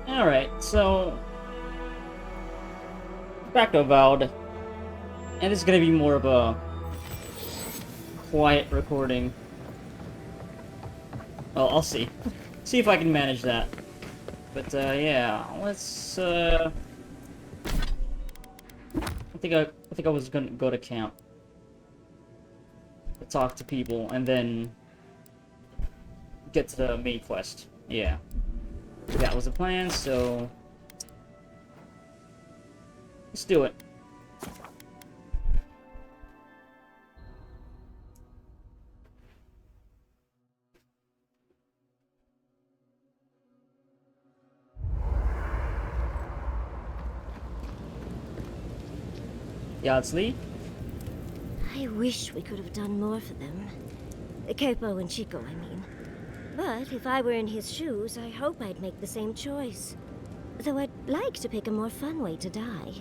Alright, so back to Avowed. And it's gonna be more of a quiet recording. Well, I'll see. See if I can manage that. But yeah, let's I think I was gonna go to camp to talk to people and then get to the main quest. Yeah. That was the plan, so let's do it. Yardsley? I wish we could have done more for them. Capo and Chico, I mean. But if I were in his shoes, I hope I'd make the same choice. Though I'd like to pick a more fun way to die.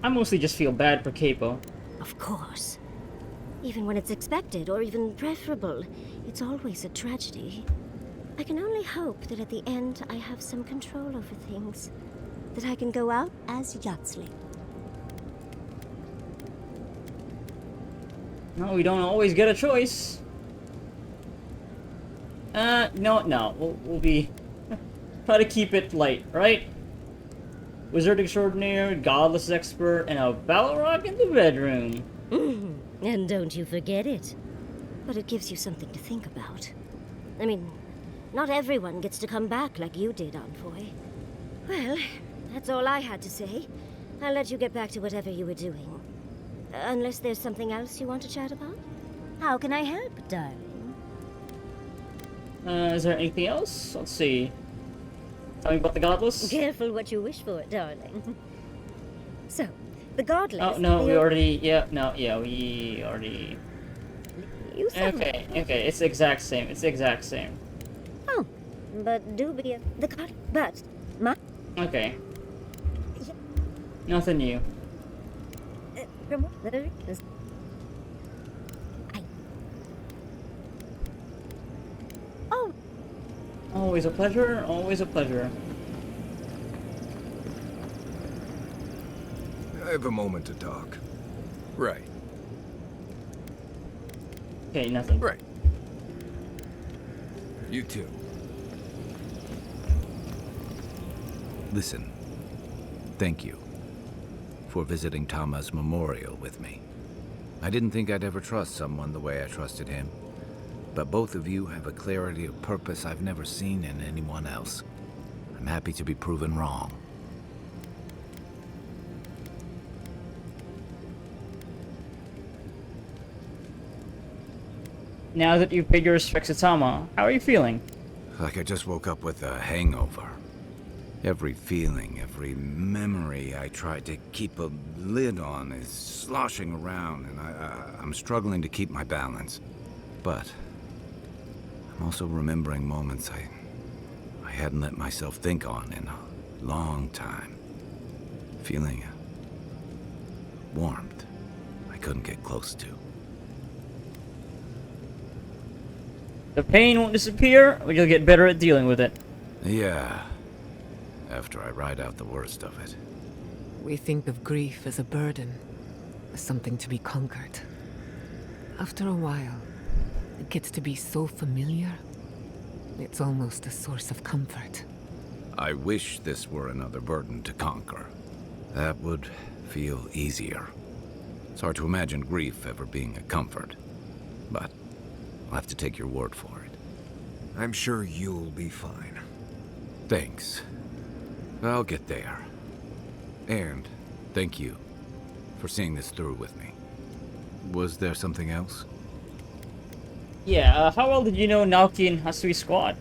I mostly just feel bad for Capo. Of course. Even when it's expected, or even preferable, it's always a tragedy. I can only hope that at the end I have some control over things. That I can go out as Yardsley. No, we don't always get a choice. No. We'll be... try to keep it light, right? Wizard extraordinaire, godless expert, and a Balrog in the bedroom. And don't you forget it. But it gives you something to think about. I mean, not everyone gets to come back like you did, Envoy. Well, that's all I had to say. I'll let you get back to whatever you were doing. Unless there's something else you want to chat about? How can I help, darling? Is there anything else? Let's see. Tell me about the godless. Careful what you wish for, darling. So, the godless... Oh, no, we already... Yeah, no, yeah, we already... You said... Okay, it's the exact same. It's the exact same. Oh, but do be the god... But, my... Okay. Nothing new. Oh. Always a pleasure, always a pleasure. I have a moment to talk. Right. Okay, nothing. Right. You too. Listen, thank you for visiting Tama's memorial with me. I didn't think I'd ever trust someone the way I trusted him, but both of you have a clarity of purpose I've never seen in anyone else. I'm happy to be proven wrong. Now that you've paid your respects to Tama, how are you feeling? Like I just woke up with a hangover. Every feeling, every memory I tried to keep a lid on is sloshing around, and I'm struggling to keep my balance. But I'm also remembering moments I hadn't let myself think on in a long time. Feeling warmth I couldn't get close to. The pain won't disappear, but you'll get better at dealing with it. Yeah, after I ride out the worst of it. We think of grief as a burden, as something to be conquered. After a while, it gets to be so familiar, it's almost a source of comfort. I wish this were another burden to conquer. That would feel easier. It's hard to imagine grief ever being a comfort, but I'll have to take your word for it. I'm sure you'll be fine. Thanks. I'll get there. And thank you for seeing this through with me. Was there something else? Yeah, how well did you know Naoki and Hasui's squad?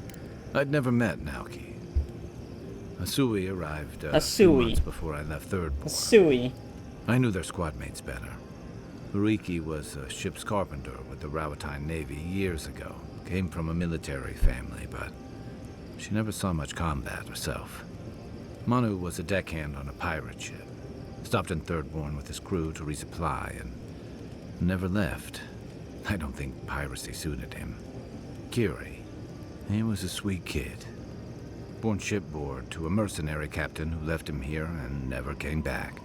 I'd never met Naoki. Asui arrived a few months before I left Third Born. Asui. I knew their squad mates better. Uriki was a ship's carpenter with the Rawatine Navy years ago. Came from a military family, but she never saw much combat herself. Manu was a deckhand on a pirate ship. Stopped in Third Born with his crew to resupply and never left. I don't think piracy suited him. Kiri, he was a sweet kid. Born shipboard to a mercenary captain who left him here and never came back.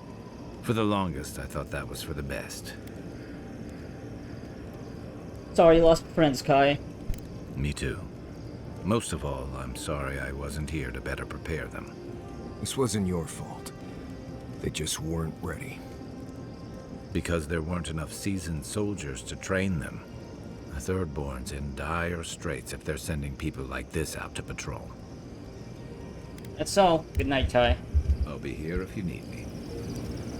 For the longest, I thought that was for the best. Sorry you lost friends, Kai. Me too. Most of all, I'm sorry I wasn't here to better prepare them. This wasn't your fault. They just weren't ready. Because there weren't enough seasoned soldiers to train them. The Thirdborn's in dire straits if they're sending people like this out to patrol. That's all. Good night, Kai. I'll be here if you need me.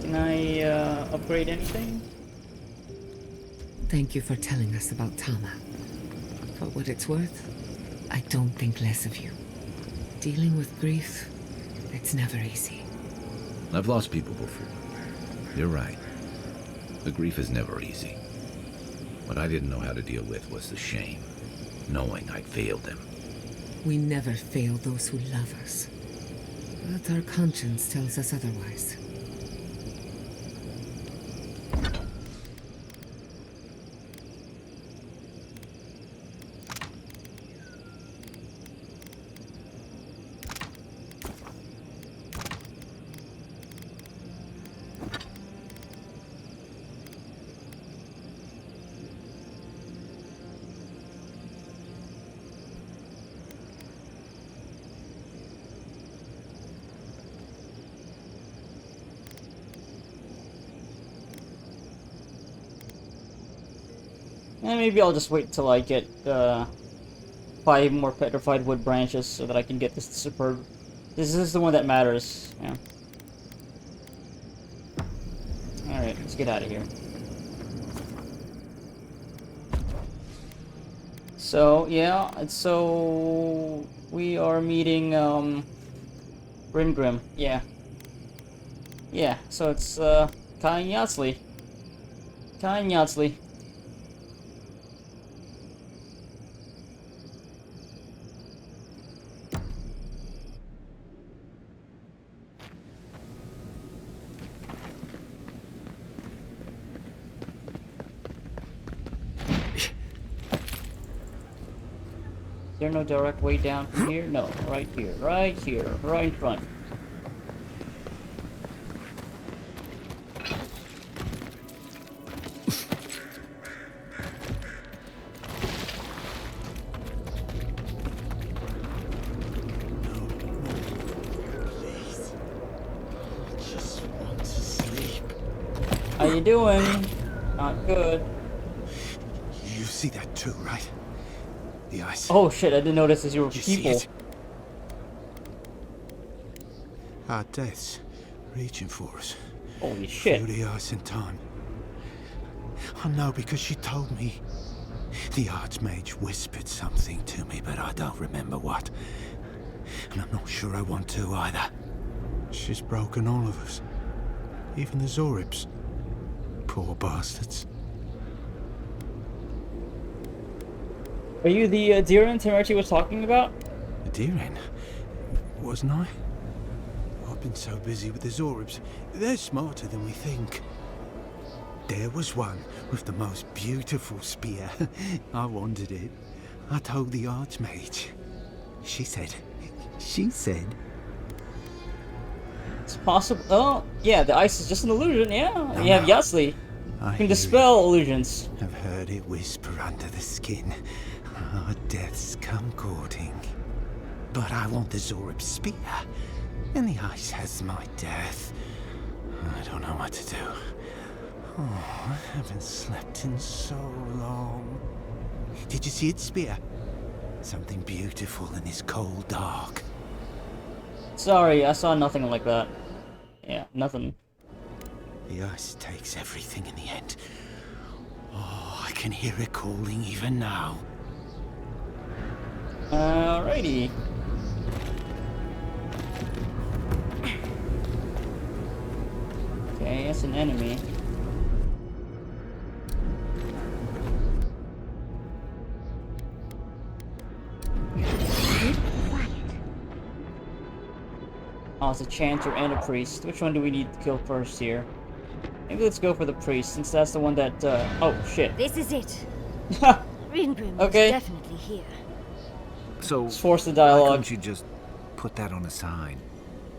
Can I upgrade anything? Thank you for telling us about Tama. For what it's worth, I don't think less of you. Dealing with grief, it's never easy. I've lost people before. You're right. The grief is never easy. What I didn't know how to deal with was the shame, knowing I'd failed them. We never fail those who love us. But our conscience tells us otherwise. And maybe I'll just wait till I get 5 more petrified wood branches so that I can get this superb. This is the one that matters. Yeah. Alright, let's get out of here. So, yeah, so we are meeting Rimgrim. Yeah. Yeah, so it's Kai and Yatsley. Kai and Yatsley. Is there no direct way down from here? No, right here, right in front. How you doing? Not good. You see that too, right? The ice. Oh shit, I didn't notice as you were You see people. it? Our deaths reaching for us. Holy shit. Through the ice and time. I know because she told me. The Archmage whispered something to me, but I don't remember what. And I'm not sure I want to either. She's broken all of us. Even the Zoribs. Poor bastards. Are you the Diran Temerity was talking about? A Deering, wasn't I? I've been so busy with the Zoribs. They're smarter than we think. There was one with the most beautiful spear. I wanted it. I told the Archmage. She said... It's possible. Oh, yeah, the ice is just an illusion, yeah. No, You have no. Yatsley. I You can hear dispel illusions. it. I've heard it whisper under the skin. Our deaths come courting. But I want the Zorib spear. And the ice has my death. I don't know what to do. Oh, I haven't slept in so long. Did you see its spear? Something beautiful in this cold dark. Sorry, I saw nothing like that. Yeah, nothing. The ice takes everything in the end. Oh, I can hear it calling even now. Alrighty. Okay, that's an enemy. Oh, it's a chanter and a priest. Which one do we need to kill first here? Maybe let's go for the priest, since that's the one that, oh, shit. This is it. Ringrim Okay. is definitely here. So, Let's force the why dialogue. couldn't you just put that on a sign.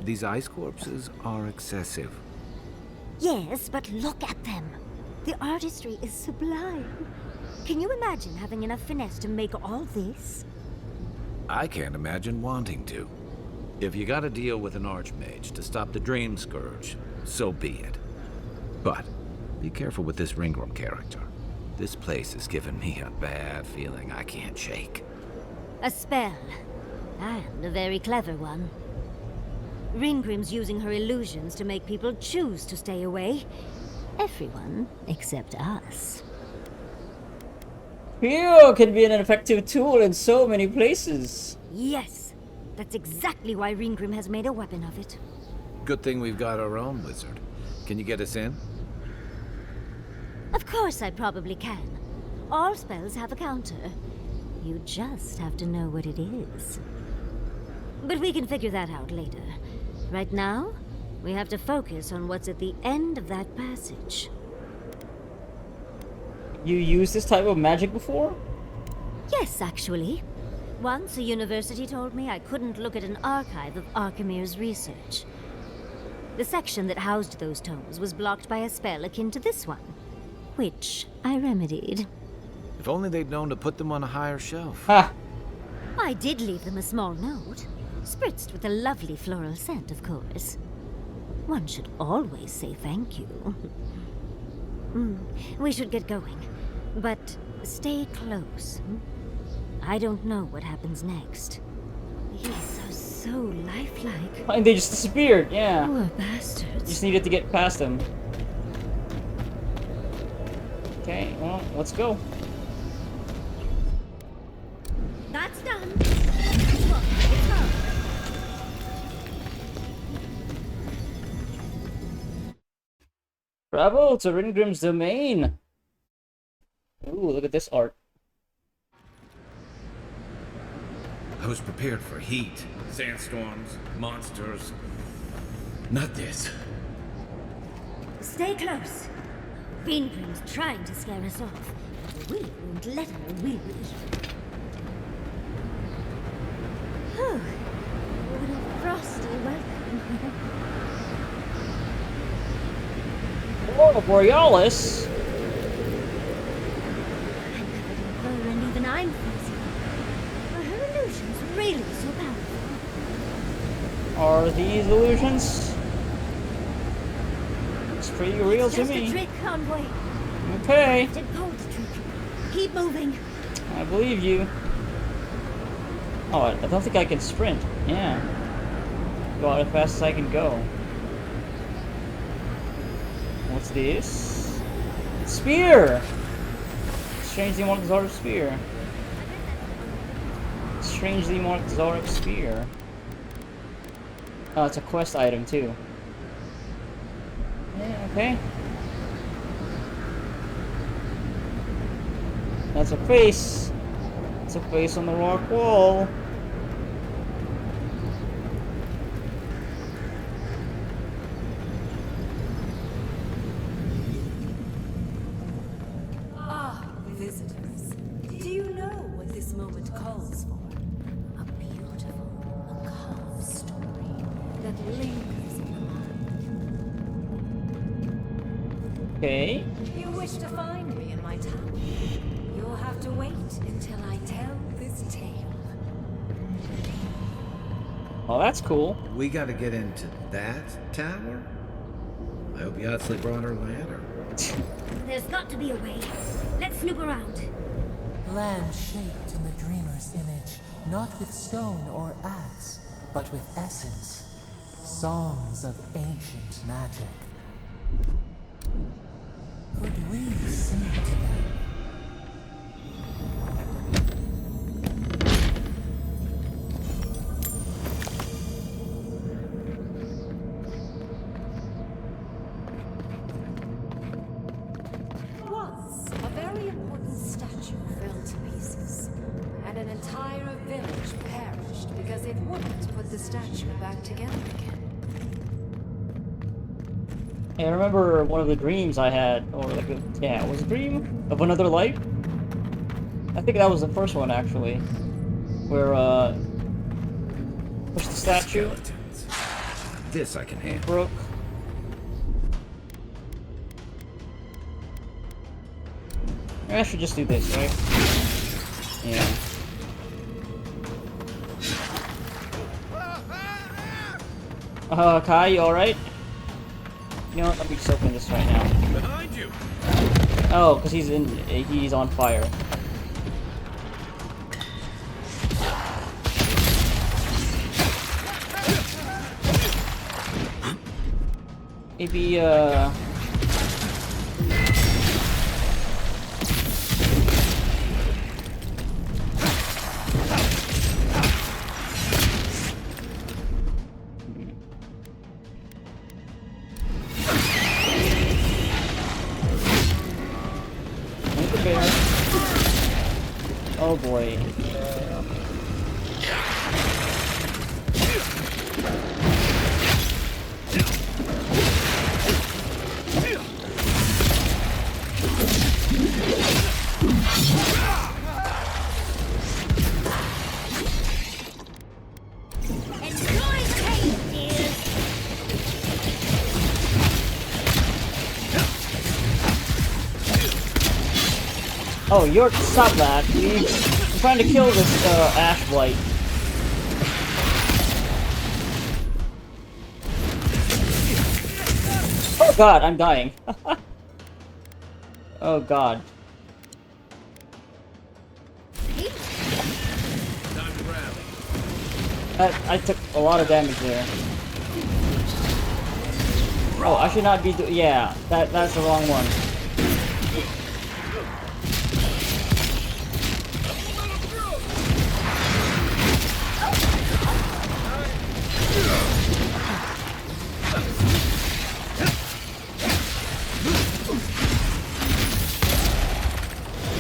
These ice corpses are excessive. Yes, but look at them. The artistry is sublime. Can you imagine having enough finesse to make all this? I can't imagine wanting to. If you gotta deal with an archmage to stop the Dream Scourge, so be it. But be careful with this Ringram character. This place has given me a bad feeling I can't shake. A spell. And a very clever one. Ringrim's using her illusions to make people choose to stay away. Everyone except us. Fear can be an effective tool in so many places. Yes, that's exactly why Ringrim has made a weapon of it. Good thing we've got our own wizard. Can you get us in? Of course I probably can. All spells have a counter. You just have to know what it is. But we can figure that out later. Right now, we have to focus on what's at the end of that passage. You used this type of magic before? Yes, actually. Once a university told me I couldn't look at an archive of Archimir's research. The section that housed those tomes was blocked by a spell akin to this one, which I remedied. If only they'd known to put them on a higher shelf. Ha! I did leave them a small note, spritzed with a lovely floral scent, of course. One should always say thank you. We should get going, but stay close. I don't know what happens next. These are so lifelike. And they just disappeared, yeah. Poor bastards. Just needed to get past them. Okay, well, let's go. That's done. Look, it's done. Travel to Ringrim's domain. Ooh, look at this art. I was prepared for heat, sandstorms, monsters. Not this. Stay close. Ringrim's trying to scare us off. We won't let her, will we? Whew. What a frosty welcome. Oh, Borealis! I'm covered in fur and even I'm frozen. Are her illusions really so powerful? Are these illusions? It's pretty real to Just a me. trick, Convoy. Okay, Did pull the trick. Keep moving. I believe you. Oh, I don't think I can sprint. Yeah. Go out as fast as I can go. What's this? Spear! Strangely marked Zarek spear. Strangely marked Zarek spear. Oh, it's a quest item too. Yeah, okay. That's a face. It's a face on the rock wall. Visitors, do you know what this moment calls for? A beautiful, macabre story that lingers in the mind. Okay. You wish to find me in my tower? You'll have to wait until I tell this tale. Oh, that's cool. We gotta get into that tower? I hope Yatsley brought her ladder. There's got to be a way. Let's snoop around. Land shaped in the dreamer's image, not with stone or axe, but with essence. Songs of ancient magic. Could we sing to them? Once, a very important statue fell to pieces, and an entire village perished because it wouldn't put the statue back together again. I remember one of the dreams I had, or like, yeah, it was a dream of another life. I think that was the first one actually, where pushed the statue. Skeletons. This I can handle. Broke. Maybe I should just do this, right? Yeah. Kai, you alright? You know what? Let me just open this right now. Behind you. Oh, because he's on fire. Maybe, the bear. Oh boy. Oh, you're stop that, please. I'm trying to kill this ash blight. Oh god, I'm dying. Oh god. I took a lot of damage there. Oh, I should not be yeah, that's the wrong one.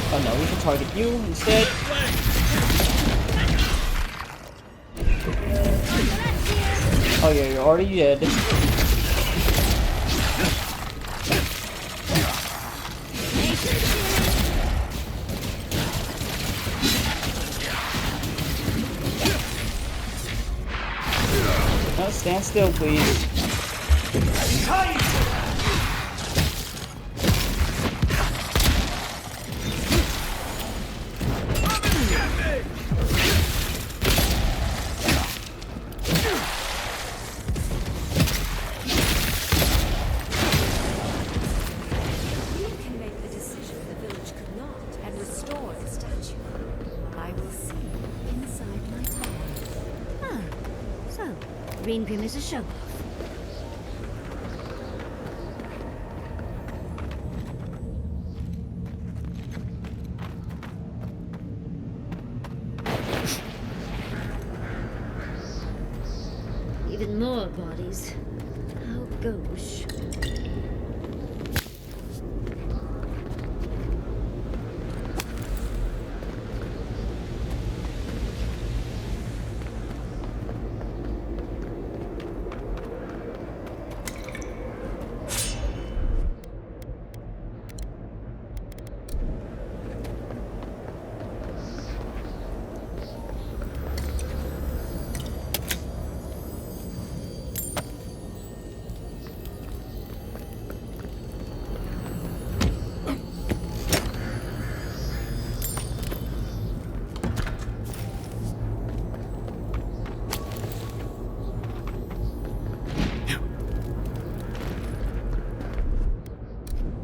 Oh no, we should target you instead. Oh yeah, you're already dead. No, stand still, please. Green Grim is a show. Even more bodies. How gauche.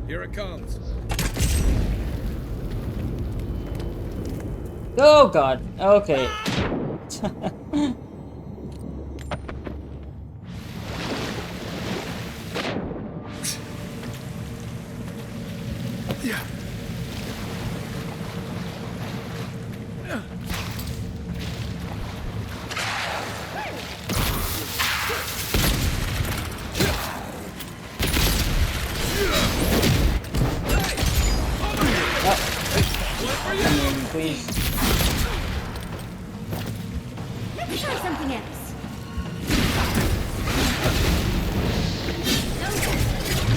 Here it comes. Oh god. Okay. Yeah. Please. Let's try something else.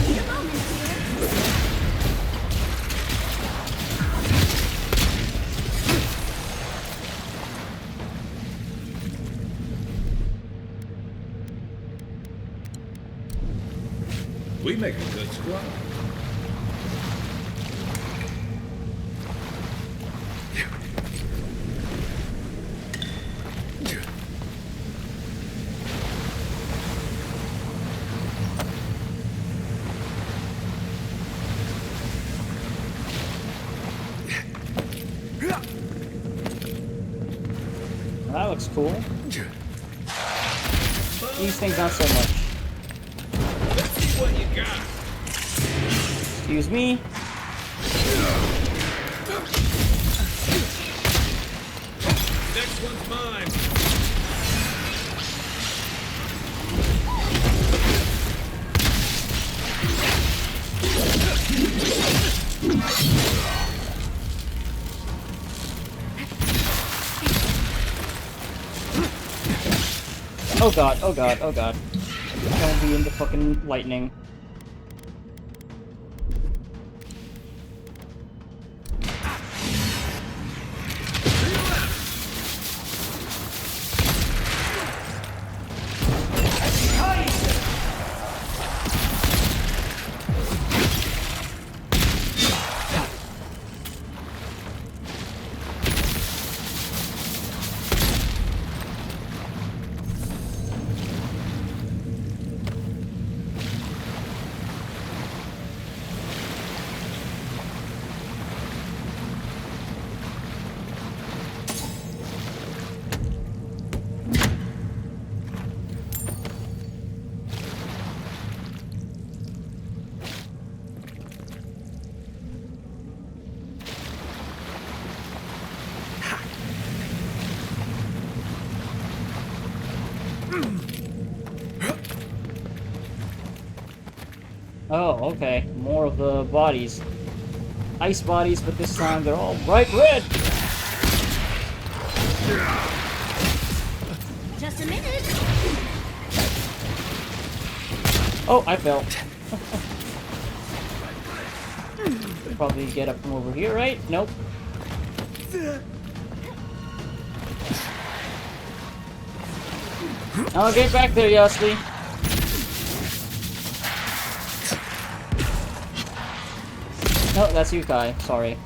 Need a moment here. We make a good squad. That looks cool. These things not so much. Let's see what you got. Excuse me. Next one's mine. Oh god, oh god, oh god. Don't be into fucking lightning. Oh, okay. More of the bodies. Ice bodies, but this time they're all bright red! Just a minute. Oh, I fell. Probably get up from over here, right? Nope. I'll get back there, Yosli. No, that's you, Kai. Sorry.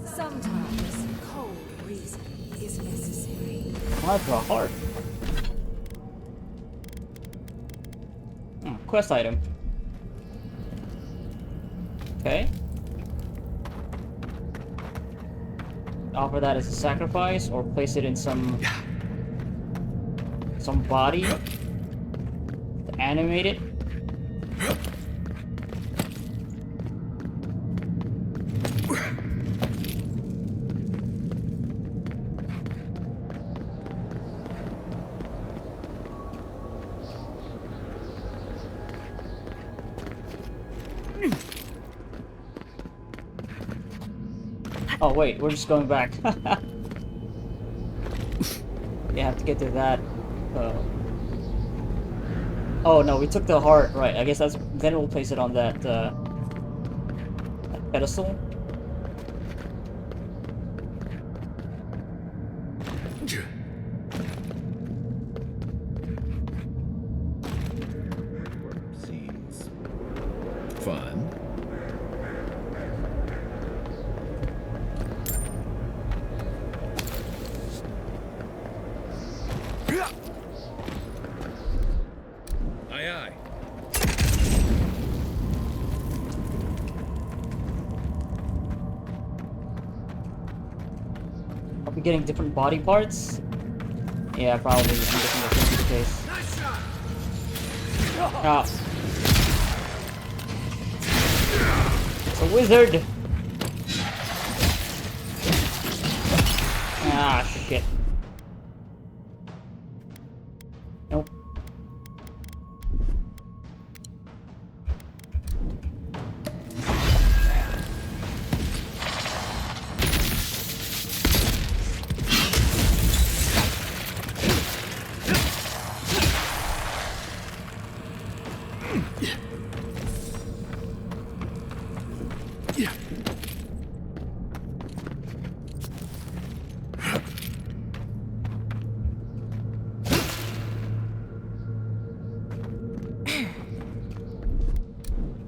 Sometimes cold reason is necessary. That's a heart. Quest item. Okay. Offer that as a sacrifice, or place it in some body to animate it. Oh wait, we're just going back. You have to get to that. Oh no, we took the heart. Right, I guess that's. Then we'll place it on that, that pedestal. Seems fun. Aye, aye. Are we getting different body parts? Yeah, probably. I'm guessing that's gonna be the case. Ah. It's a wizard! Ah, shit. Nope.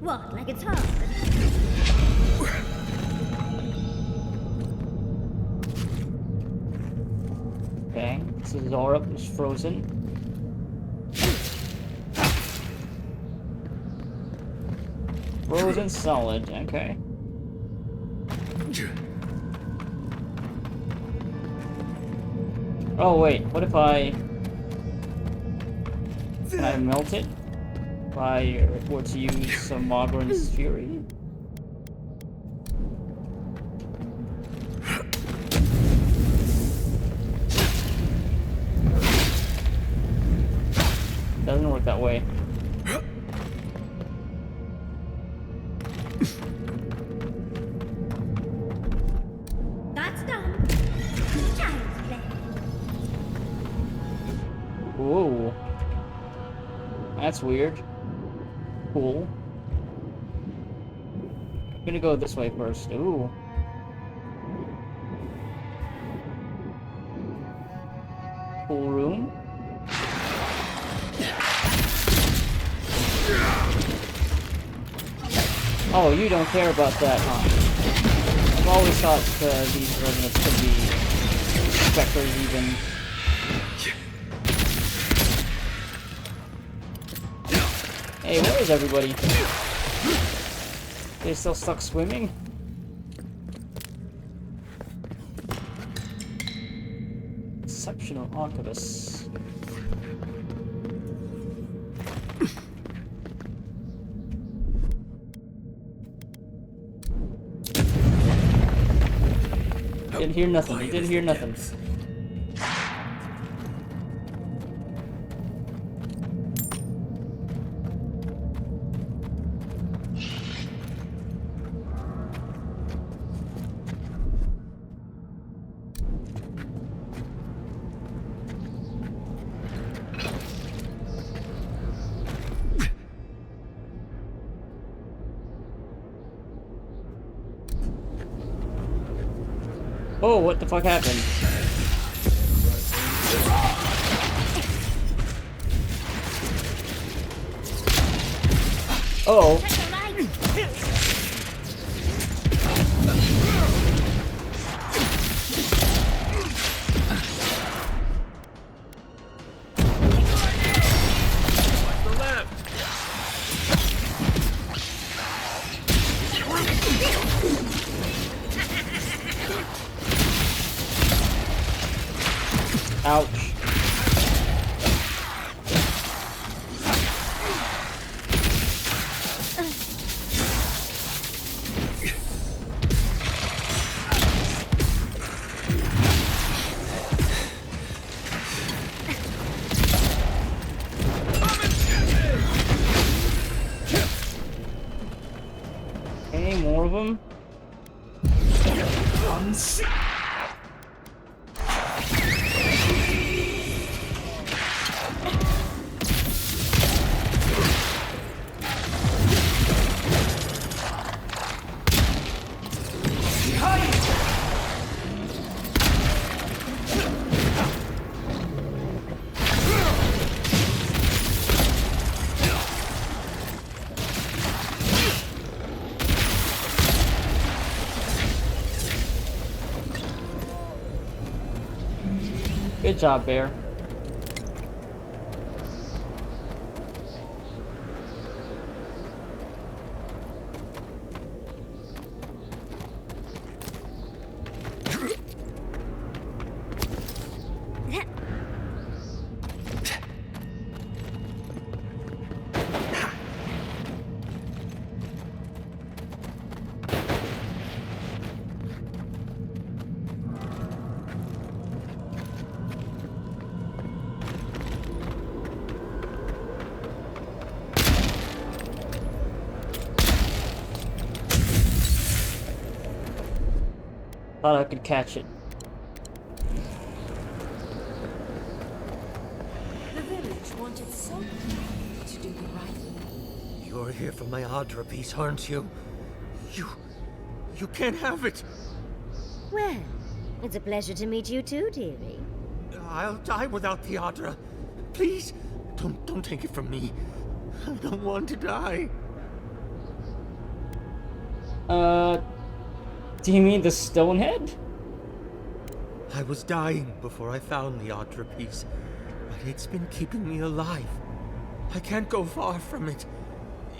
What, like it's hard? Okay, so Zora is frozen. Frozen solid, okay. Oh wait, what if I... Can I melt it? If I were to use some Mogren's Fury? Doesn't work that way. That's done. Child's play. Whoa. That's weird. Cool. I'm gonna go this way first. Ooh. Cool room. Oh, you don't care about that, huh? I've always thought these revenants could be specters even. Hey, where is everybody? They still stuck swimming? Exceptional archivists. Didn't hear nothing. You didn't hear nothing. Oh, what the fuck happened? Uh oh. The left. Ouch. Any more of them? Good job, Bear. Thought I could catch it. The village wanted so badly to do the right thing. You're here for my Adra piece, aren't you? You can't have it! Well, it's a pleasure to meet you too, dearie. I'll die without the Adra. Please, don't take it from me. I don't want to die. Do you mean the Stonehead? I was dying before I found the Adra piece, but it's been keeping me alive. I can't go far from it.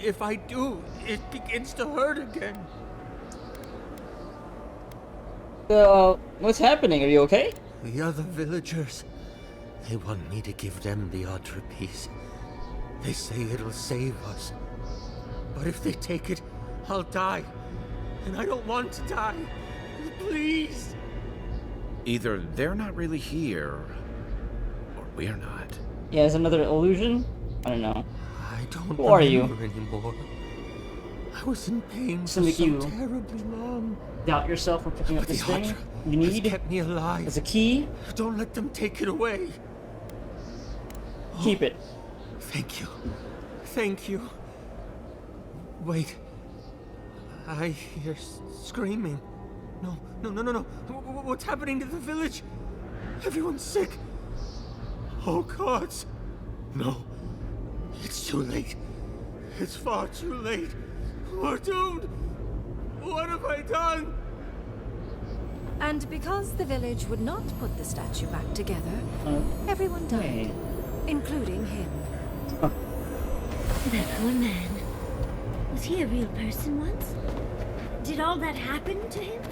If I do, it begins to hurt again. What's happening? Are you okay? The other villagers, they want me to give them the Adra piece. They say it'll save us. But if they take it, I'll die. And I don't want to die. Please! Either they're not really here, or we're not. Yeah, is another illusion? I don't know. I don't Who are you? remember anymore. I was in pain for Something so you terribly long. Doubt yourself from picking up But the this thing? Adra You has need kept me alive. as a key? Don't let them take it away. Keep it. Thank you. Thank you. Wait. I hear screaming. No. What's happening to the village? Everyone's sick. Oh, gods. No. It's too late. It's far too late. We're doomed. What have I done? And because the village would not put the statue back together, everyone died, including him. That poor man. Was he a real person once? Did all that happen to him?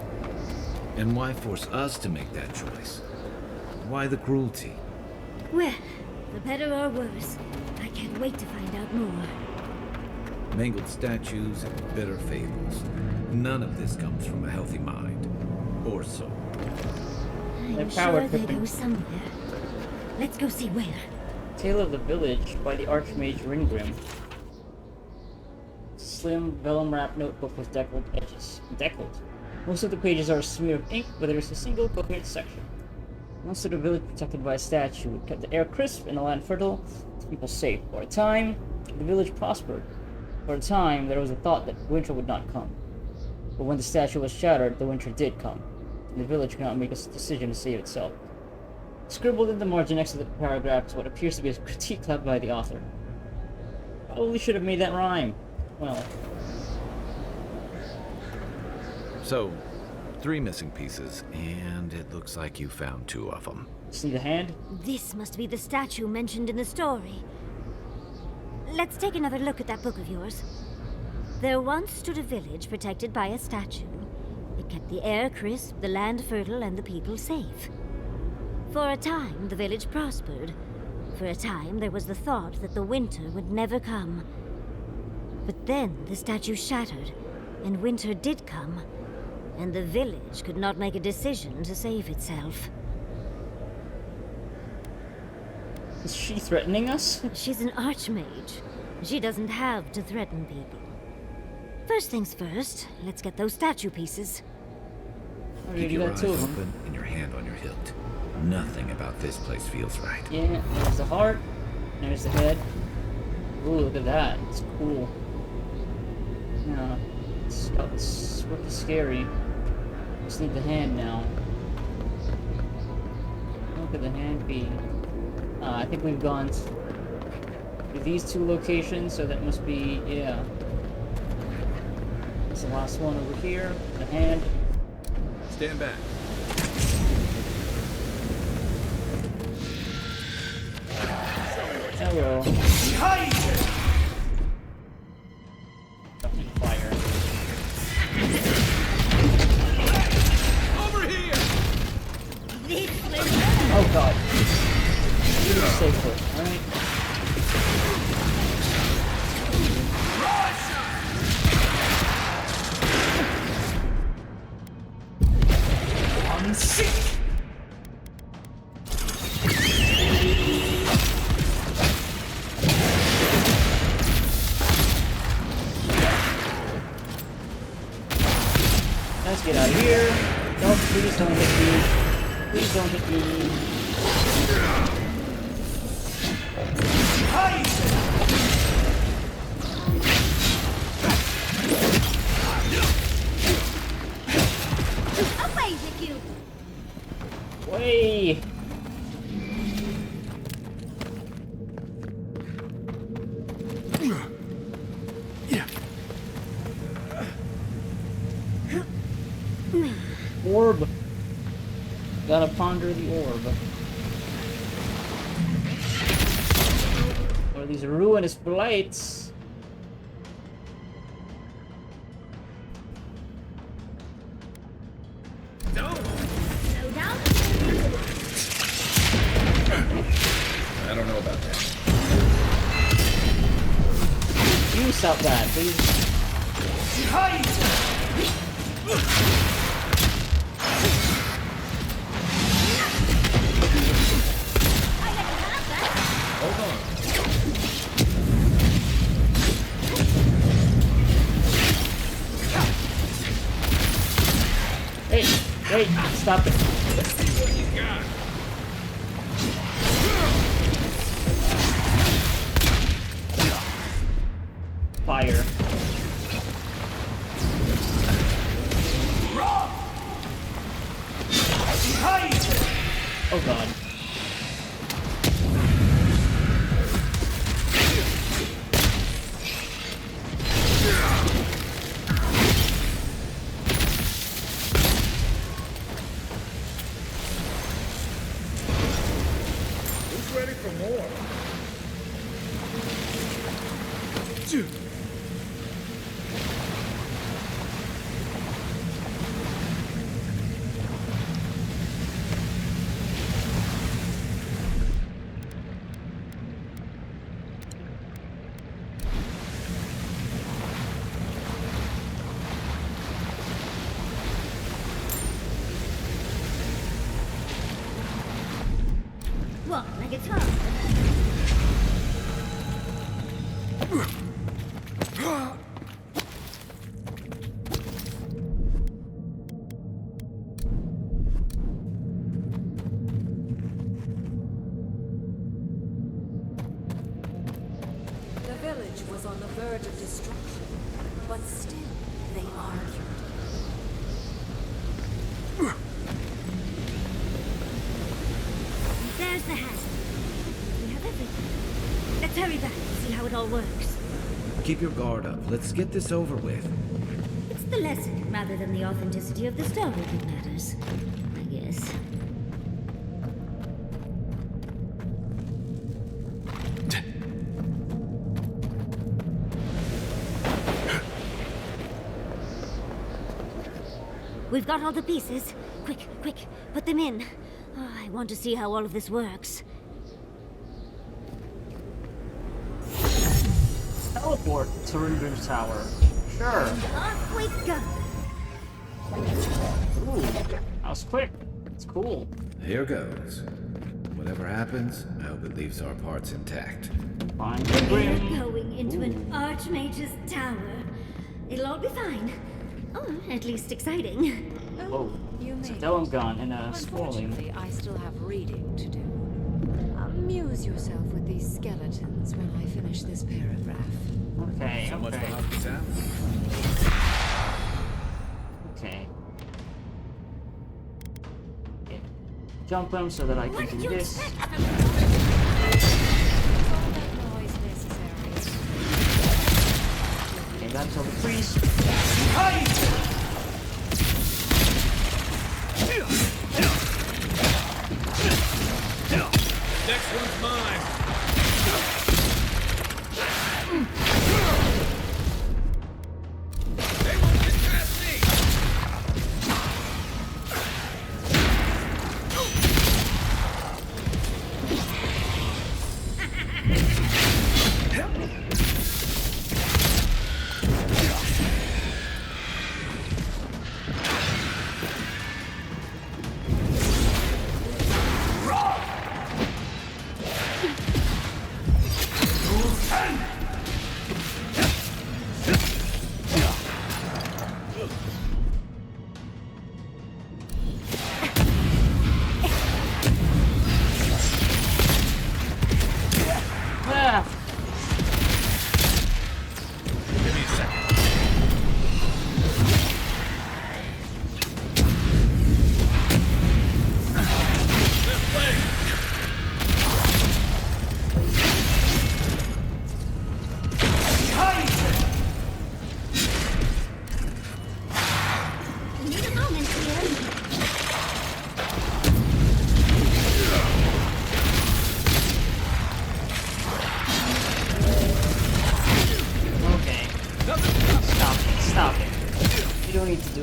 And why force us to make that choice? Why the cruelty? Well, for better or worse, I can't wait to find out more. Mangled statues and bitter fables. None of this comes from a healthy mind. Or soul. I'm They're power sure they tripping. go somewhere. Let's go see where. Tale of the Village by the Archmage Ringgrim. Slim, vellum-wrapped notebook with deckled edges. Deckled. Most of the pages are a smear of ink, but there is a single coherent section. Most of the village protected by a statue. It kept the air crisp and the land fertile, its people safe. For a time, the village prospered. For a time, there was a thought that winter would not come. But when the statue was shattered, the winter did come, and the village could not make a decision to save itself. Scribbled in the margin next to the paragraph is what appears to be a critique left by the author. Probably should have made that rhyme. Well. So, 3 missing pieces, and it looks like you found 2 of them. See the hand? This must be the statue mentioned in the story. Let's take another look at that book of yours. There once stood a village protected by a statue. It kept the air crisp, the land fertile, and the people safe. For a time, the village prospered. For a time, there was the thought that the winter would never come. But then the statue shattered, and winter did come, and the village could not make a decision to save itself. Is she threatening us? She's an archmage. She doesn't have to threaten people. First things first, let's get those statue pieces. I Keep already your got eyes 2 of them. open and your hand on your hilt. Nothing about this place feels right. Yeah, there's the heart, there's the head. Ooh, look at that. It's cool. Yeah, it's pretty scary. Just need the hand now. Look at the hand be. I think we've gone to these 2 locations, so that must be, yeah. That's the last one over here. The hand. Stand back. Hello. Fire. Over here! Oh god. Stay put, alright? Let's get out of here. No, please don't hit me. Please don't hit me. Away with you! Way! Orb. Gotta ponder the orb. What are these ruinous blights? Slow down. I don't know about that. You stop that, please. Hold on. Hey, wait, stop it. Let's see what you got. Fire. Oh god. Who's ready for more? What, like it's hard? The village was on the verge of destruction, but still they argued. There's the hat. We have everything. Let's hurry back and see how it all works. Keep your guard up. Let's get this over with. It's the lesson rather than the authenticity of the story that matters, I guess. We've got all the pieces. Quick, quick, put them in. Oh, I want to see how all of this works. Teleport to Ruden's Tower. Sure. Off we go. Ooh, that was quick. It's cool. Here goes. Whatever happens, I hope it leaves our parts intact. Fine. We're Grim. going into an Archmage's tower. It'll all be fine. Oh, at least exciting. Whoa. You It's a may. dome gun and a spoiling. Unfortunately, I still have reading to do. Amuse yourself with these skeletons when I finish this paragraph. Okay, So much for okay. hospitality. Okay. Okay. Jump them so that I can What did do you this. expect? Is all that noise necessary? Okay, that's all the priest. Next one's mine. They won't get past me.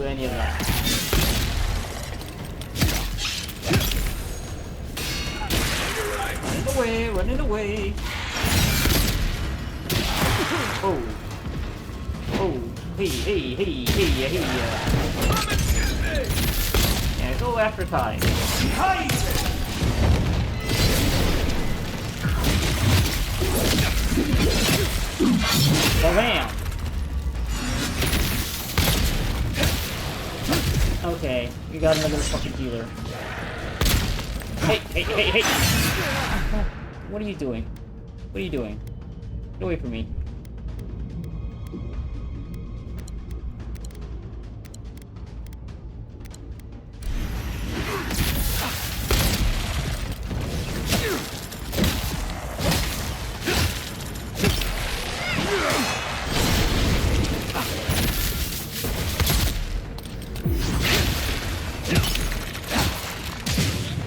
any of that. Running away, running away. Oh. Oh. Hey, hey, hey, hey, hey. Yeah, go after Kai. Bam! Okay, we got another fucking healer. Hey, hey, hey, hey! What are you doing? What are you doing? Get away from me.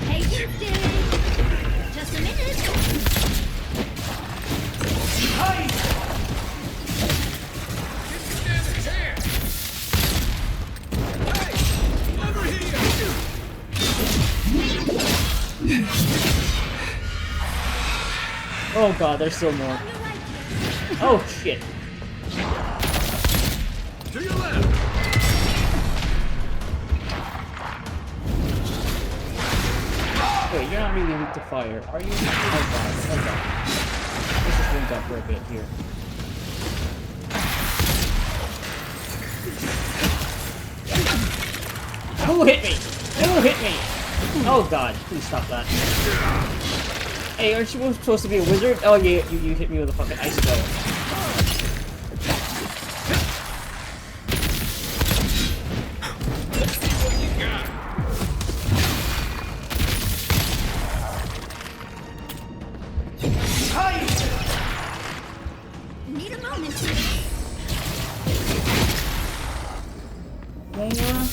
Hey, Houston! Just a minute! Oh god, there's still more. Oh shit. To your left. Wait, you're not really weak to fire, are you? Oh god, oh god. Let's just wing up for a bit here. Who hit me? Who hit me? Oh god, please stop that. Hey, aren't you supposed to be a wizard? Oh yeah, you hit me with a fucking ice spell. Need a moment. More.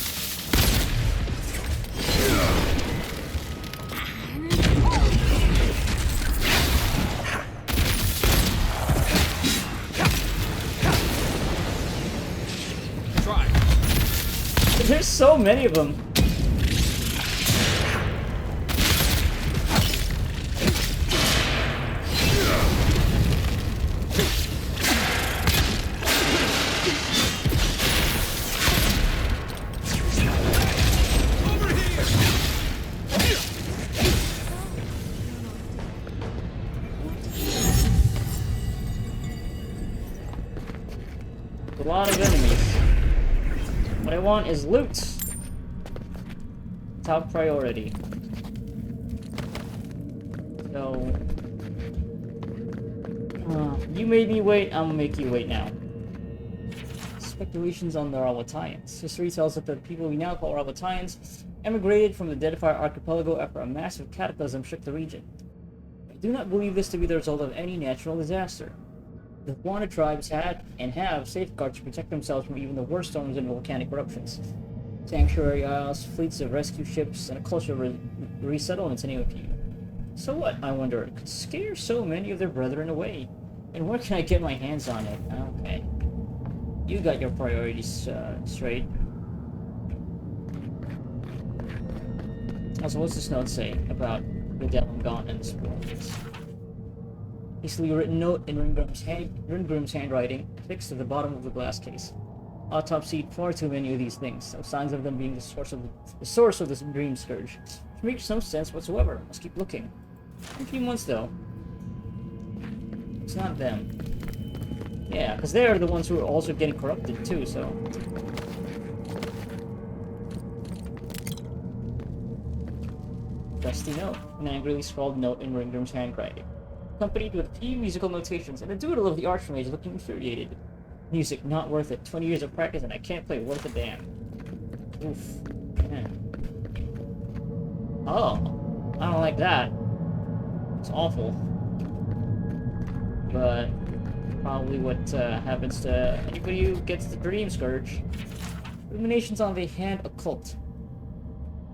There's so many of them. A lot of enemies. What I want is loot. Top priority. So... you made me wait, I'm gonna make you wait now. Speculations on the Rawatayans. History tells us that the people we now call Rawatayans emigrated from the Deadifier archipelago after a massive cataclysm shook the region. I do not believe this to be the result of any natural disaster. The Guana tribes had and have safeguards to protect themselves from even the worst storms and volcanic eruptions. Sanctuary isles, fleets of rescue ships, and a culture of resettlement to name a few. So what, I wonder, could scare so many of their brethren away? And where can I get my hands on it? Okay. You got your priorities straight. Also, what's this note say about the devil gone and the spoilers? Hastily written note in Ringrim's handwriting, fixed at the bottom of the glass case. Autopsied far too many of these things, no signs of them being the source of this dream scourge. Which makes no sense whatsoever. Must keep looking. In a few months, though. It's not them. Yeah, because they are the ones who are also getting corrupted too, so... Dusty note. An angrily scrawled note in Ringrim's handwriting, accompanied with a few musical notations and a doodle of the Archmage looking infuriated. Music not worth it. 20 years of practice and I can't play worth a damn. Oof. Man. Oh. I don't like that. It's awful. But probably what happens to anybody who gets the Dream Scourge. Illuminations on the Hand Occult.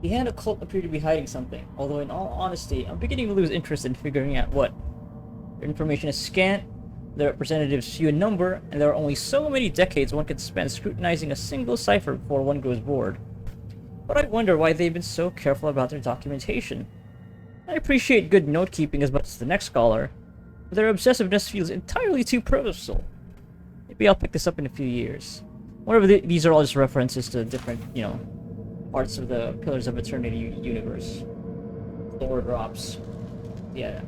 The Hand Occult appear to be hiding something, although in all honesty, I'm beginning to lose interest in figuring out what. Their information is scant, The representatives few in number, and there are only so many decades one can spend scrutinizing a single cipher before one grows bored. But I wonder why they've been so careful about their documentation. I appreciate good note-keeping as much as the next scholar, but their obsessiveness feels entirely too personal. Maybe I'll pick this up in a few years. Whatever, these are all just references to different, parts of the Pillars of Eternity universe. Lore drops. Yeah.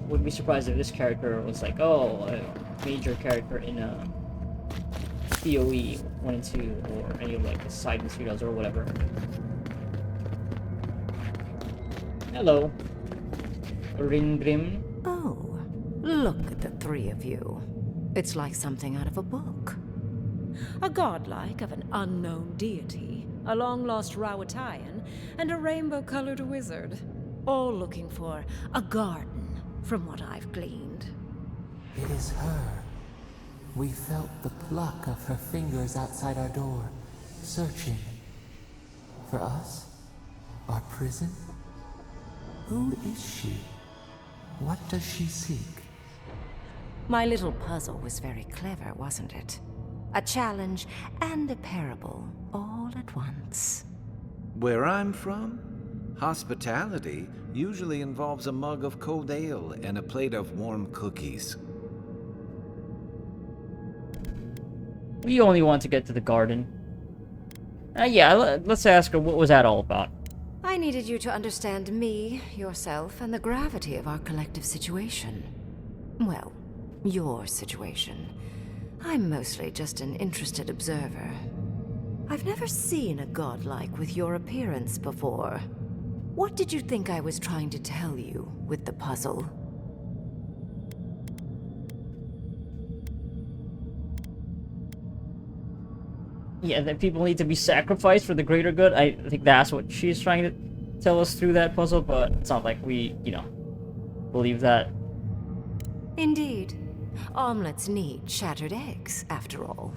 Wouldn't be surprised if this character was like, oh, a major character in PoE 1 and 2, or any of like the side materials or whatever. Hello. Ringrim. Oh, look at the three of you. It's like something out of a book. A godlike of an unknown deity, a long-lost Rawatayan, and a rainbow-colored wizard. All looking for a garden, from what I've gleaned. It is her. We felt the pluck of her fingers outside our door, searching. For us? Our prison? Who is she? What does she seek? My little puzzle was very clever, wasn't it? A challenge and a parable, all at once. Where I'm from, hospitality usually involves a mug of cold ale and a plate of warm cookies. We only want to get to the garden. Yeah, let's ask her what was that all about. I needed you to understand me, yourself, and the gravity of our collective situation. Well, your situation. I'm mostly just an interested observer. I've never seen a godlike with your appearance before. What did you think I was trying to tell you with the puzzle? Yeah, that people need to be sacrificed for the greater good. I think that's what she's trying to tell us through that puzzle, but it's not like we, believe that. Indeed. Omelets need shattered eggs, after all.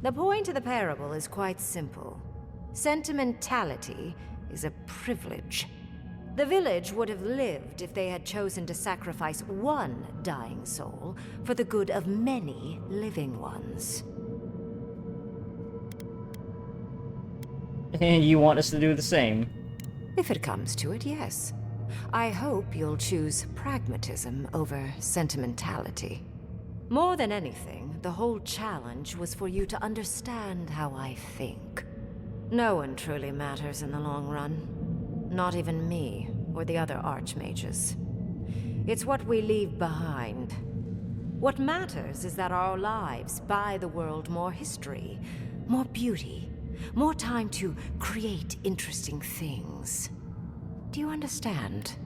The point of the parable is quite simple. Sentimentality is a privilege. The village would have lived if they had chosen to sacrifice one dying soul for the good of many living ones. And you want us to do the same? If it comes to it, yes. I hope you'll choose pragmatism over sentimentality. More than anything, the whole challenge was for you to understand how I think. No one truly matters in the long run. Not even me, or the other archmages. It's what we leave behind. What matters is that our lives buy the world more history, more beauty, more time to create interesting things. Do you understand?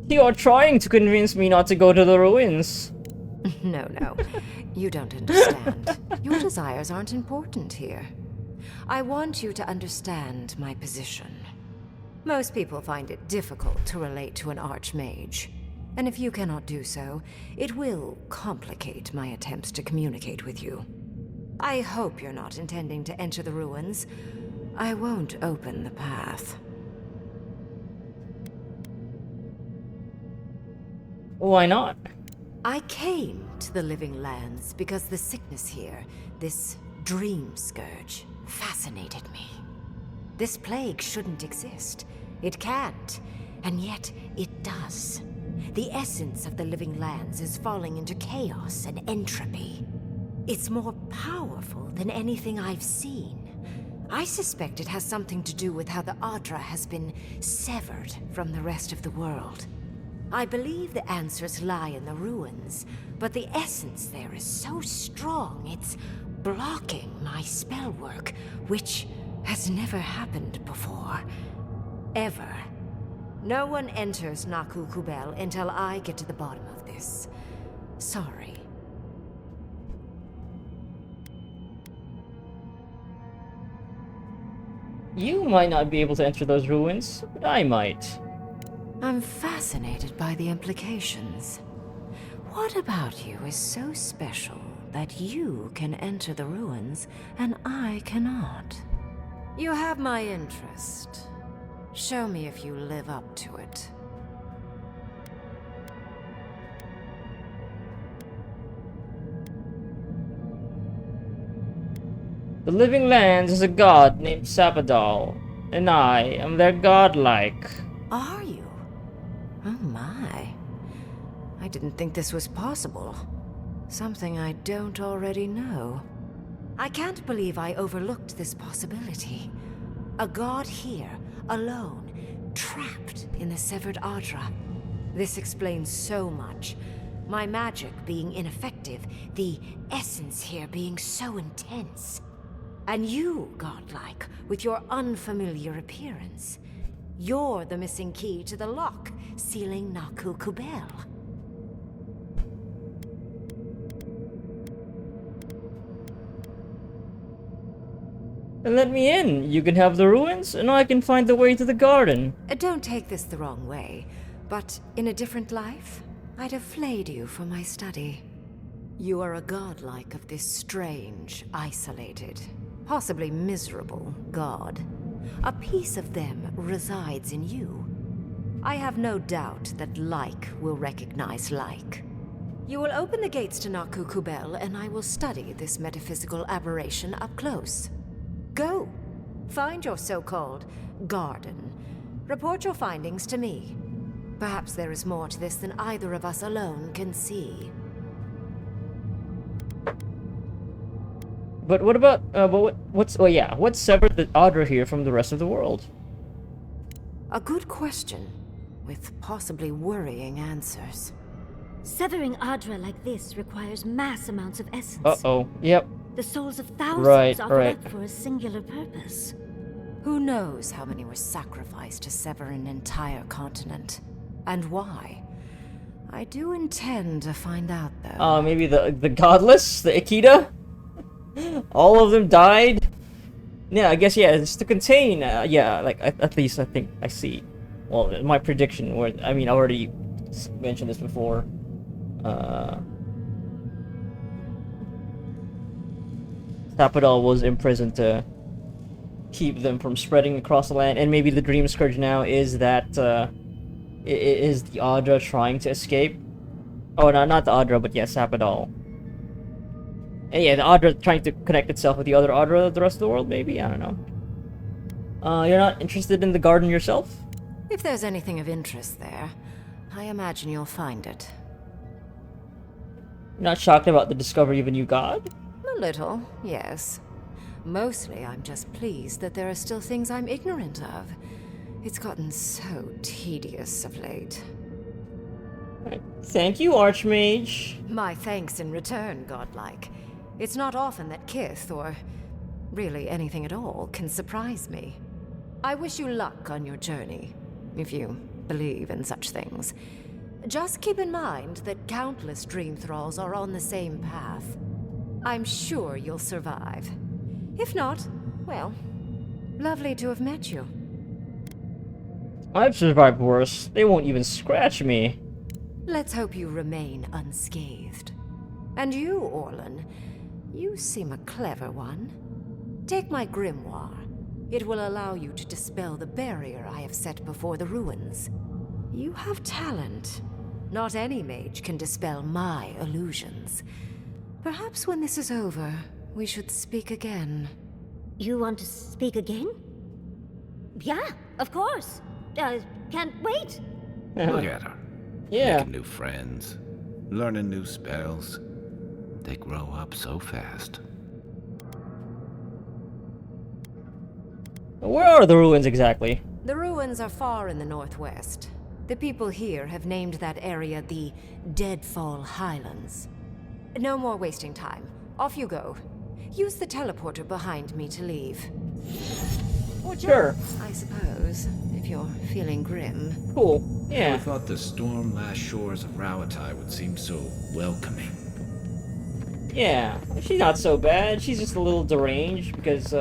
You are trying to convince me not to go to the ruins. No, you don't understand. Your desires aren't important here. I want you to understand my position. Most people find it difficult to relate to an archmage. And if you cannot do so, it will complicate my attempts to communicate with you. I hope you're not intending to enter the ruins. I won't open the path. Why not? I came to the Living Lands because the sickness here, this dream scourge, fascinated me. This plague shouldn't exist. It can't, and yet it does. The essence of the Living Lands is falling into chaos and entropy. It's more powerful than anything I've seen. I suspect it has something to do with how the Adra has been severed from the rest of the world. I believe the answers lie in the ruins, but the essence there is so strong it's blocking my spell work, which has never happened before. Ever. No one enters Naku Kubel until I get to the bottom of this. Sorry. You might not be able to enter those ruins, but I might. I'm fascinated by the implications. What about you is so special that you can enter the ruins and I cannot? You have my interest. Show me if you live up to it. The living lands is a god named Sapadal, and I am their godlike. Are you? Oh my. I didn't think this was possible. Something I don't already know. I can't believe I overlooked this possibility. A god here, alone, trapped in the severed Adra. This explains so much. My magic being ineffective, the essence here being so intense. And you, godlike, with your unfamiliar appearance. You're the missing key to the lock, sealing Naku Kubel. Then let me in. You can have the ruins, and I can find the way to the garden. Don't take this the wrong way, but in a different life, I'd have flayed you for my study. You are a godlike of this strange, isolated, possibly miserable god. A piece of them resides in you. I have no doubt that like will recognize like. You will open the gates to Naku Kubel, and I will study this metaphysical aberration up close. Go. Find your so-called garden. Report your findings to me. Perhaps there is more to this than either of us alone can see. But what about, what's severed the Adra here from the rest of the world? A good question, with possibly worrying answers. Severing Adra like this requires mass amounts of essence. Uh-oh, yep. The souls of thousands Right. offered up for a singular purpose. Who knows how many were sacrificed to sever an entire continent? And why? I do intend to find out, though. Maybe the godless? The Ikeda? All of them died? Yeah, I guess, yeah, it's to contain, at least I think I see. Well, my prediction, where, I mean, I already mentioned this before. Sapadal was imprisoned to keep them from spreading across the land, and maybe the Dream Scourge now is that, is the Adra trying to escape? Oh, no, not the Adra, but yeah, Sapadal. And yeah, the Adra trying to connect itself with the other Adra of the rest of the world, maybe? I don't know. You're not interested in the garden yourself? If there's anything of interest there, I imagine you'll find it. You're not shocked about the discovery of a new god? A little, yes. Mostly, I'm just pleased that there are still things I'm ignorant of. It's gotten so tedious of late. Right. Thank you, Archmage. My thanks in return, godlike. It's not often that Kith, or really anything at all, can surprise me. I wish you luck on your journey, if you believe in such things. Just keep in mind that countless dream thralls are on the same path. I'm sure you'll survive. If not, well, lovely to have met you. I've survived worse. They won't even scratch me. Let's hope you remain unscathed. And you, Orlan, you seem a clever one. Take my grimoire. It will allow you to dispel the barrier I have set before the ruins. You have talent. Not any mage can dispel my illusions. Perhaps when this is over, we should speak again. You want to speak again? Yeah, of course. Can't wait. Look at her. Yeah. Making new friends, learning new spells. They grow up so fast. Where are the ruins exactly? The ruins are far in the northwest. The people here have named that area the Deadfall Highlands. No more wasting time. Off you go. Use the teleporter behind me to leave. Or Sure. jump, I suppose, if you're feeling grim. Cool. I Yeah. thought the storm-lashed shores of Rawatai would seem so welcoming. Yeah. She's not so bad. She's just a little deranged because,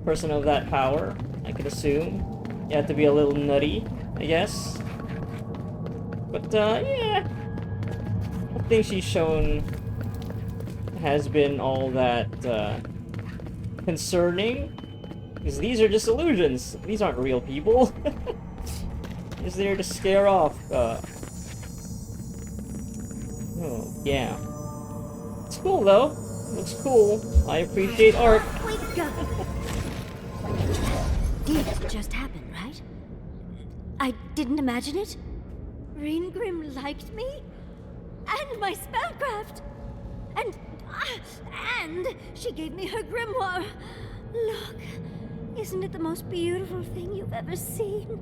person of that power, I could assume. You have to be a little nutty, I guess. But, yeah. I think she's shown has been all that, concerning. Because these are just illusions. These aren't real people. Just there to scare off, oh, yeah. It's cool, though. Looks cool. I appreciate art. We go. Did just happen, right? I didn't imagine it. Reingrim liked me, and my spellcraft, and she gave me her grimoire. Look, isn't it the most beautiful thing you've ever seen?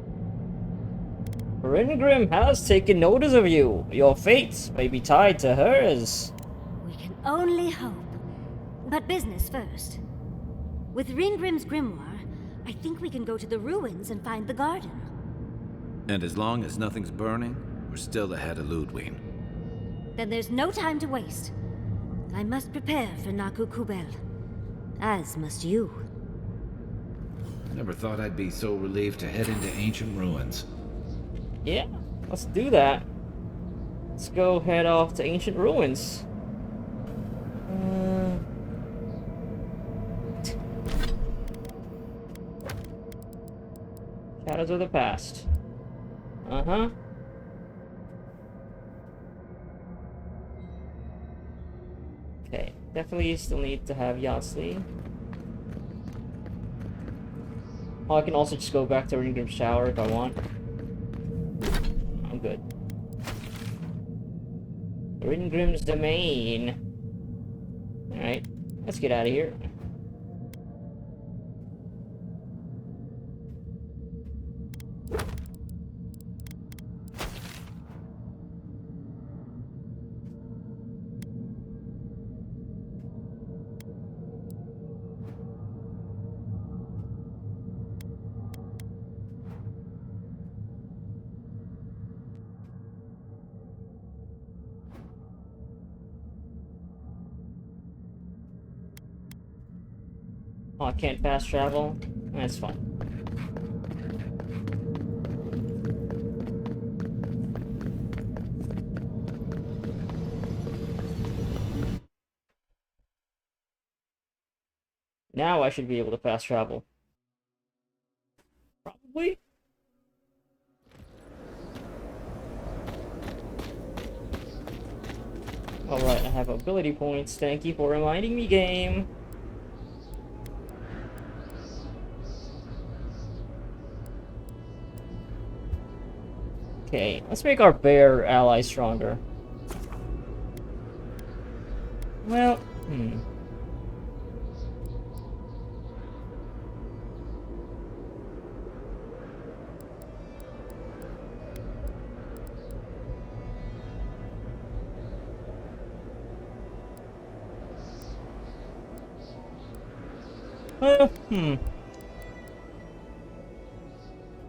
Ringrim has taken notice of you. Your fate may be tied to hers. We can only hope. But business first. With Ringrim's grimoire, I think we can go to the ruins and find the garden. And as long as nothing's burning, we're still ahead of Ludwig. Then there's no time to waste. I must prepare for Naku Kubel. As must you. Never thought I'd be so relieved to head into ancient ruins. Yeah, let's do that. Let's go head off to ancient ruins. Shadows of the past. Uh-huh. Okay, definitely still need to have Yasli. Oh, I can also just go back to Ringrim's shower if I want. I'm good. Ringrim's domain. Alright, let's get out of here. Oh, I can't fast travel? That's fine. Now I should be able to fast travel. Probably? Alright, I have ability points. Thank you for reminding me, game. Okay, let's make our bear ally stronger. Well,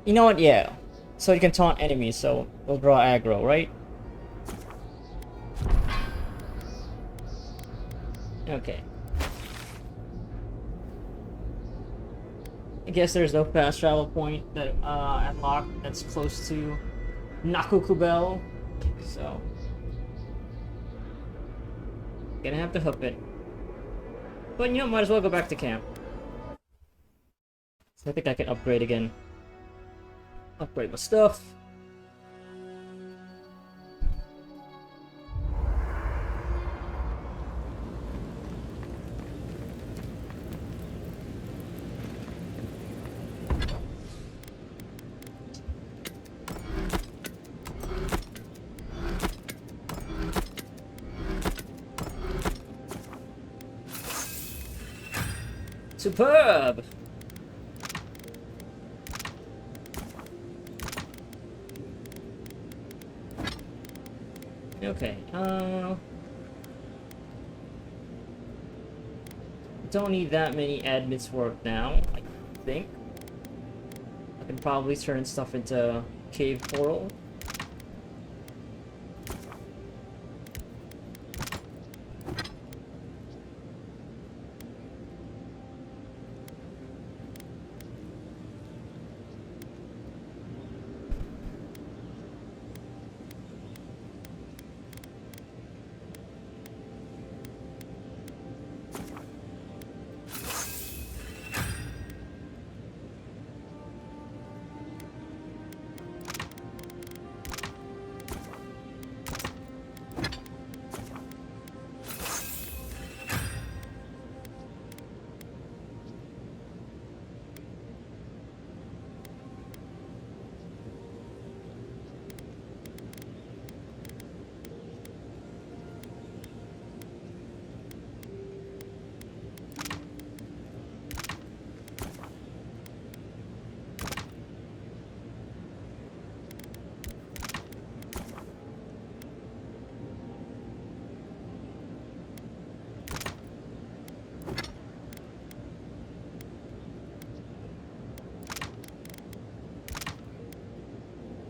You know what? Yeah. So you can taunt enemies, so we'll draw aggro, right? Okay. I guess there's no fast travel point that unlocked that's close to Naku Kubel, so gonna have to hook it. But you know, might as well go back to camp. So I think I can upgrade again. Upgrade my stuff. Superb! Okay, don't need that many admins work now, I think. I can probably turn stuff into cave portal.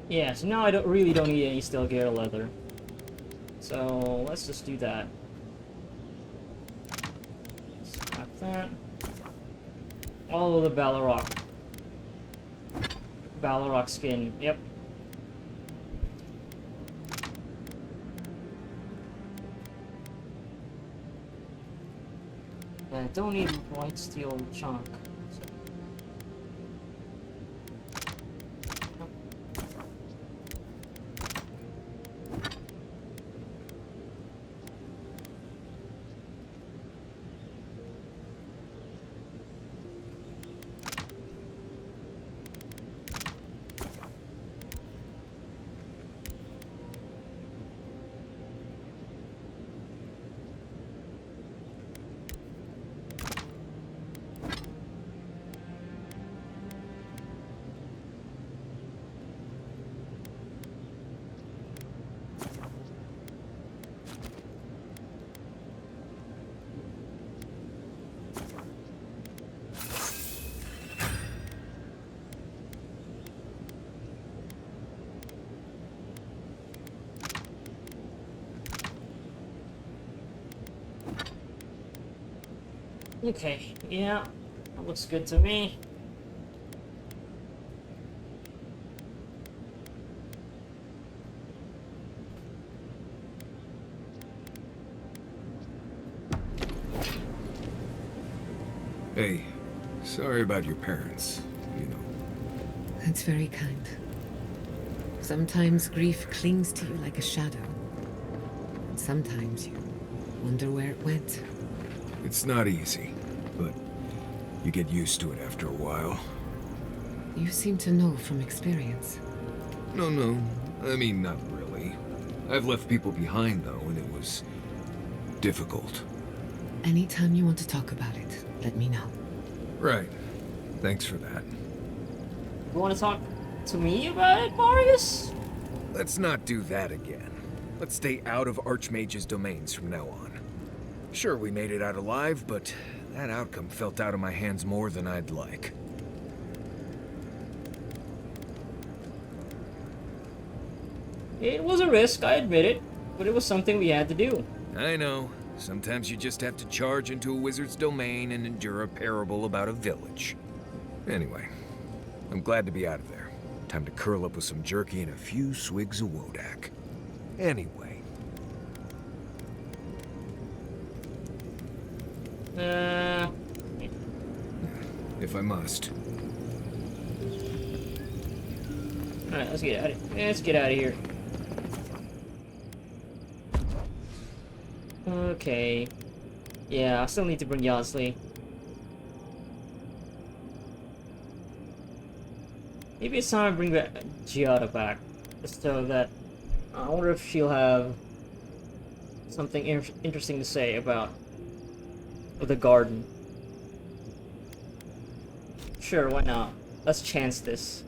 Yeah, so now I really don't need any steel gear leather. So let's just do that. Scrap that. All of the Balrog skin. Yep. I don't need white steel chunk. Okay, yeah, that looks good to me. Hey, sorry about your parents, you know. That's very kind. Sometimes grief clings to you like a shadow. And sometimes you wonder where it went. It's not easy, but you get used to it after a while. You seem to know from experience. No, I mean, not really. I've left people behind, though, and it was difficult. Anytime you want to talk about it, let me know. Right. Thanks for that. You want to talk to me about it, Marius? Let's not do that again. Let's stay out of Archmage's domains from now on. Sure, we made it out alive, but that outcome felt out of my hands more than I'd like. It was a risk, I admit it, but it was something we had to do. I know. Sometimes you just have to charge into a wizard's domain and endure a parable about a village. Anyway, I'm glad to be out of there. Time to curl up with some jerky and a few swigs of Wodak. Anyway. If I must. Alright, let's get out of here. Okay. Yeah, I still need to bring Yosley. Maybe it's time to bring back Giada back. Just so that... I wonder if she'll have something interesting to say about the garden. Sure, why not? Let's chance this.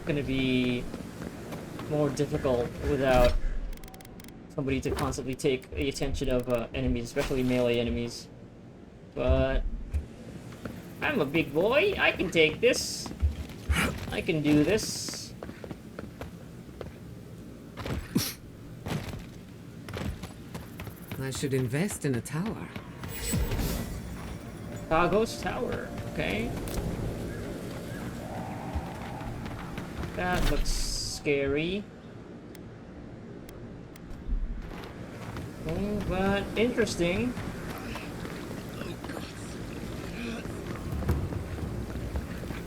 Gonna be more difficult without somebody to constantly take the attention of enemies, especially melee enemies. But I'm a big boy. I can take this. I can do this. I should invest in a tower. Tagos Tower. Okay. That looks scary. But interesting.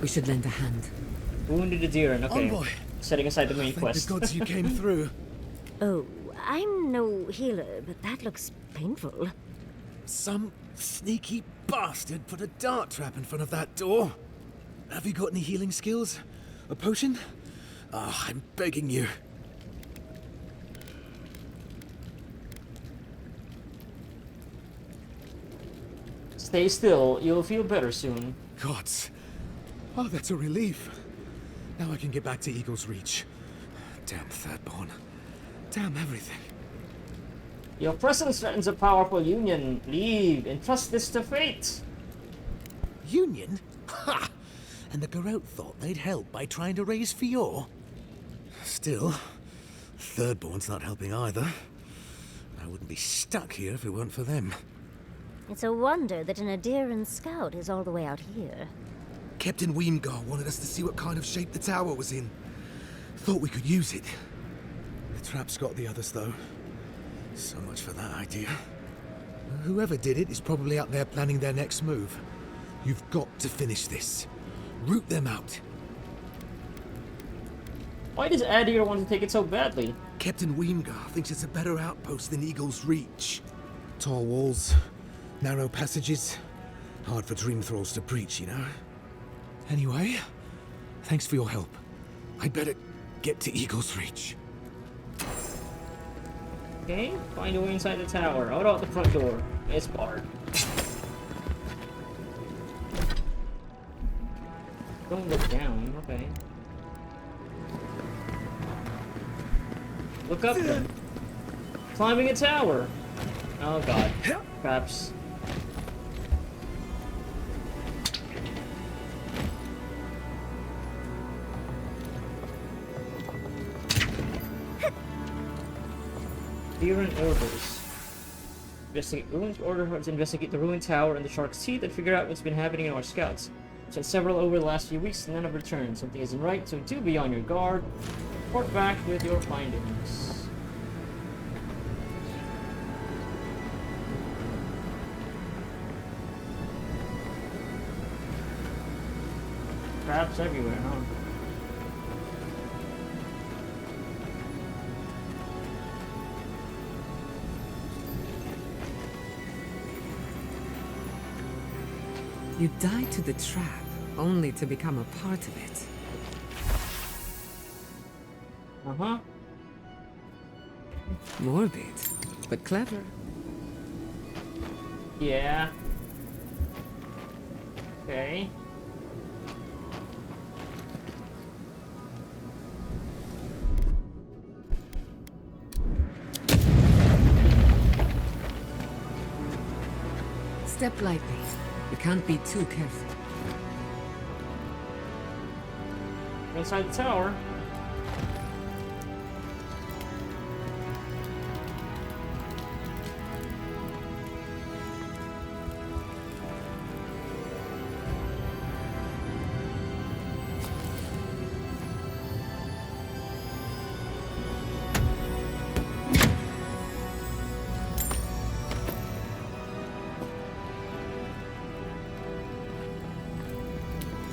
We should lend a hand. Wounded Adiran, okay. Envoy. Setting aside the main Thank quest. the gods you came through. Oh, I'm no healer, but that looks painful. Some sneaky bastard put a dart trap in front of that door. Have you got any healing skills? A potion? Ah, I'm begging you. Stay still, you'll feel better soon. Gods. Oh, that's a relief. Now I can get back to Eagle's Reach. Damn Thirdborn. Damn everything. Your presence threatens a powerful union. Leave. Entrust this to fate. Union? Ha! And the Garrote thought they'd help by trying to raise Fior. Still, Thirdborn's not helping either. I wouldn't be stuck here if it weren't for them. It's a wonder that an Adiran scout is all the way out here. Captain Weemgar wanted us to see what kind of shape the tower was in. Thought we could use it. The trap's got the others, though. So much for that idea. Whoever did it is probably out there planning their next move. You've got to finish this. Root them out. Why does Adir want to take it so badly? Captain Weemgar thinks it's a better outpost than Eagle's Reach. Tall walls, narrow passages. Hard for dream thralls to breach, you know? Anyway, thanks for your help. I'd better get to Eagle's Reach. Okay, find a way inside the tower. How about the front door? It's barred. Don't look down, okay. Look up then. Climbing a tower. Oh god. Perhaps. Ruined orders. Investigate ruins. Order her to investigate the ruined tower and the Shark's Teeth and figure out what's been happening in our scouts. Sent several over the last few weeks, and none have returned. Something isn't right, so do be on your guard. Report back with your findings. Traps everywhere, huh? You die to the trap, only to become a part of it. Uh-huh. Morbid, but clever. Yeah. Okay. Step lightly. You can't be too careful. Inside the tower.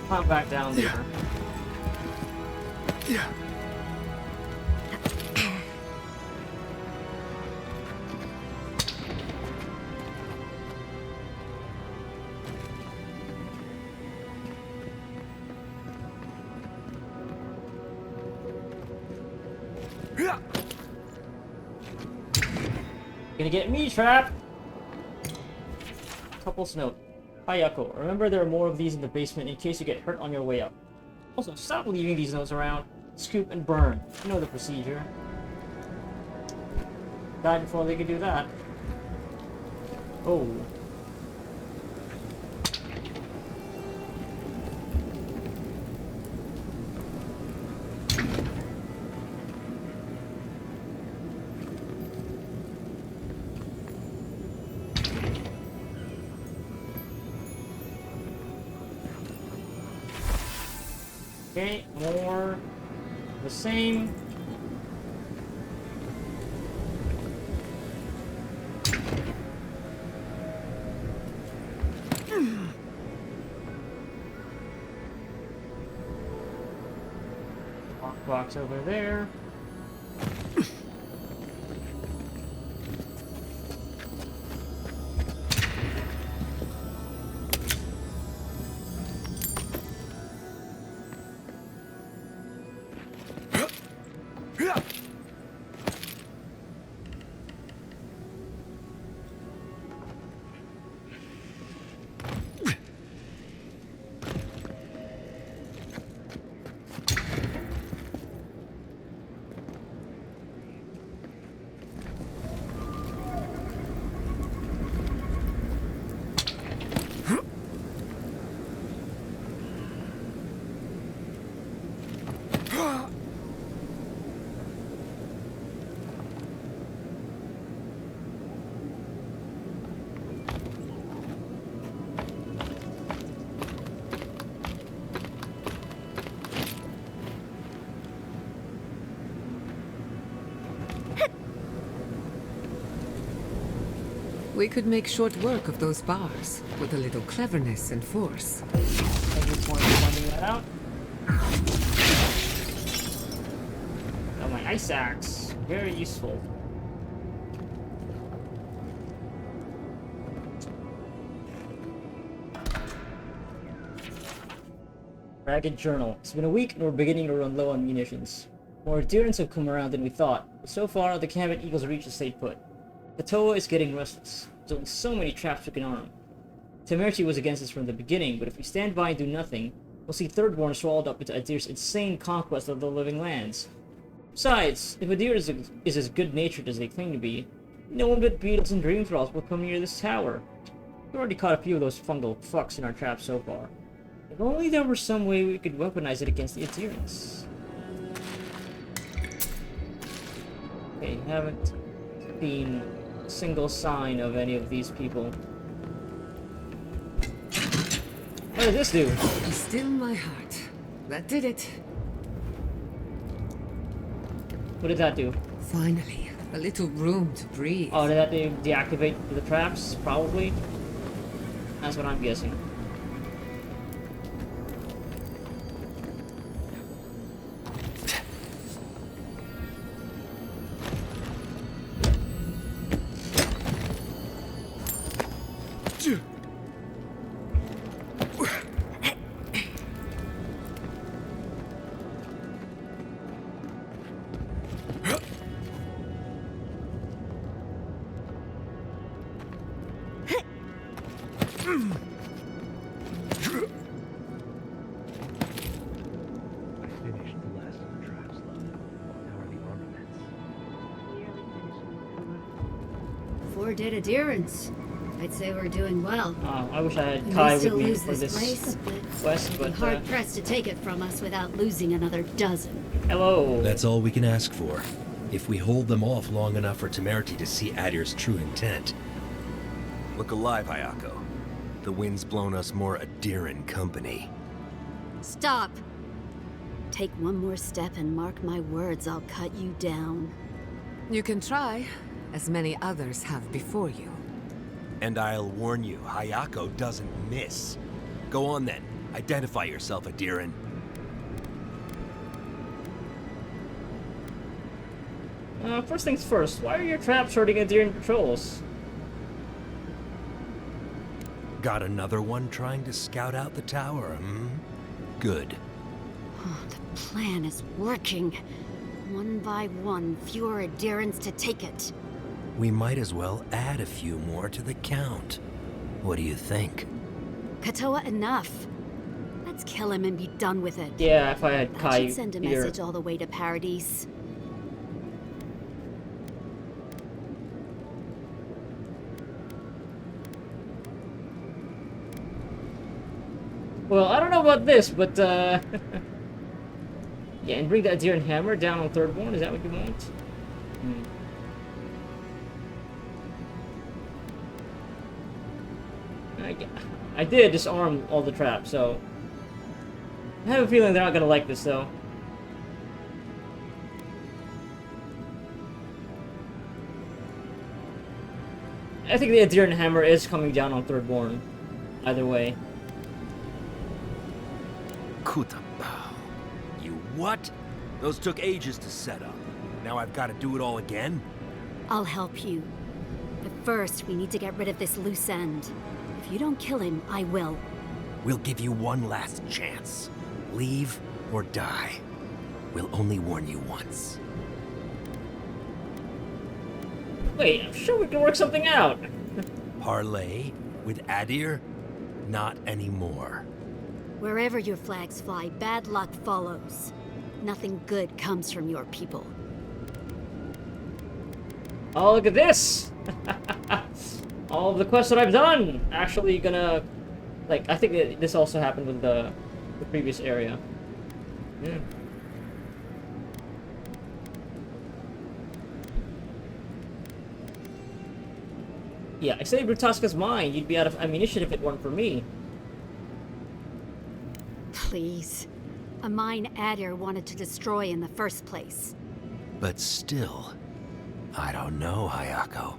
Climb back down there. Yeah. Gonna get me trapped. Couple's note. Hi Yucko, remember there are more of these in the basement in case you get hurt on your way up. Also, stop leaving these notes around. Scoop and burn. You know the procedure. Died before they could do that. Oh. Okay, more the same. Box over there. We could make short work of those bars with a little cleverness and force. Thank you for pointing that out. Oh, my ice axe. Very useful. Ragged Journal. It's been a week and we're beginning to run low on munitions. More adherents have come around than we thought, but so far the camp at Eagles Reach has stayed put. Katoa is getting restless. There's only so many traps we can arm. Temerity was against us from the beginning, but if we stand by and do nothing, we'll see Thirdborn swallowed up into Adir's insane conquest of the living lands. Besides, if Adir is as good-natured as they claim to be, no one but beetles and dream thralls will come near this tower. We've already caught a few of those fungal fucks in our traps so far. If only there were some way we could weaponize it against the adherents. Okay, haven't seen a single sign of any of these people. What did this do? Be still my heart. That did it. What did that do? Finally, a little room to breathe. Oh, did that deactivate the traps? Probably. That's what I'm guessing. Dead adherents. I'd say we're doing well. Oh, I wish I had We Kai may with still me lose for this place, quest, but hard pressed to take it from us without losing another dozen. Hello. That's all we can ask for. If we hold them off long enough for Temerity to see Adir's true intent. Look alive, Hayako. The wind's blown us more Adiran company. Stop! Take one more step and mark my words, I'll cut you down. You can try, as many others have before you. And I'll warn you, Hayako doesn't miss. Go on then. Identify yourself, Adiran. First things first, why are your traps hurting Adiran patrols? Got another one trying to scout out the tower, hmm? Good. Oh, the plan is working. One by one, fewer adherents to take it. We might as well add a few more to the count. What do you think? Katoa, enough. Let's kill him and be done with it. Yeah, if I had Kai should send a here. message all the way to Paradise. Well, I don't know about this, but yeah, and bring the Adiran hammer down on Thirdborn, is that what you want? I did disarm all the traps, so I have a feeling they're not gonna like this, though. I think the Adiran hammer is coming down on Thirdborn, either way. Kutabao. You what? Those took ages to set up. Now I've got to do it all again? I'll help you. But first, we need to get rid of this loose end. If you don't kill him, I will. We'll give you one last chance. Leave or die. We'll only warn you once. Wait, I'm sure we can work something out. Parlay with Adir? Not anymore. Wherever your flags fly, bad luck follows. Nothing good comes from your people. Oh, look at this! All of the quests that I've done actually gonna... Like, I think that this also happened with the previous area. Yeah. Yeah, I say Brutaska's mine. You'd be out of ammunition if it weren't for me. Please. A mine Adir wanted to destroy in the first place. But still, I don't know, Hayako.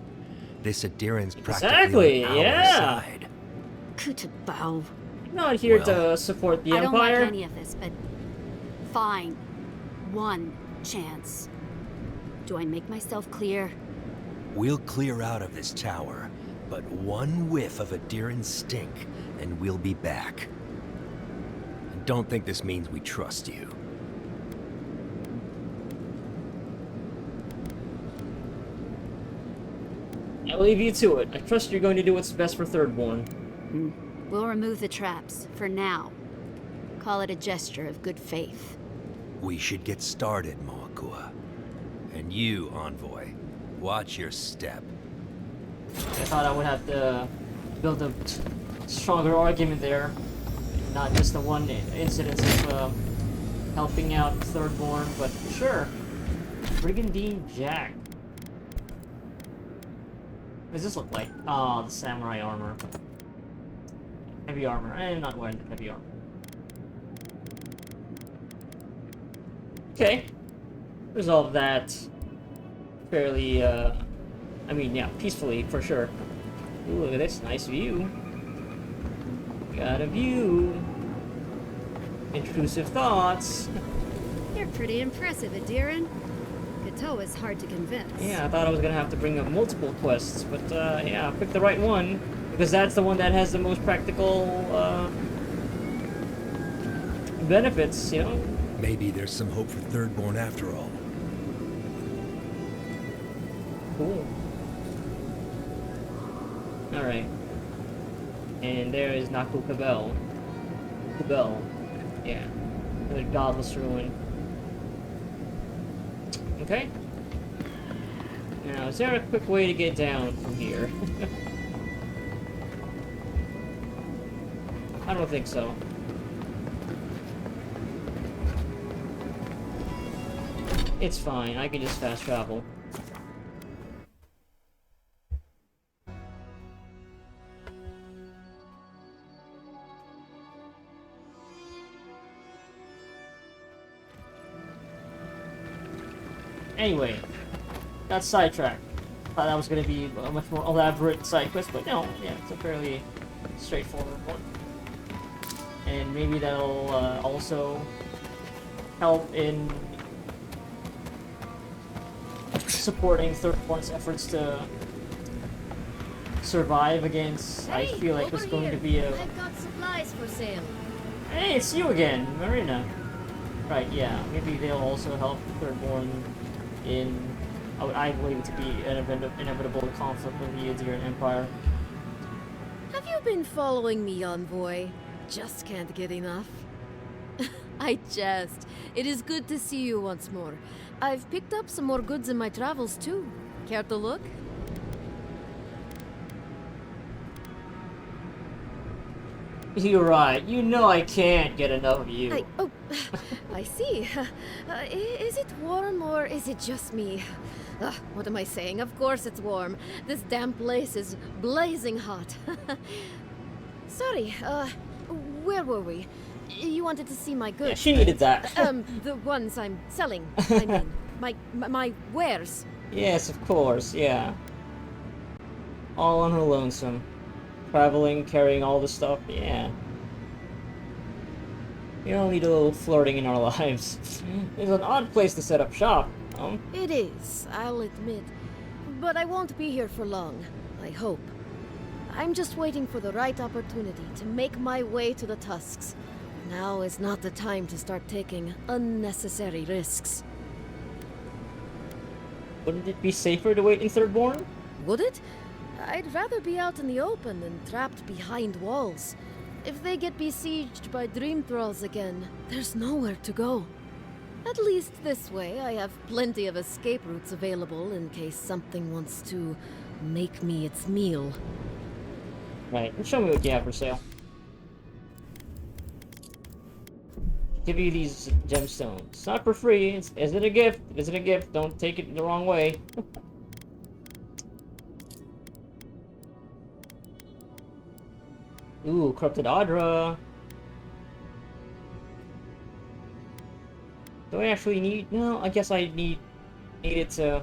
This Adiran's Exactly, practically on our yeah. side. Kutabao. I'm not here Well, to support the I don't like Empire. any of this, but fine. One chance. Do I make myself clear? We'll clear out of this tower, but one whiff of Adiran's stink, and we'll be back. And don't think this means we trust you. I'll leave you to it. I trust you're going to do what's best for Thirdborn. We'll remove the traps, for now. Call it a gesture of good faith. We should get started, Moakua. And you, Envoy, watch your step. I thought I would have to build a stronger argument there. Not just the one incident of helping out Thirdborn, but sure. Brigandine Jack. What does this look like? Oh, the samurai armor. Heavy armor. I'm not wearing the heavy armor. Okay. Resolve that fairly, I mean, yeah, peacefully, for sure. Ooh, look at this. Nice view. Got a view. Intrusive thoughts. You're pretty impressive, Adiran. Gato is hard to convince. Yeah, I thought I was gonna have to bring up multiple quests, but yeah, pick the right one because that's the one that has the most practical benefits, you know. Maybe there's some hope for Thirdborn after all. Cool. All right, and there is Naku Kabel. Kabel, yeah, another godless ruin. Okay. Now, is there a quick way to get down from here? I don't think so. It's fine, I can just fast travel. Anyway, got sidetracked. Thought that was going to be a much more elaborate side quest, but no, yeah, it's a fairly straightforward one. And maybe that'll also help in supporting Thirdborn's efforts to survive against. I feel like it's going to be a. I've got supplies for sale. Hey, it's you again, Marina. Right, yeah. Maybe they'll also help Thirdborn in, I believe it to be an inevitable conflict with the Adiran Empire. Have you been following me, Envoy? Just can't get enough. I jest. It is good to see you once more. I've picked up some more goods in my travels, too. Care to look? You're right. You know I can't get enough of you. I see. Is it warm or is it just me? What am I saying? Of course it's warm. This damn place is blazing hot. Sorry, where were we? You wanted to see my goods. Yeah, she needed that. The ones I'm selling. I mean, my wares. Yes, of course, yeah. All on her lonesome. Traveling, carrying all the stuff, yeah. We all need a little flirting in our lives. It's an odd place to set up shop. It is, I'll admit. But I won't be here for long, I hope. I'm just waiting for the right opportunity to make my way to the Tusks. Now is not the time to start taking unnecessary risks. Wouldn't it be safer to wait in Thirdborn? Would it? I'd rather be out in the open than trapped behind walls. If they get besieged by dream thralls again, there's nowhere to go. At least this way, I have plenty of escape routes available in case something wants to make me its meal. Right, and show me what you have for sale. Give you these gemstones. Not for free. Is it a gift? Is it a gift? Don't take it the wrong way. Ooh, corrupted Adra. Do I actually need? No, I guess I need it to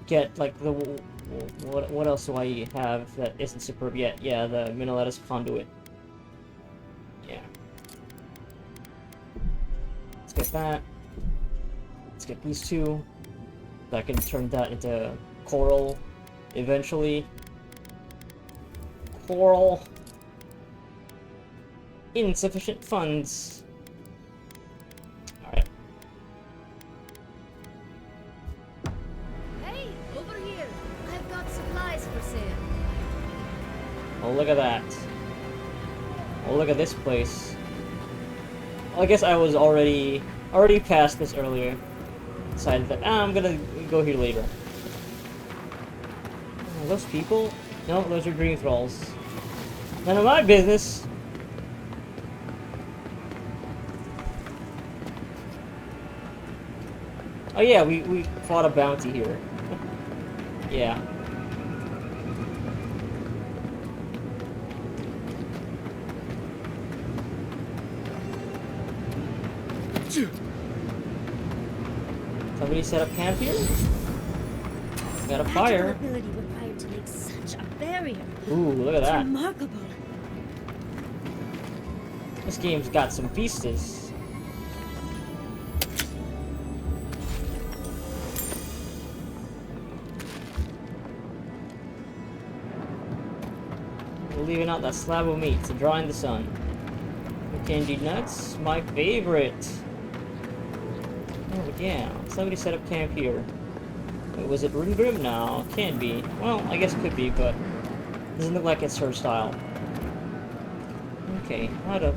get like the what else do I have that isn't superb yet? Yeah, the Minoleta's conduit. Yeah. Let's get that. Let's get these two. So I can turn that into coral eventually. Coral. Insufficient funds. Alright. Hey, over here. I've got supplies for sale. Oh, look at that. Oh, look at this place. Well, I guess I was already past this earlier. Decided that I'm gonna go here later. Are those people? No, those are dream thralls. None of my business. Oh yeah, we fought a bounty here. Yeah. Somebody set up camp here? Got a fire. Ability required to make such a barrier. Ooh, look at It's that. remarkable. This game's got some vistas. We're leaving out that slab of meat to dry in the sun. Candied nuts, my favorite. Oh yeah, somebody set up camp here. Wait, was it Rundgrim? No, can't be. Well, I guess it could be, but doesn't look like it's her style. Okay, out of.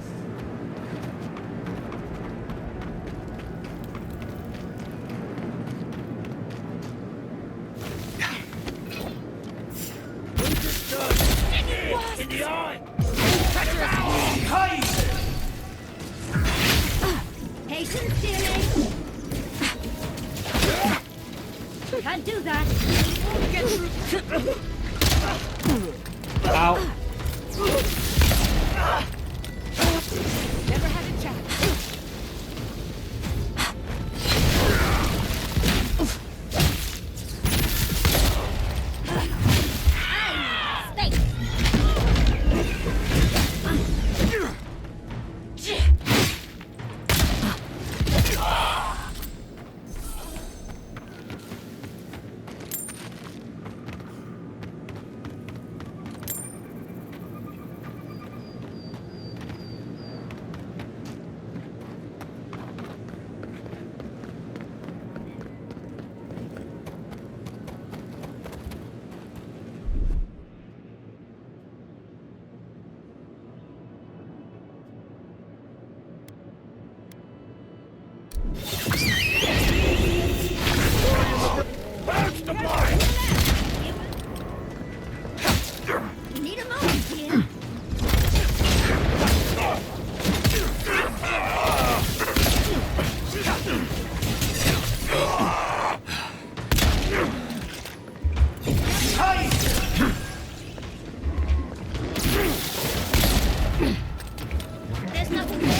In the eye! Patience, dearie. Can't do that. Ow. Never had a chance. Need a moment here. There's nothing there.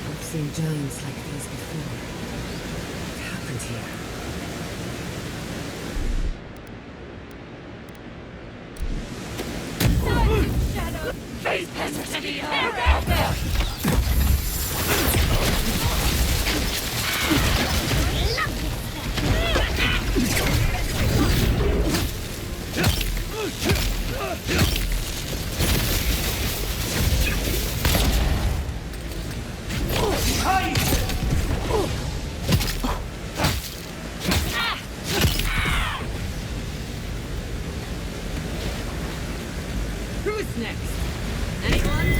I've seen giants like these before. What happened here? These peasants in the eye! Who's What's next? Anyone?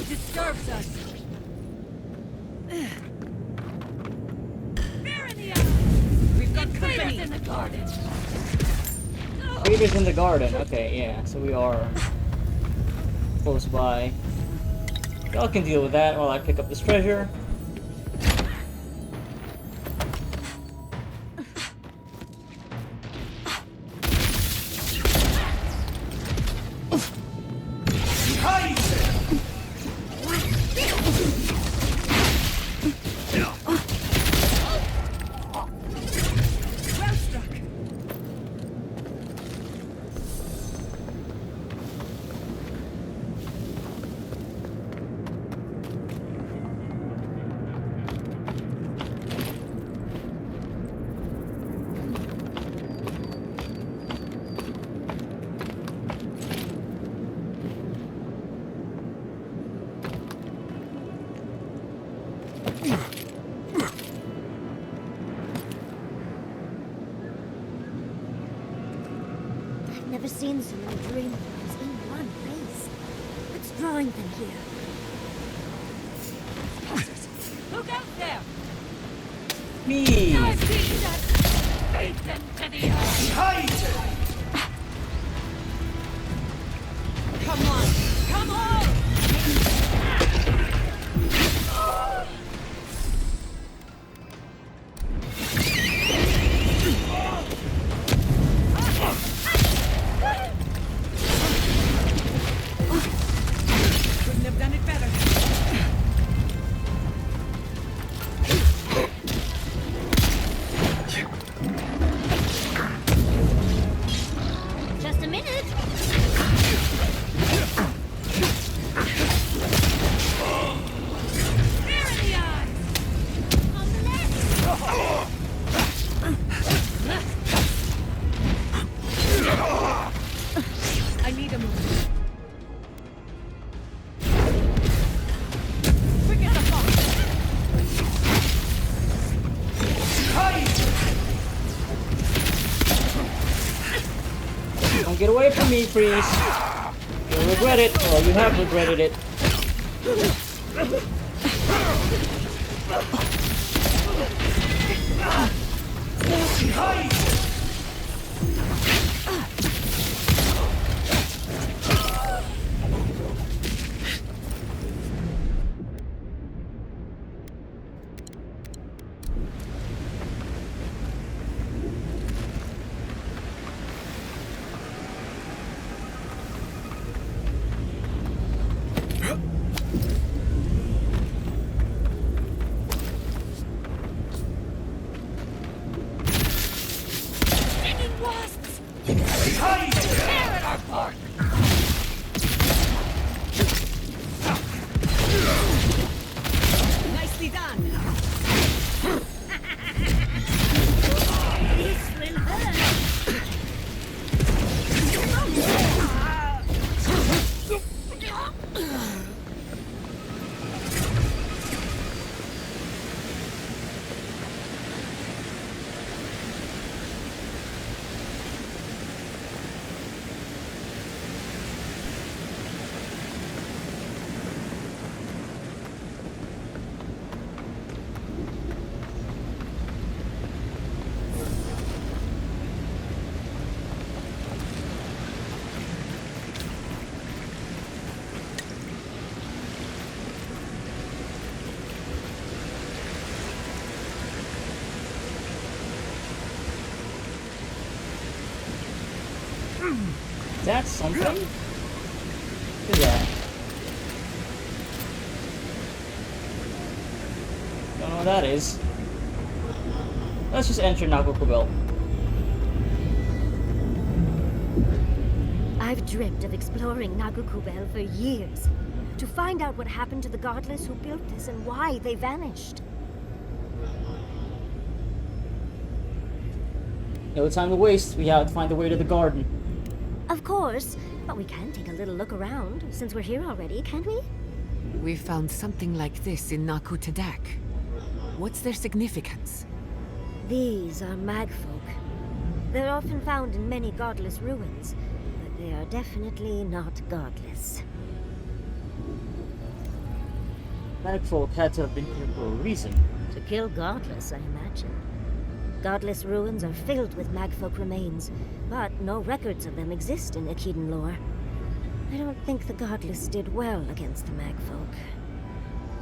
Disturbs us. Bear in the eye. We've got company in the garden. Raiders in the garden. Okay, yeah. So we are close by. Y'all can deal with that while I pick up this treasure. I've never seen so many dream worlds in one place. What's drawing them here? Look out there! Me! I see that faith into the eye! Come on! Come on! Couldn't have done it better. Just a minute. Bear in the eye! On the left. I need a move. Quick as a fox. Don't get away from me, priest. You'll regret it, or you have regretted it. That's something? Look at that. Don't know what that is. Let's just enter Nagokubel. I've dreamt of exploring Nagokubel for years. To find out what happened to the godless who built this and why they vanished. No time to waste. We have to find the way to the garden. Of course, but we can take a little look around, since we're here already, can't we? We found something like this in Naku Tadak. What's their significance? These are magfolk. They're often found in many godless ruins, but they are definitely not godless. Magfolk had to have been here for a reason. To kill godless, I imagine. Godless ruins are filled with magfolk remains, but no records of them exist in Akedan lore. I don't think the godless did well against the magfolk.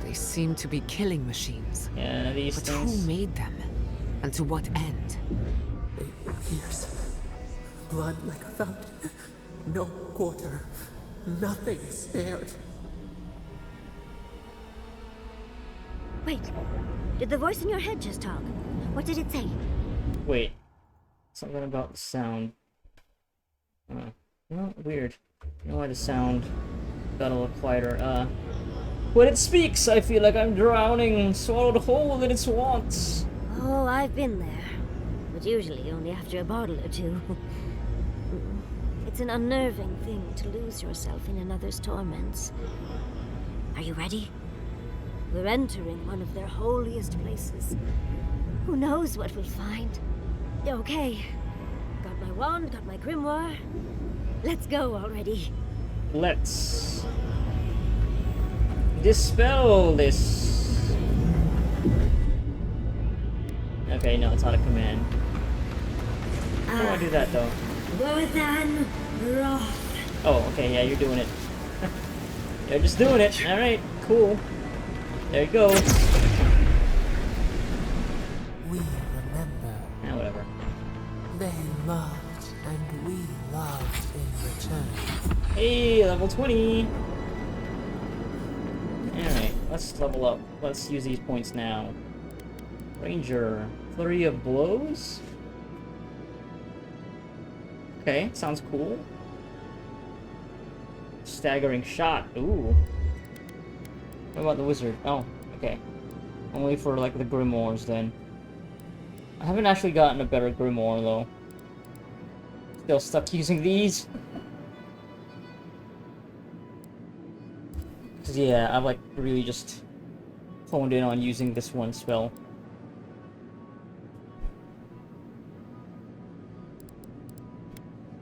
They seem to be killing machines. Yeah, these but things. who made them? And to what end? Fierce. Blood like a fountain. No quarter. Nothing spared. Wait, did the voice in your head just talk? What did it say? Wait. Something about the sound. Well, weird. You know why the sound got a little quieter. When it speaks, I feel like I'm drowning, swallowed whole in its wants. Oh, I've been there. But usually only after a bottle or two. It's an unnerving thing to lose yourself in another's torments. Are you ready? We're entering one of their holiest places. Who knows what we'll find? Okay. Got my wand, got my grimoire. Let's go already. Let's dispel this. Okay, no, it's not a command. How do I do that though? Gorthan Roth. Oh, okay, yeah, you're doing it. You're just doing it. Alright, cool. There you go. We remember. Yeah, whatever. They loved, and we loved in return. Hey, level 20! Alright, let's level up. Let's use these points now. Ranger. Flurry of blows? Okay, sounds cool. Staggering shot. Ooh. What about the wizard? Oh, okay. Only for, like, the grimoires, then. I haven't actually gotten a better grimoire, though. Still stuck using these. Cause yeah, I've, like, really just honed in on using this one spell.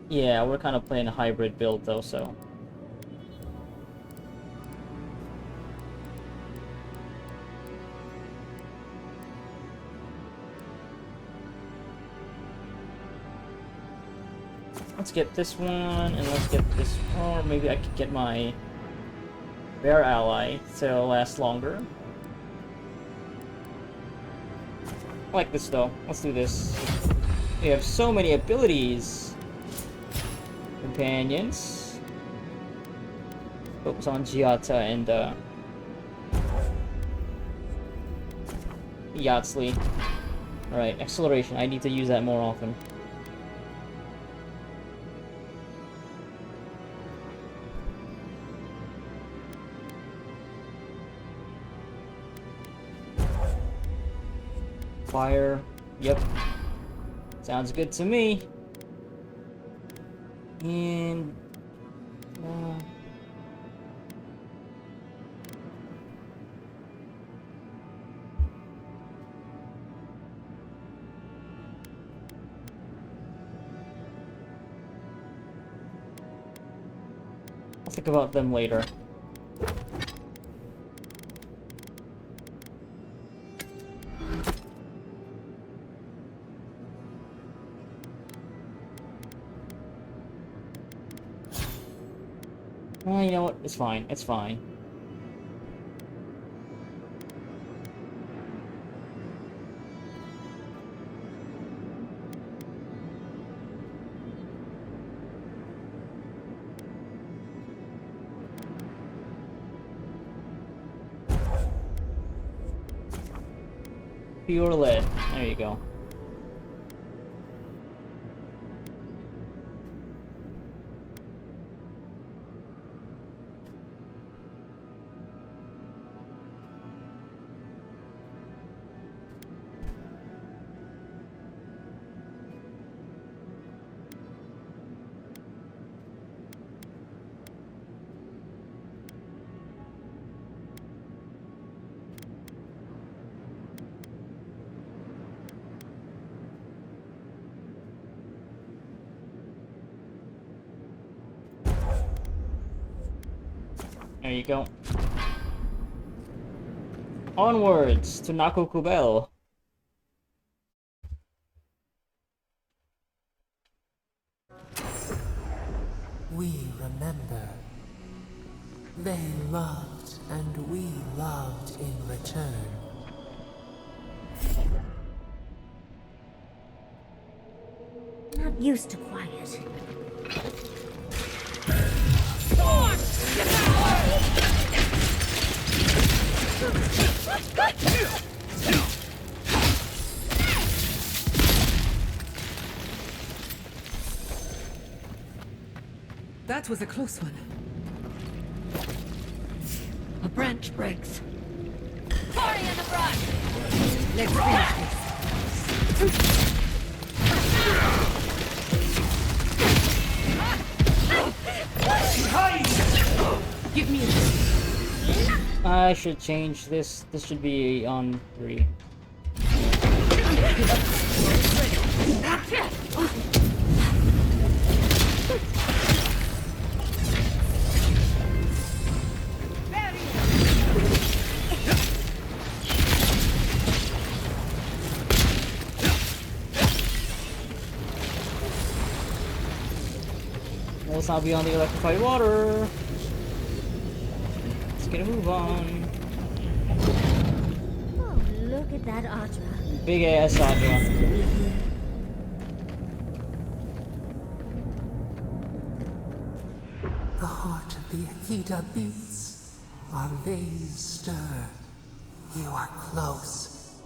Yeah, we're kind of playing a hybrid build, though, so... Let's get this one, and let's get this, or maybe I could get my bear ally to last longer. I like this though. Let's do this. We have so many abilities. Companions. Focus on Giata and Yatsley. Alright, acceleration. I need to use that more often. Fire. Yep. Sounds good to me. And... I'll think about them later. You know what? It's fine. It's fine. Pure lead. There you go. There you go. Onwards to Nakokubel. We remember. They loved, and we loved in return. Not used to quiet. That was a close one. A branch breaks. Party in the brush! Let's finish this. Give me a... I should change this. This should be on 3. Let's not be on the electrified water. Let's get a move on. Oh, look at that Audra. Big ass Audra. The heart of the Akita beats. Our veins stir. You are close.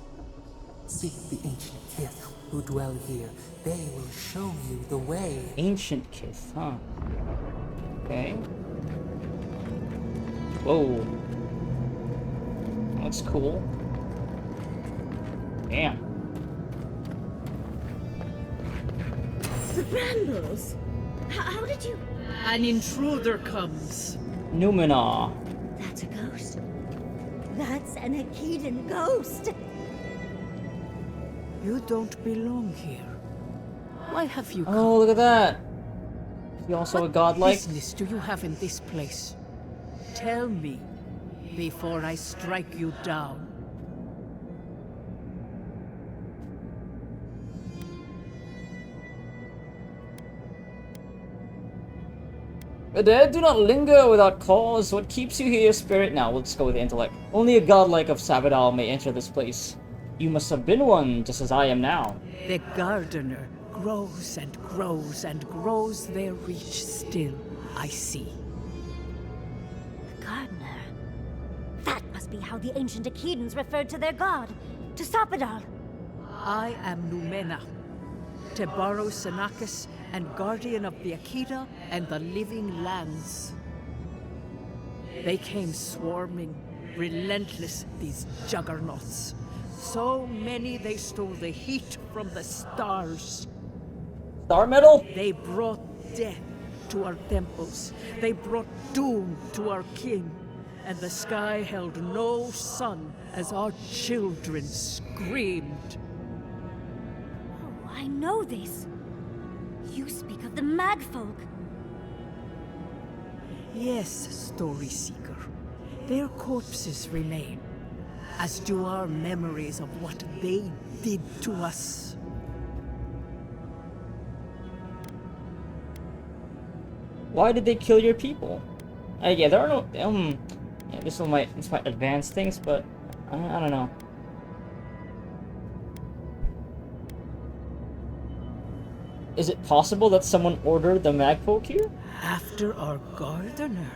Seek the ancient kith who dwell here. They will show you the way. Ancient kith, huh? Okay. Whoa. That's cool. Damn. The brambles. How did you... An intruder comes. Numina. That's a ghost. That's an Akedan ghost. You don't belong here. Why have you come? Oh, look at that. Is he also What a godlike? business do you have in this place? Tell me, before I strike you down. The dead do not linger without cause. What keeps you here, spirit? Now, let's go with the intellect. Only a godlike of Sabadal may enter this place. You must have been one, just as I am now. The gardener grows and grows and grows their reach still, I see. The gardener. That must be how the ancient Akedans referred to their god, to Sapadal. I am Numena, Tebaro Senakis, and guardian of the Akita and the living lands. They came swarming, relentless, these juggernauts. So many they stole the heat from the stars. Star metal? They brought death to our temples. They brought doom to our king. And the sky held no sun as our children screamed. Oh, I know this. You speak of the Magfolk. Yes, Story Seeker. Their corpses remain, as do our memories of what they did to us. Why did they kill your people? Yeah, there are no. Yeah, this might advance things, but I don't know. Is it possible that someone ordered the Magfolk here? After our gardener?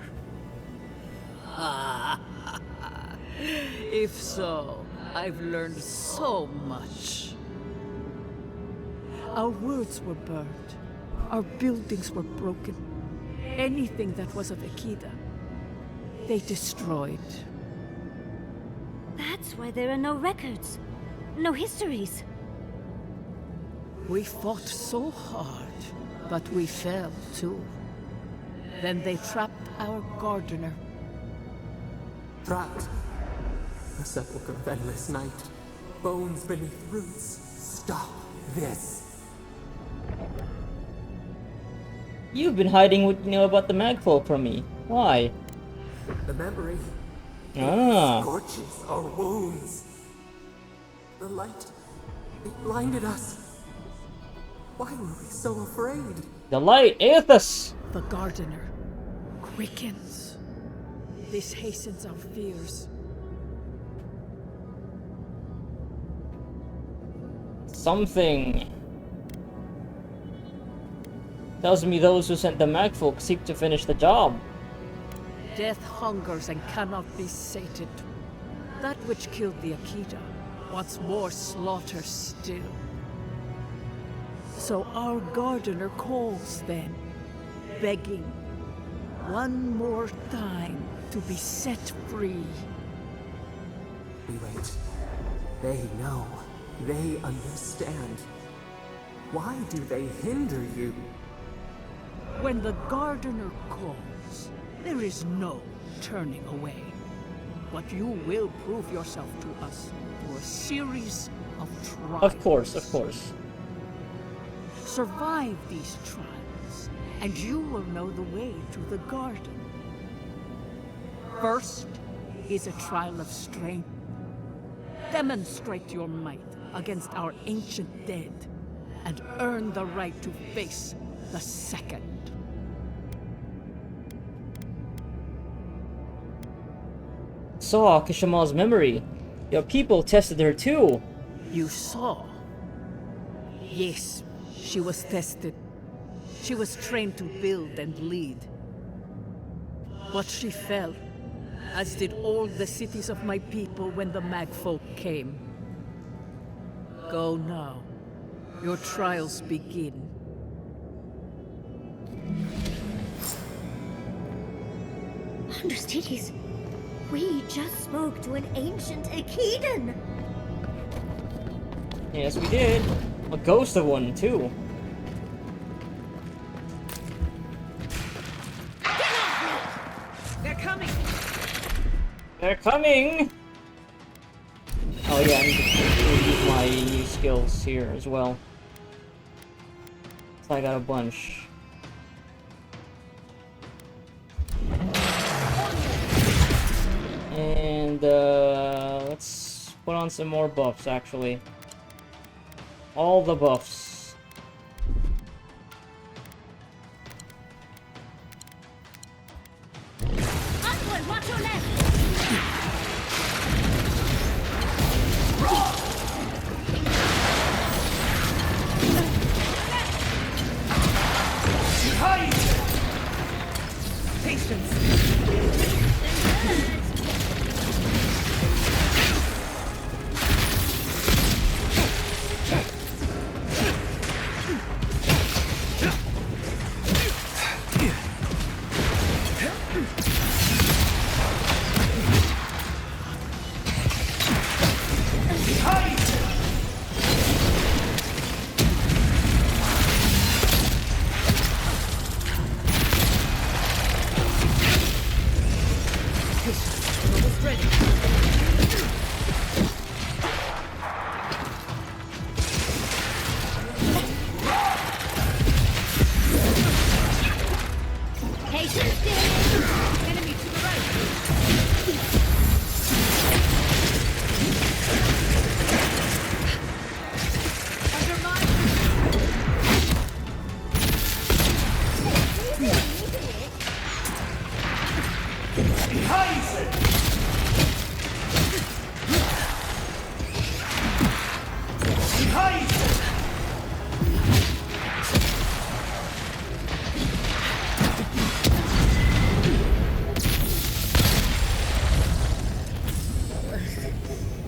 If so, I've learned so much. Our words were burned. Our buildings were broken. Anything that was of Ikeda, they destroyed. That's why there are no records. No histories. We fought so hard, but we fell too. Then they trapped our gardener. Trapped. A sepulchre of endless night. Bones beneath roots. Stop this. You've been hiding what you know about the Magfolk from me. Why? The memory. Ah. It scorches our wounds. The light. It blinded us. Why were we so afraid? The light, Aethys! The gardener quickens. This hastens our fears. Something tells me those who sent the Magfolk seek to finish the job. Death hungers and cannot be sated. That which killed the Akita wants more slaughter still. So our gardener calls then, begging one more time to be set free. We wait. They know. They understand. Why do they hinder you? When the gardener calls, there is no turning away. But you will prove yourself to us through a series of trials. Of course, of course. Survive these trials, and you will know the way to the garden. First is a trial of strength. Demonstrate your might against our ancient dead, and earn the right to face the second. Saw Kishima's memory. Your people tested her too. You saw? Yes, she was tested. She was trained to build and lead. But she fell, as did all the cities of my people when the Magfolk came. Go now. Your trials begin. Understudies, we just spoke to an ancient Akedan. Yes, we did. A ghost of one, too. They're coming! They're coming! Oh yeah, I need to use my new skills here as well. So I got a bunch. And let's put on some more buffs actually. All the buffs. Onward, watch your left!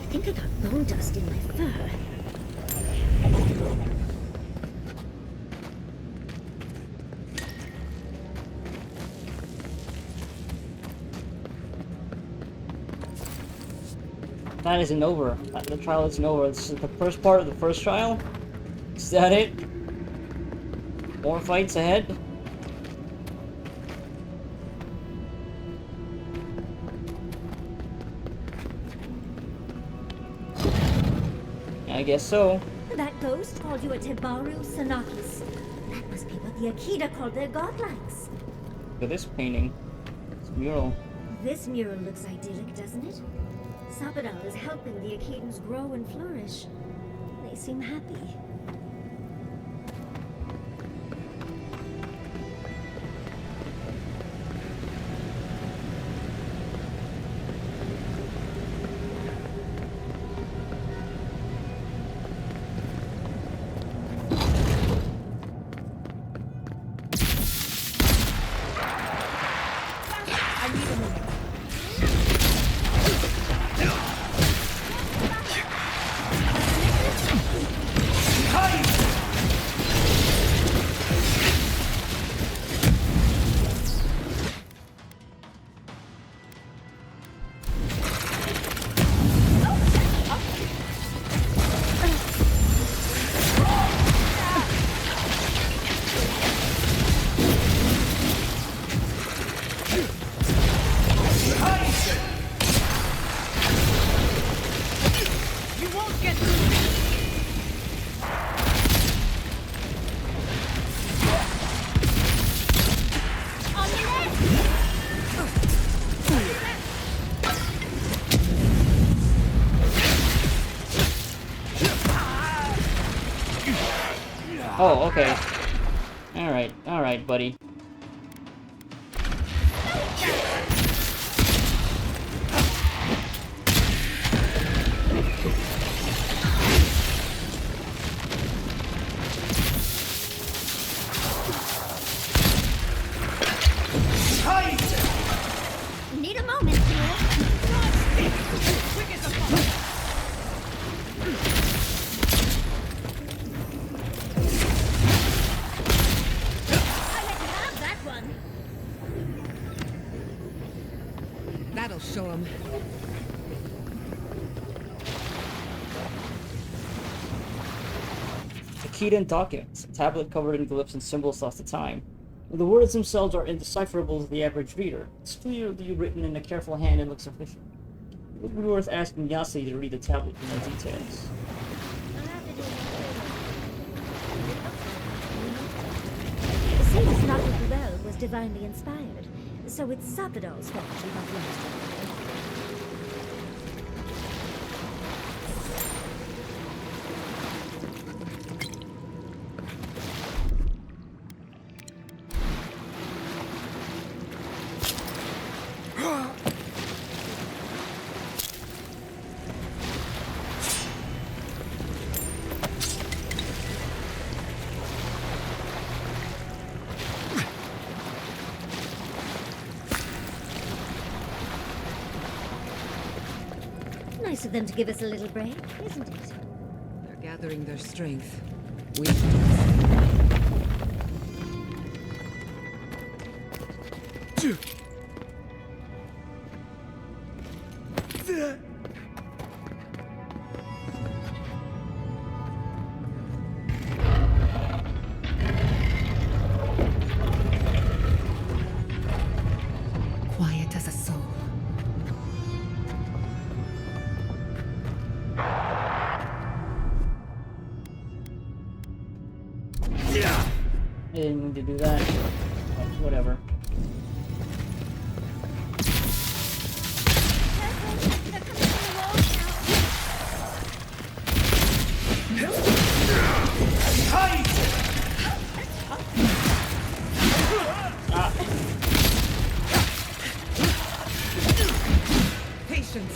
think I got bone dust in my fur. That isn't over. The trial isn't over. This is the first part of the first trial. Is that it? More fights ahead? I guess so. That ghost called you a Tebaru Sanakis. That must be what the Akita called their godlikes. Look at this painting. It's a mural. This mural looks idyllic, doesn't it? Sabadal is helping the Akitans grow and flourish. They seem happy. Oh, okay. Alright, buddy. Need a moment here. That'll show him. Akitan documents, a tablet covered in glyphs and symbols lost to time. The words themselves are indecipherable to the average reader. It's clearly written in a careful hand and looks official. It would be worth asking Yasi to read the tablet for more details. It seems Nakabel was divinely inspired, so it's Sabadal's fault we got lost. Nice of them to give us a little break, isn't it? They're gathering their strength. We quiet as a soul. I didn't mean to do that. But whatever. Patience.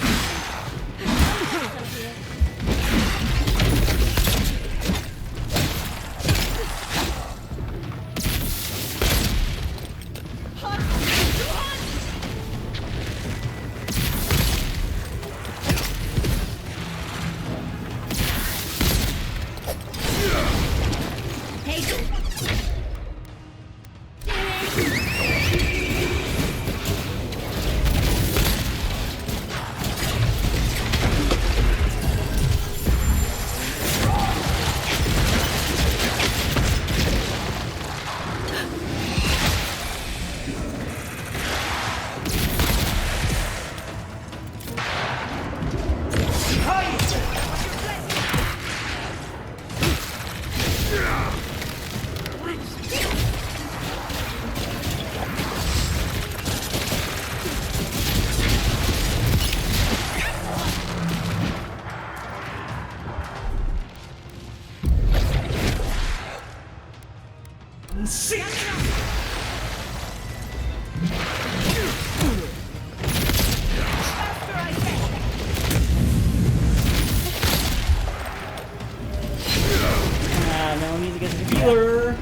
Now I need to get to the healer.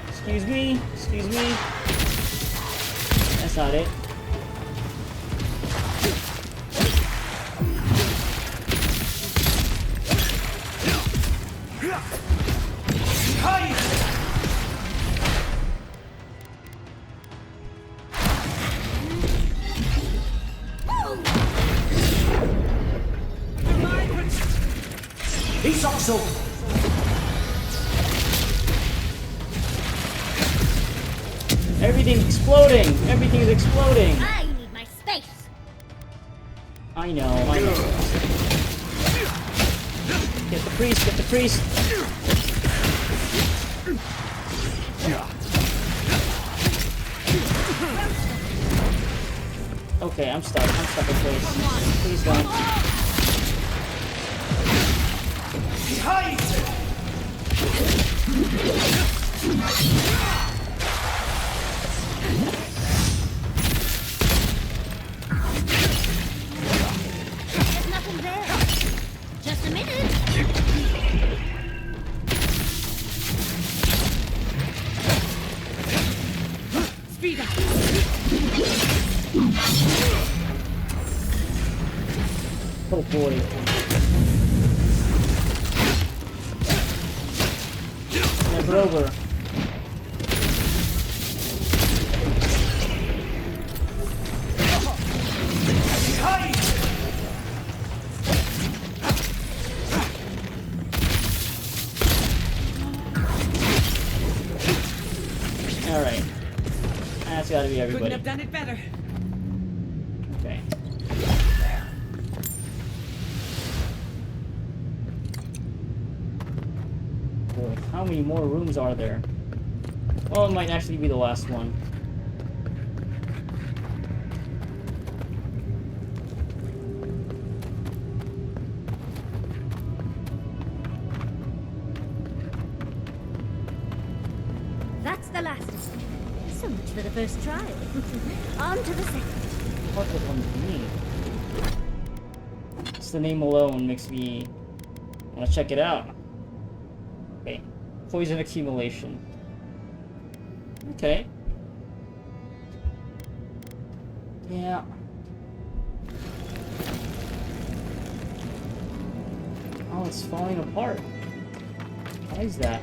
Excuse me. Excuse me. That's not it. He's also. Everything's exploding! Everything is exploding! I need my space! I know, I know. Get the priest, get the priest! Okay, I'm stuck in place. Please don't. There's nothing there. Just a minute. Speed up. Oh boy. Never over. Alright. That's gotta be everybody. Couldn't have done it better. Okay. Boy, how many more rooms are there? Well, it might actually be the last one. That's the last of it. So much for the first trial. On to the second. What was on the name? Just the name alone makes me want to check it out. Okay. Poison accumulation. Okay. Yeah. Oh, it's falling apart. Why is that?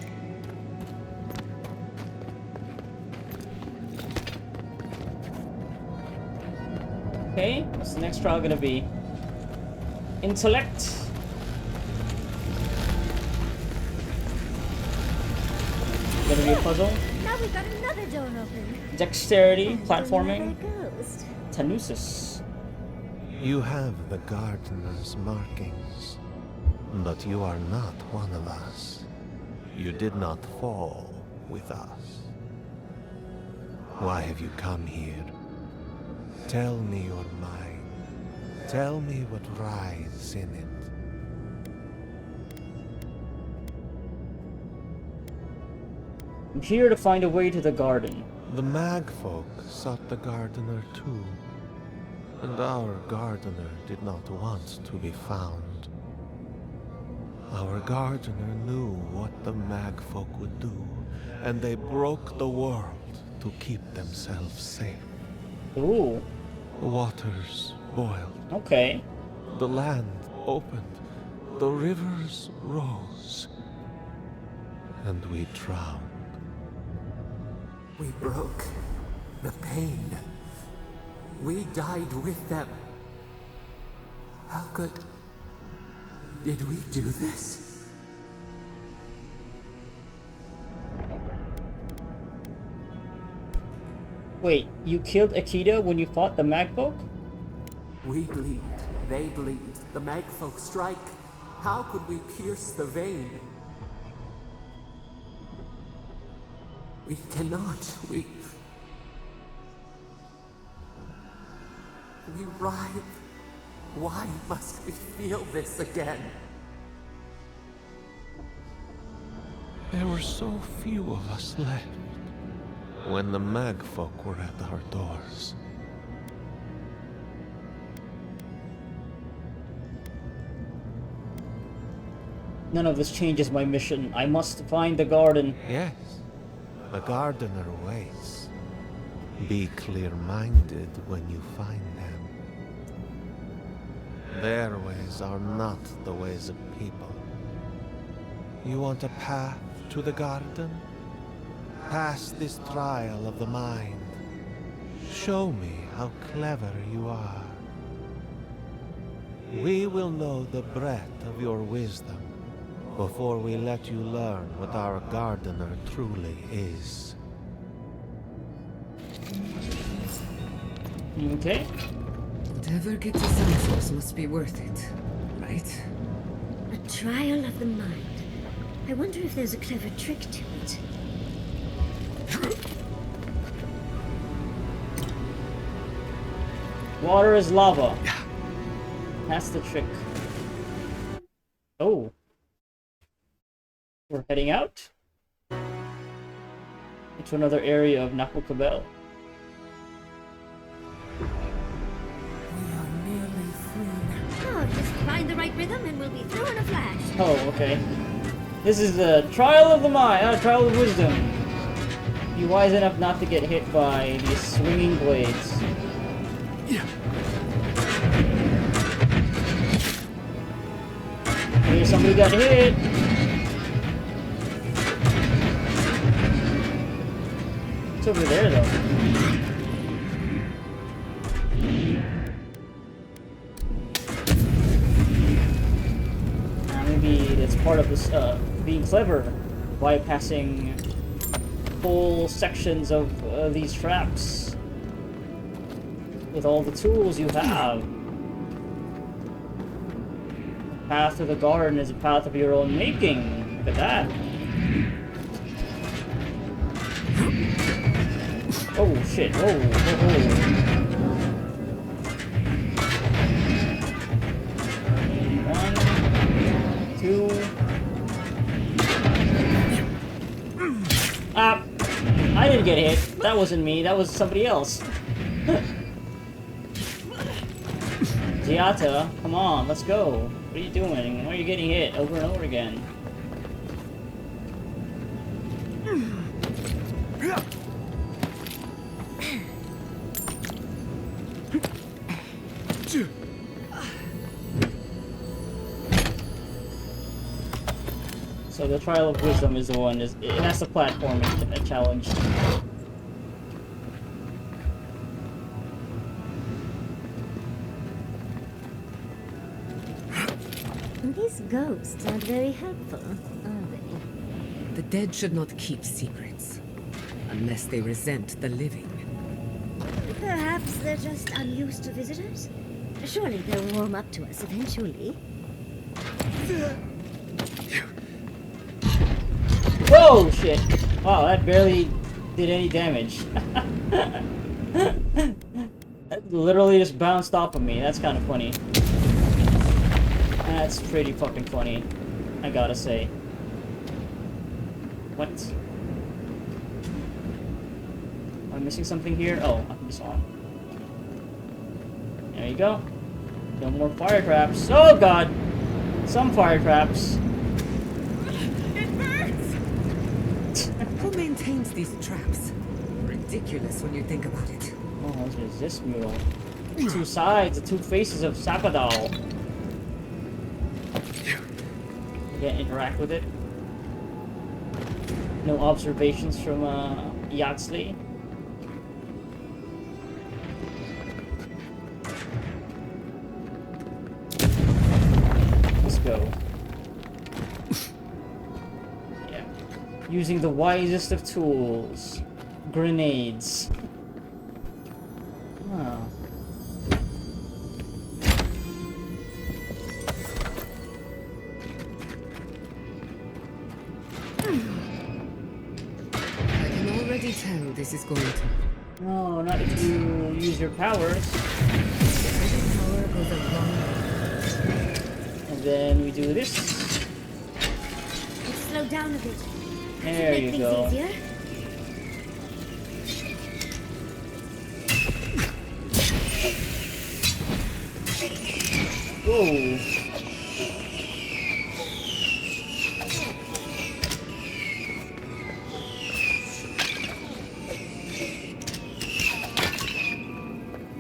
Okay, what's the next trial gonna be? Intellect. Gonna be a puzzle. Now we've got another door open. Dexterity, And platforming. another ghost. Tanusis. You have the gardener's markings, but you are not one of us. You did not fall with us. Why have you come here? Tell me your mind. Tell me what rides in it. I'm here to find a way to the garden. The Magfolk sought the gardener too, and our gardener did not want to be found. Our gardener knew what the Magfolk would do, and they broke the world to keep themselves safe. Ooh. The waters boiled. Okay. The land opened. The rivers rose. And we drowned. We broke the pain. We died with them. How did we do this? Wait, you killed Akita when you fought the Magfolk? We bleed, they bleed, the Magfolk strike. How could we pierce the vein? We cannot, we writhe. Why must we feel this again? There were so few of us left. when the Magfolk were at our doors. None of this changes my mission. I must find the garden. Yes, the gardener waits. Be clear-minded when you find them. Their ways are not the ways of people. You want a path to the garden? Pass this trial of the mind. Show me how clever you are. We will know the breadth of your wisdom before we let you learn what our gardener truly is. Okay. Whatever gets us answers must be worth it, right? A trial of the mind. I wonder if there's a clever trick to it. Water is lava. That's the trick. Oh. We're heading out into another area of Nakukabel. Oh, just find the right rhythm and we'll be through in a flash. Oh, okay. This is the trial of the mind, trial of wisdom. Be wise enough not to get hit by these swinging blades. Here, somebody got hit. It's over there, though. Maybe it's part of this, being clever, bypassing whole sections of these traps with all the tools you have. The path to the garden is a path of your own making. Look at that. Oh shit, whoa, whoa, whoa. One, two. Ah! I didn't get hit. That wasn't me, that was somebody else. Giata, come on, let's go. What are you doing? Why are you getting hit over and over again? So the trial of wisdom is the one. It has a platforming challenge. These ghosts aren't very helpful, are they? The dead should not keep secrets, unless they resent the living. Perhaps they're just unused to visitors? Surely they'll warm up to us eventually. Whoa, shit! Wow, that barely did any damage. That literally just bounced off of me. That's kind of funny. That's pretty fucking funny, I gotta say. What? Am I missing something here? Oh, I just saw. There you go. No more fire traps. Oh god! Some fire traps. Who maintains these traps? Ridiculous when you think about it. Oh, what is this mural? Two sides, the two faces of Sapadal. Can't interact with it. No observations from Yaxley. Let's go. Yeah. Using the wisest of tools. Grenades. Oh. Tell this is going to. No, not if you use your powers. Power goes a long way. And then we do this. Let's slow down a bit. There you go. Whoa.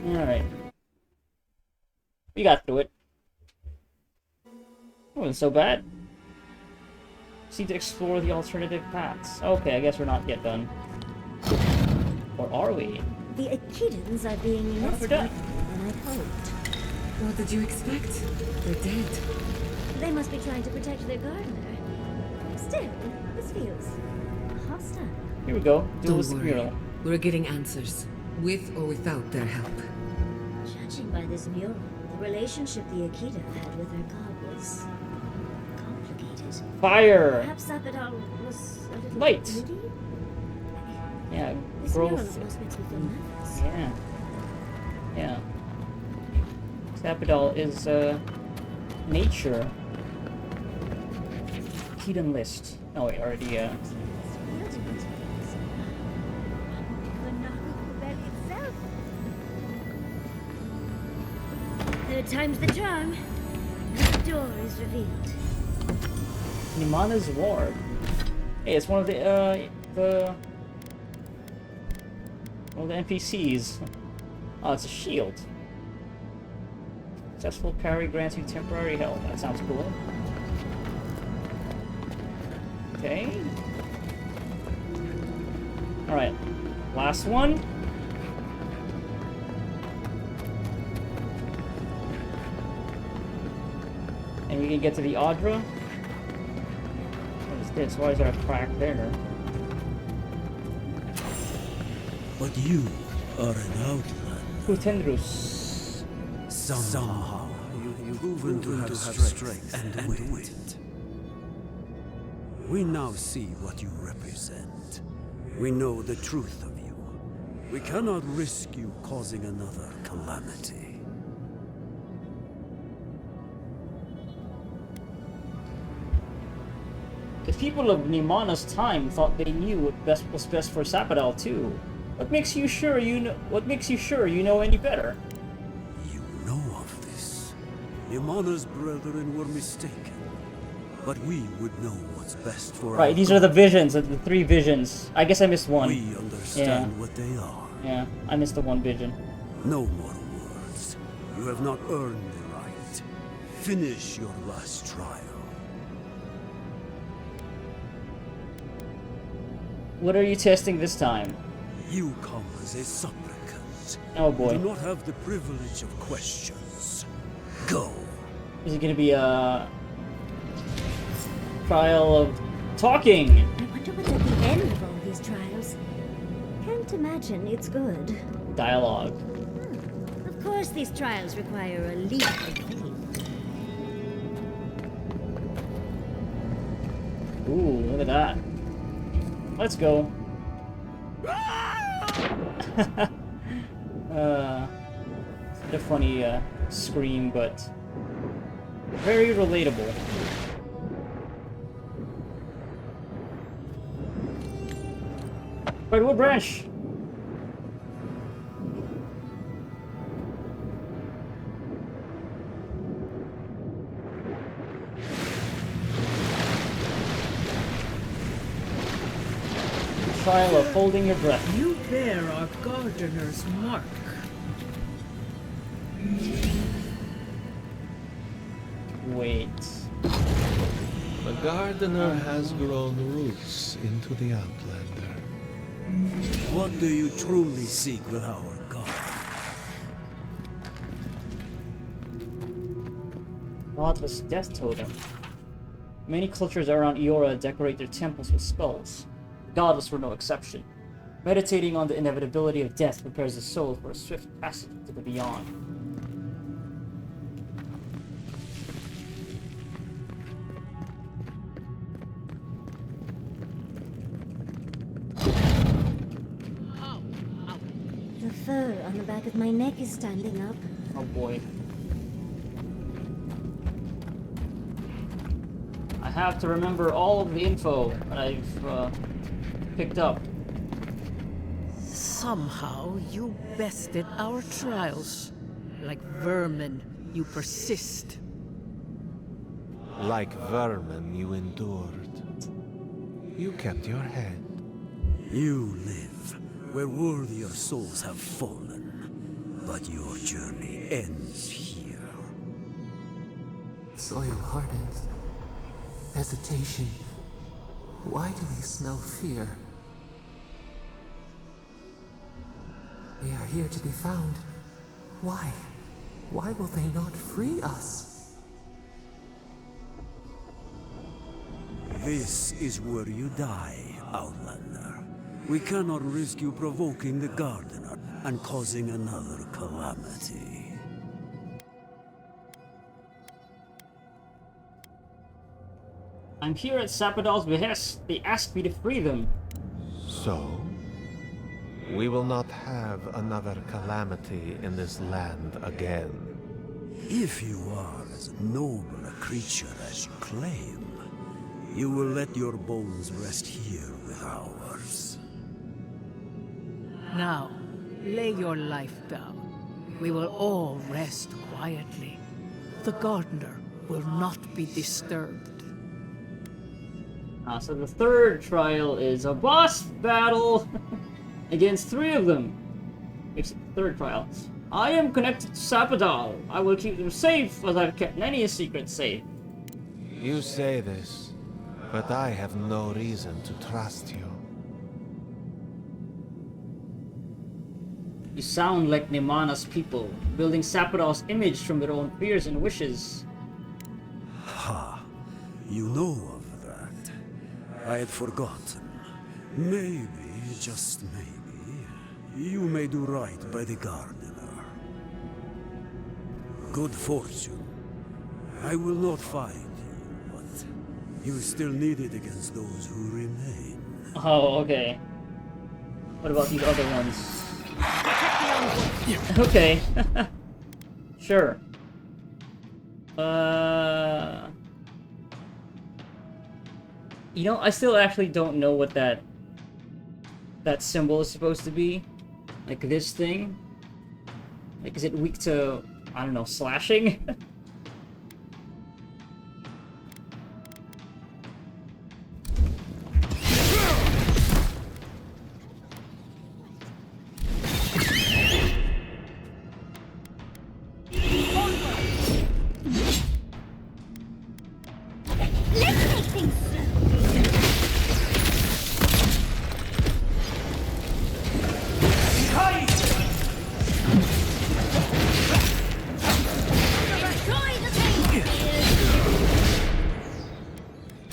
Alright. We got through it. It wasn't so bad. Seem to explore the alternative paths. Okay, I guess we're not yet done. Or are we? The Echidans are being less we're done. violent than I hoped. What did you expect? They're dead. They must be trying to protect their gardener. Still, this feels hostile. Here we go. Don't Dualistic worry. mural. We're getting answers, with or without their help. Judging by this mural, the relationship the Akita had with her god was complicated. Fire! Perhaps Sapidal was a little Light. moody? Yeah, This mural growth. almost makes me feel nervous. Yeah. Yeah. Sapidal is, nature. Hidden list. Oh wait, already, Third time's the charm. The door is revealed. Nimana's Ward. Hey, it's one of the NPCs. Oh, it's a shield. Successful parry grants you temporary health. That sounds cool. Okay. Alright. Last one. And we can get to the Audra. What is this? Why is there a crack there? But you are an outlander. Putendrus. Somehow you've proven to have strength and wit. We now see what you represent. We know the truth of you. We cannot risk you causing another calamity. The people of Nimana's time thought they knew what was best for Sapidal too. What makes you sure you know any better? You know of this. Imana's brethren were mistaken. But we would know what's best for Right, these are the visions, the three visions. I guess I missed one. We understand what they are. Yeah, I missed the one vision. No more words. You have not earned the right. Finish your last trial. What are you testing this time? You come as a supplicant. Oh boy. You do not have the privilege of questions. Go. Is it gonna be a trial of talking? I wonder what's at the end of all these trials. Can't imagine it's good. Dialogue. Of course these trials require a leap of faith. Ooh, look at that. Let's go. A funny scream, but very relatable. Redwood Branch. Trial of holding your breath. You bear our gardener's mark. Wait. The gardener has grown roots into the Outlander. What do you truly seek with our god? Godless death totem. Many cultures around Eora decorate their temples with skulls. Godless were no exception. Meditating on the inevitability of death prepares the soul for a swift passage to the beyond. The fur on the back of my neck is standing up. Oh boy. I have to remember all of the info that I've picked up. Somehow you bested our trials. Like vermin, you persist. Like vermin, you endured. You kept your head. You live where worthier souls have fallen, but your journey ends here. Soil hardens. Hesitation. Why do they smell fear? They are here to be found. Why? Why will they not free us? This is where you die, Outlander. We cannot risk you provoking the Gardener and causing another calamity. I'm here at Sapadal's behest. They asked me to free them. So? We will not have another calamity in this land again. If you are as noble a creature as you claim, you will let your bones rest here with ours. Now, lay your life down. We will all rest quietly. The Gardener will not be disturbed. So the third trial is a boss battle against 3 of them. It's the third trial. I am connected to Sapadal. I will keep them safe as I've kept many a secret safe. You say this, but I have no reason to trust you. You sound like Nimana's people, building Sapadal's image from their own fears and wishes. Ha! You know of that. I had forgotten. Maybe, just maybe, you may do right by the Gardener. Good fortune. I will not find you, but you still need it against those who remain. Oh, okay. What about these other ones? Okay. Sure. You know, I still actually don't know what that symbol is supposed to be. Like this thing. Like, is it weak to, I don't know, slashing?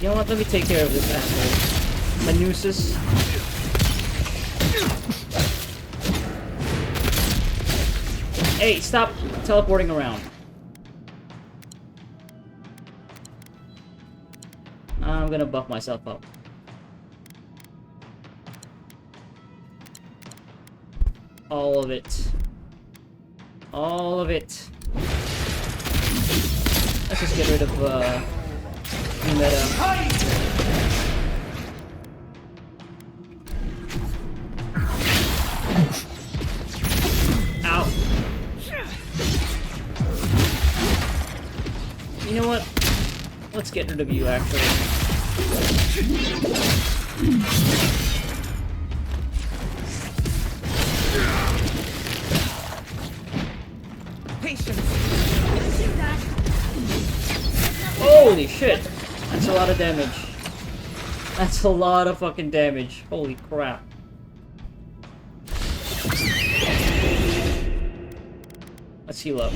You know what? Let me take care of this asshole. Manusis. Hey, stop teleporting around. I'm gonna buff myself up. All of it. All of it. Let's just get rid of, meta. Ow. You know what? Let's get rid of you, actually. Holy shit! That's a lot of damage. That's a lot of fucking damage. Holy crap. Let's heal up.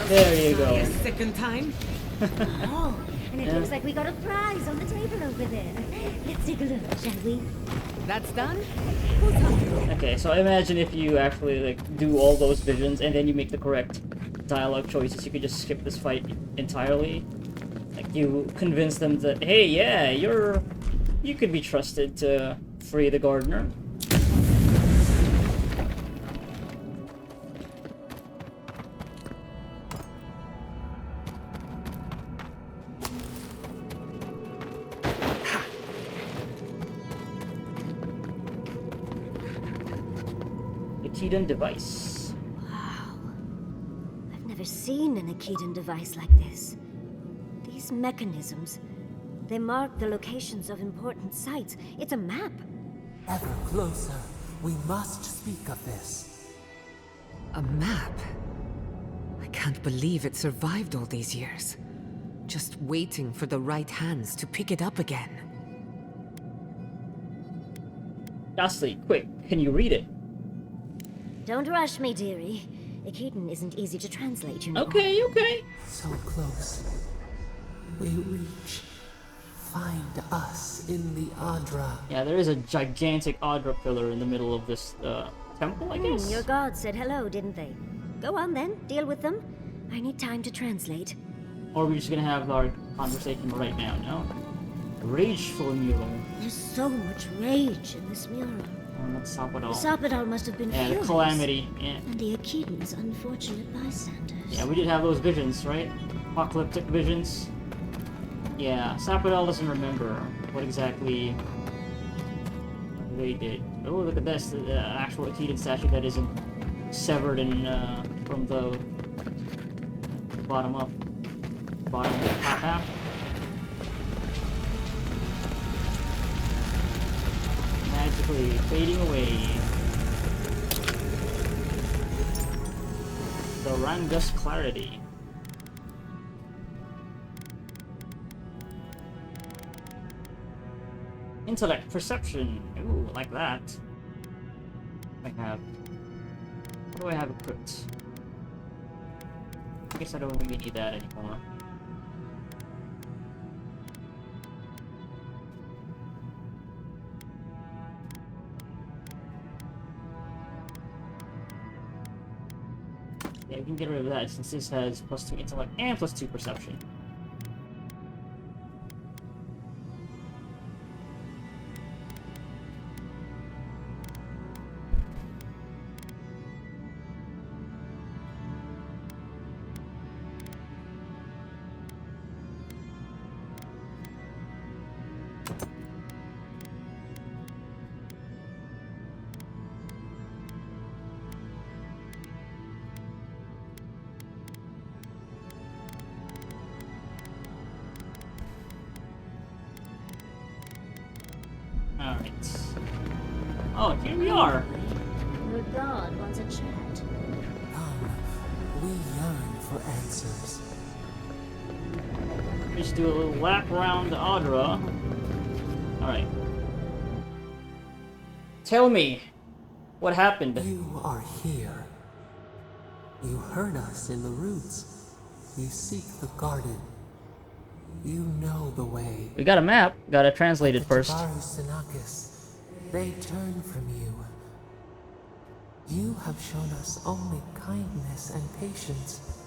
There you go. Second time? Oh, and it looks like we got a prize on the table over there. Let's take a look, shall we? That's done? Okay, so I imagine if you actually like do all those visions and then you make the correct dialogue choices, you could just skip this fight entirely. Like, you convince them that, hey, yeah, you could be trusted to free the gardener. Akedan device. Wow. I've never seen an Akedan device like this. These mechanisms, they mark the locations of important sites. It's a map. Ever closer. We must speak of this. A map? I can't believe it survived all these years. Just waiting for the right hands to pick it up again. Ghastly, quick, can you read it? Don't rush me, dearie. Akedan isn't easy to translate, you know. Okay, okay. So close. We reach. Find us in the Adra. Yeah, there is a gigantic Adra pillar in the middle of this temple, I guess. Your gods said hello, didn't they? Go on then, deal with them. I need time to translate. Or we're just gonna have our conversation right now, no? Rageful mural. There's so much rage in this mural. Oh, that's Sapadal. Sapadal must have been Yeah, the furious. calamity. Yeah. And the Akedans unfortunate bystanders. Yeah, we did have those visions, right? Apocalyptic visions. Yeah, Sapadal doesn't remember what exactly they did. Oh, look at this, the actual Akedan statue that isn't severed in, from the bottom up. Bottom top half. Magically fading away. The Rangus clarity. Intellect, perception. Ooh, like that. I have. What do I have equipped? I guess I don't really need that anymore. Yeah, we can get rid of that since this has +2 intellect and +2 perception. Alright. Oh, here we are. Your god wants a chat. Come, we yearn for answers. Just do a little lap around the Adra. Alright. Tell me, what happened? You are here. You heard us in the roots. You seek the garden. You know the way. We got a map. Gotta translate it first. Sinakis, they turn from you. You have shown us only kindness and patience.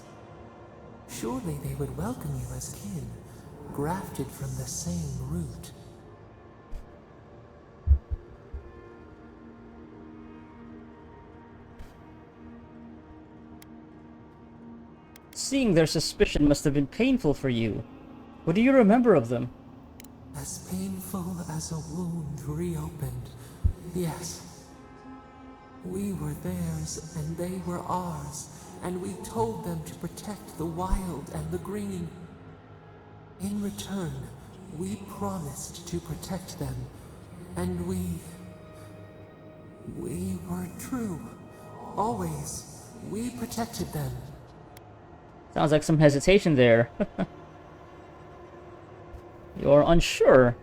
Surely they would welcome you as kin, grafted from the same root. Seeing their suspicion must have been painful for you. What do you remember of them? As painful as a wound reopened, yes. We were theirs and they were ours, and we told them to protect the wild and the green. In return, we promised to protect them, and we were true. Always, we protected them. Sounds like some hesitation there. You're unsure.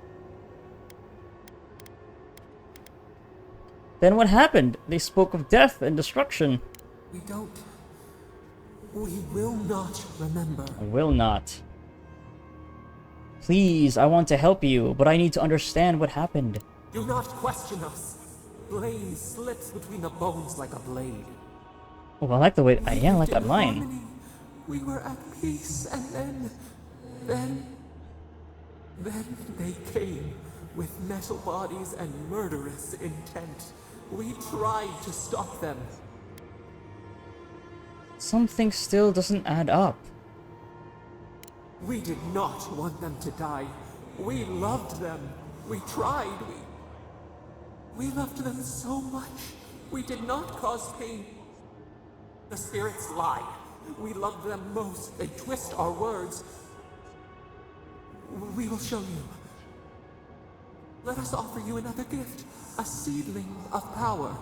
Then what happened? They spoke of death and destruction. We will not remember. I will not. Please, I want to help you, but I need to understand what happened. Do not question us. Blade slips between the bones like a blade. Oh, I like the way. Yeah, I like that line. Harmony, We were at peace, and then they came with metal bodies and murderous intent. We tried to stop them. Something still doesn't add up. We did not want them to die. We loved them. We tried. We loved them so much. We did not cause pain. The spirits lie. We love them most. They twist our words. We will show you. Let us offer you another gift. A seedling of power.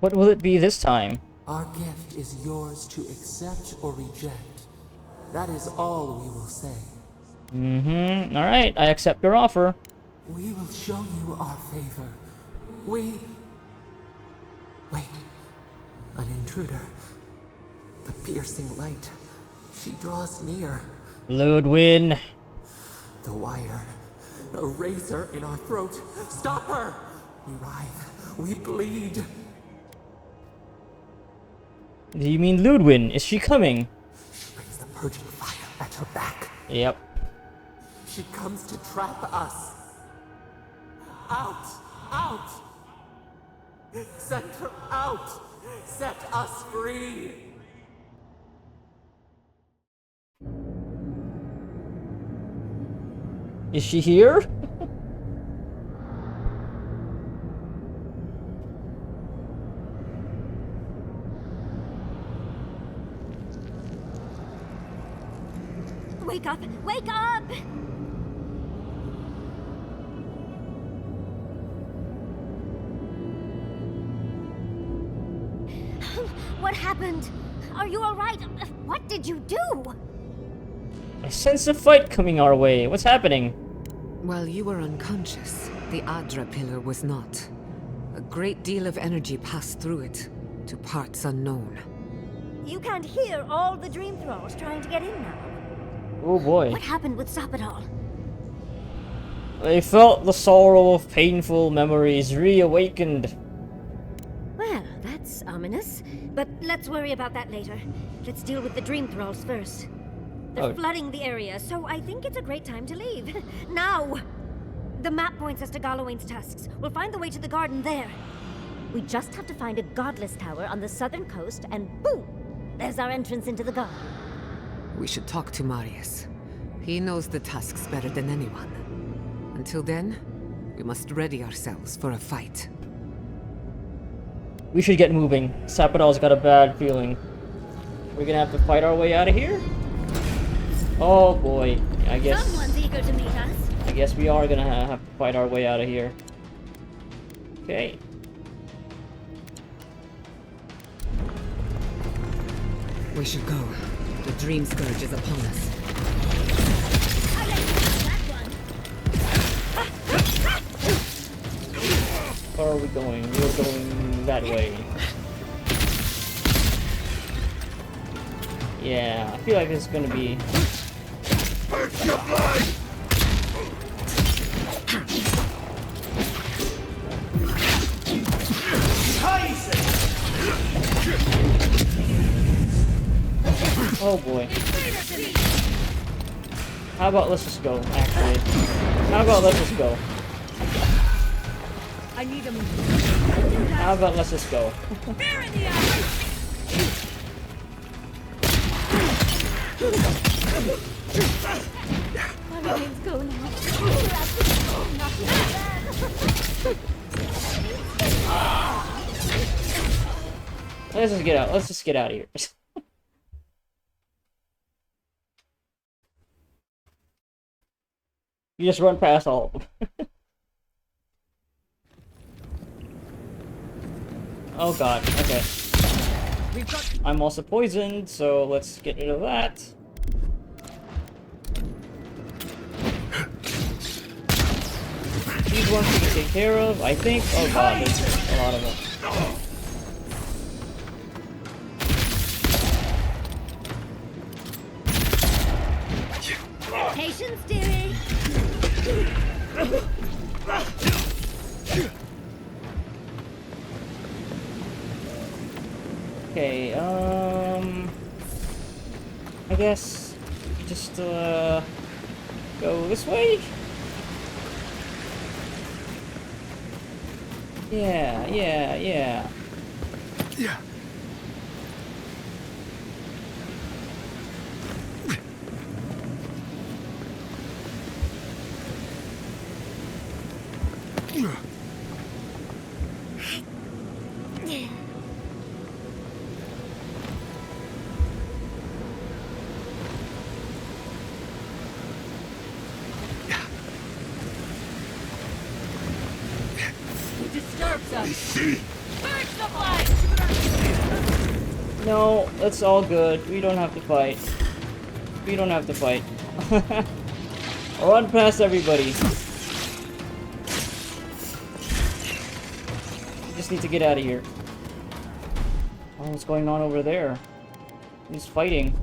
What will it be this time? Our gift is yours to accept or reject. That is all we will say. Mm-hmm. Alright, I accept your offer. We will show you our favor. Wait. An intruder. The piercing light. She draws near. Ludwin. The wire. A razor in our throat. Stop her! We writhe. We bleed. Do you mean Ludwin? Is she coming? She brings the purging fire at her back. Yep. She comes to trap us. Out! Out! Send her out! Set us free! Is she here? Wake up! Wake up! What happened? Are you alright? What did you do? I sense a fight coming our way. What's happening? While you were unconscious, the Adra pillar was not. A great deal of energy passed through it, to parts unknown. You can't hear all the dream thralls trying to get in now. Oh boy. What happened with Stop It All? I felt the sorrow of painful memories reawakened. Well, that's ominous. But let's worry about that later. Let's deal with the dream thralls first. They're flooding the area, so I think it's a great time to leave. Now! The map points us to Galawain's tusks. We'll find the way to the garden there. We just have to find a godless tower on the southern coast, and boom! There's our entrance into the garden. We should talk to Marius. He knows the tusks better than anyone. Until then, we must ready ourselves for a fight. We should get moving. Sapodal's got a bad feeling. We're gonna have to fight our way out of here? Oh boy. I guess... Someone's eager to meet us. I guess we are gonna have to fight our way out of here. Okay. We should go. The dream scourge is upon us. Where are we going? We're going that way. Yeah, I feel like it's gonna be... Oh boy. How about let's just go, actually. How about let's just go? I need him. How about let's just go? Bear in the eye. Let's go now. Let's just get out. Let's just get out of here. You just run past all of them. Oh god, okay. I'm also poisoned, so let's get rid of that. These ones we can take care of, I think. Oh god, there's a lot of them. Patience, dearie. Okay, I guess just go this way? Yeah. Yeah. He disturbs us. Purge the blood! No, that's all good. We don't have to fight. We don't have to fight. I'll run past everybody. Just need to get out of here. Oh, what's going on over there? Who's fighting?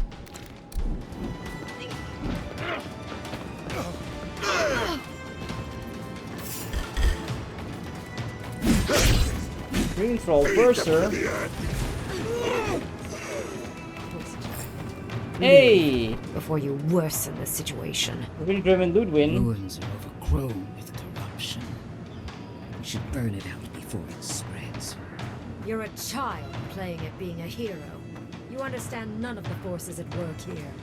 Green Troll Berser. Hey! Before you worsen the situation. Wind-driven Ludwin. Ruins are overgrown with corruption. We should burn it out before it spreads. You're a child playing at being a hero. You understand none of the forces at work here.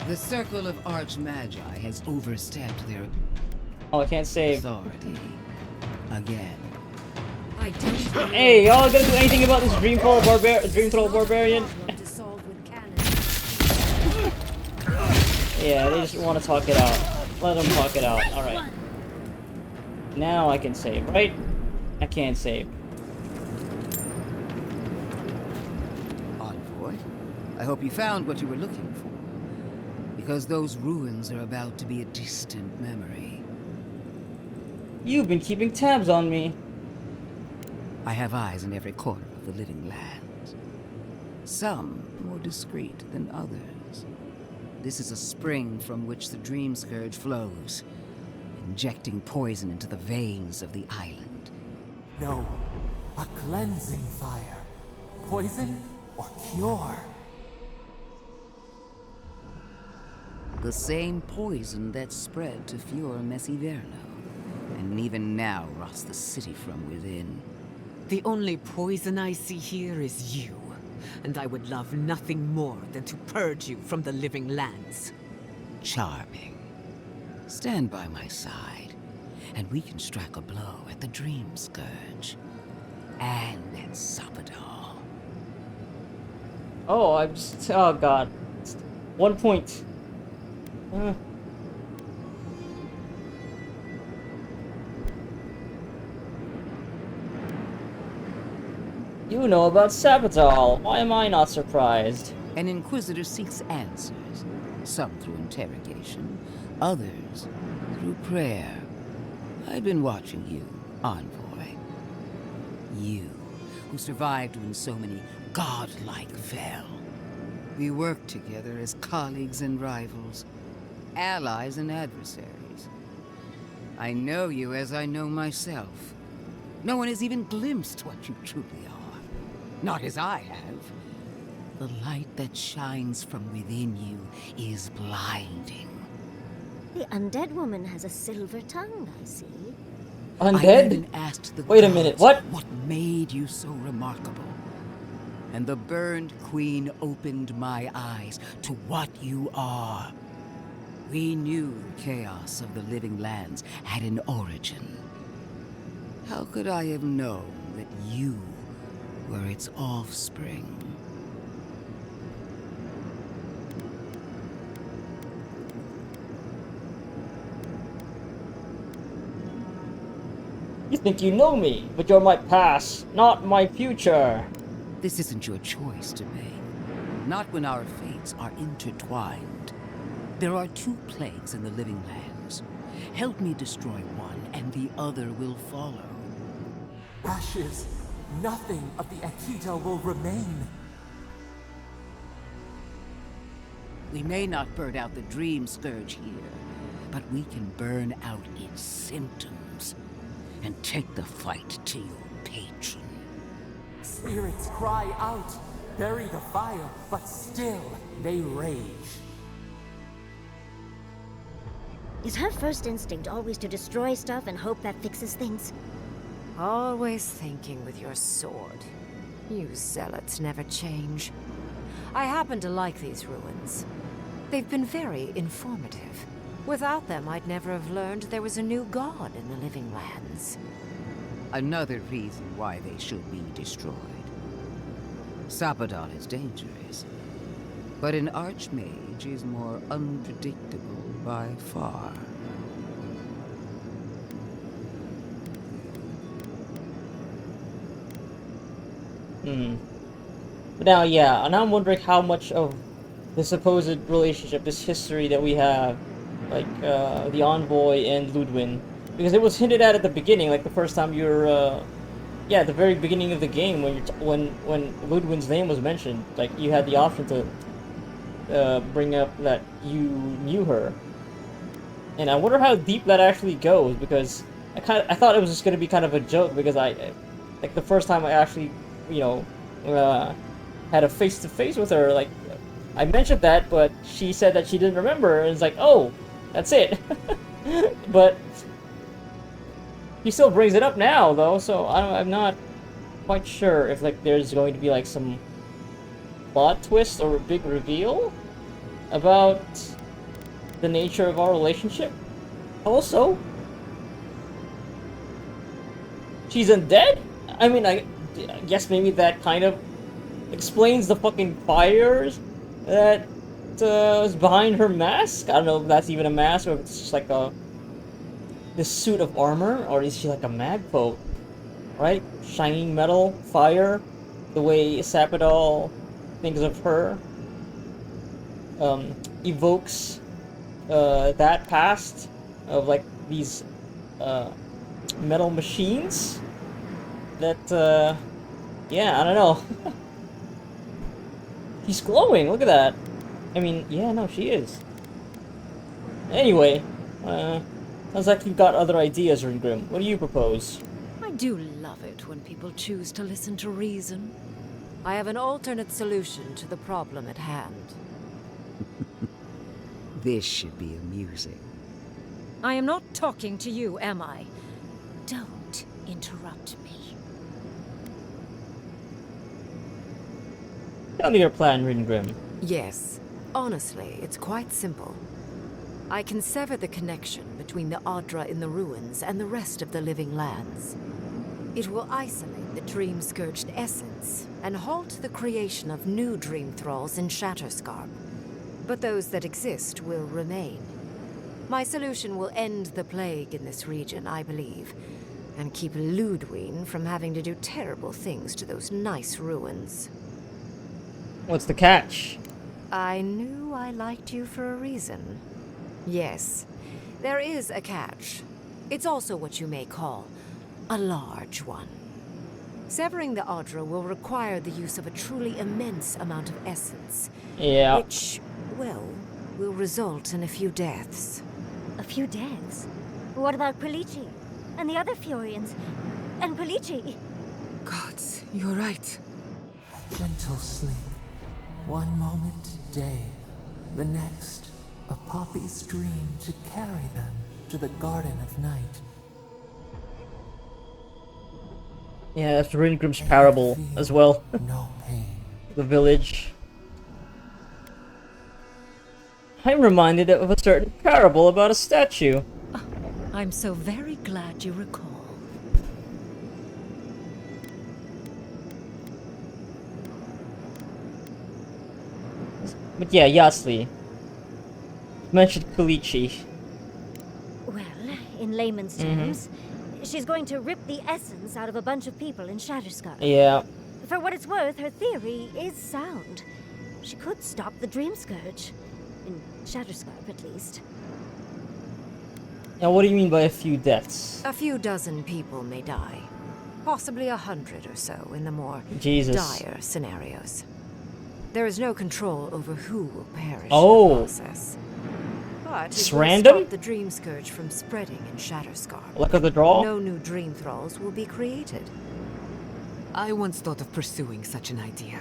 The Circle of Archmagi has overstepped their Oh, I can't save. authority. Again. I don't. Hey, y'all gonna do anything about this Dream Troll Barbarian? Yeah, they just want to talk it out. Let them talk it out. Alright. Now I can save, right? I can't save. Envoy, I hope you found what you were looking for. Because those ruins are about to be a distant memory. You've been keeping tabs on me. I have eyes in every corner of the living lands. Some more discreet than others. This is a spring from which the Dream Scourge flows, injecting poison into the veins of the island. No, a cleansing fire. Poison or cure? The same poison that spread to Fior Messiverno, and even now rots the city from within. The only poison I see here is you, and I would love nothing more than to purge you from the living lands. Charming. Stand by my side, and we can strike a blow at the Dream Scourge. And at Sapadal. Oh, I'm just... Oh, God. 1 point. You know about Sabatal. Why am I not surprised? An Inquisitor seeks answers, some through interrogation, others through prayer. I've been watching you, Envoy. You, who survived when so many godlike fell. We worked together as colleagues and rivals, allies and adversaries. I know you as I know myself. No one has even glimpsed what you truly are. Not as I have. The light that shines from within you is blinding. The undead woman has a silver tongue, I see. Undead? I even asked the Wait a gods minute, what? What made you so remarkable? And the burned queen opened my eyes to what you are. We knew the chaos of the living lands had an origin. How could I have known that you were its offspring? You think you know me, but you're my past, not my future. This isn't your choice to make. Not when our fates are intertwined. There are two plagues in the living lands. Help me destroy one, and the other will follow. Ashes. Nothing of the Akita will remain. We may not burn out the Dream Scourge here, but we can burn out its symptoms and take the fight to your patron. Spirits cry out. bury the fire, but still they rage. Is her first instinct always to destroy stuff and hope that fixes things? Always thinking with your sword. You zealots never change. I happen to like these ruins. They've been very informative. Without them, I'd never have learned there was a new god in the Living Lands. Another reason why they should be destroyed. Sapadal is dangerous, but an archmage is more unpredictable by far. But now, yeah, now I'm wondering how much of the supposed relationship, this history that we have, like the Envoy and Ludwin, because it was hinted at the beginning, like the first time you're, yeah, at the very beginning of the game when when Ludwin's name was mentioned, like you had the option to bring up that you knew her, and I wonder how deep that actually goes, because I thought it was just gonna be kind of a joke, because like the first time I actually, you know, had a face-to-face with her, like I mentioned that, but she said that she didn't remember, and it's like, oh, that's it. But he still brings it up now, though, so I'm not quite sure if like there's going to be like some plot twist or a big reveal about the nature of our relationship. Also, she's undead? I mean, I guess maybe that kind of explains the fucking fires that is behind her mask. I don't know if that's even a mask or if it's just like this suit of armor, or is she like a magpie? Right? Shining metal, fire, the way Sapadal thinks of her evokes that past of like these metal machines that yeah, I don't know. He's glowing, look at that. I mean, yeah, no, she is. Anyway, sounds like you've got other ideas, Ringrim. What do you propose? I do love it when people choose to listen to reason. I have an alternate solution to the problem at hand. This should be amusing. I am not talking to you, am I? Don't interrupt me. Tell me your plan, Ringrim. Yes. Honestly, it's quite simple. I can sever the connection between the Adra in the ruins and the rest of the Living Lands. It will isolate the dream-scourged essence and halt the creation of new dream thralls in Shatterscarp. But those that exist will remain. My solution will end the plague in this region, I believe, and keep Ludwin from having to do terrible things to those nice ruins. What's the catch? I knew I liked you for a reason. Yes, there is a catch. It's also what you may call a large one. Severing the Adra will require the use of a truly immense amount of essence. Yeah. Which, well, will result in a few deaths. A few deaths? What about Quilici? And the other Furians? And Quilici? Gods, you're right. Gentle sleep. One moment day, the next a poppy's dream to carry them to the Garden of Night. Yeah, that's Ringrim's parable as well. No pain. The village. I'm reminded of a certain parable about a statue. I'm so very glad you recall. But yeah, Yasli. Mentioned Quilici. Well, in layman's terms, she's going to rip the essence out of a bunch of people in Shatterscarp. Yeah. For what it's worth, her theory is sound. She could stop the Dream Scourge. In Shatterscarp, at least. Now, what do you mean by a few deaths? A few dozen people may die. Possibly 100 or so in the more dire scenarios. There is no control over who will perish in the process. But It's it will random? stop the Dream Scourge from spreading in Shatterscarp. Luck of the draw? No new Dream Thralls will be created. I once thought of pursuing such an idea.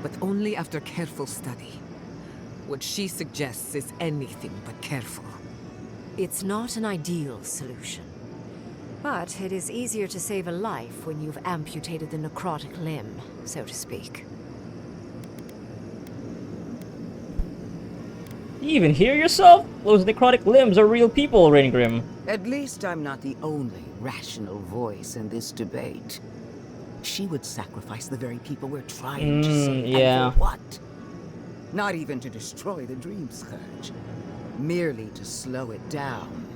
but only after careful study. What she suggests is anything but careful. It's not an ideal solution. But it is easier to save a life when you've amputated the necrotic limb, so to speak. You even hear yourself? Those necrotic limbs are real people, Raingrim. At least I'm not the only rational voice in this debate. She would sacrifice the very people we're trying to save. Yeah. And for what? Not even to destroy the Dream Scourge. Merely to slow it down.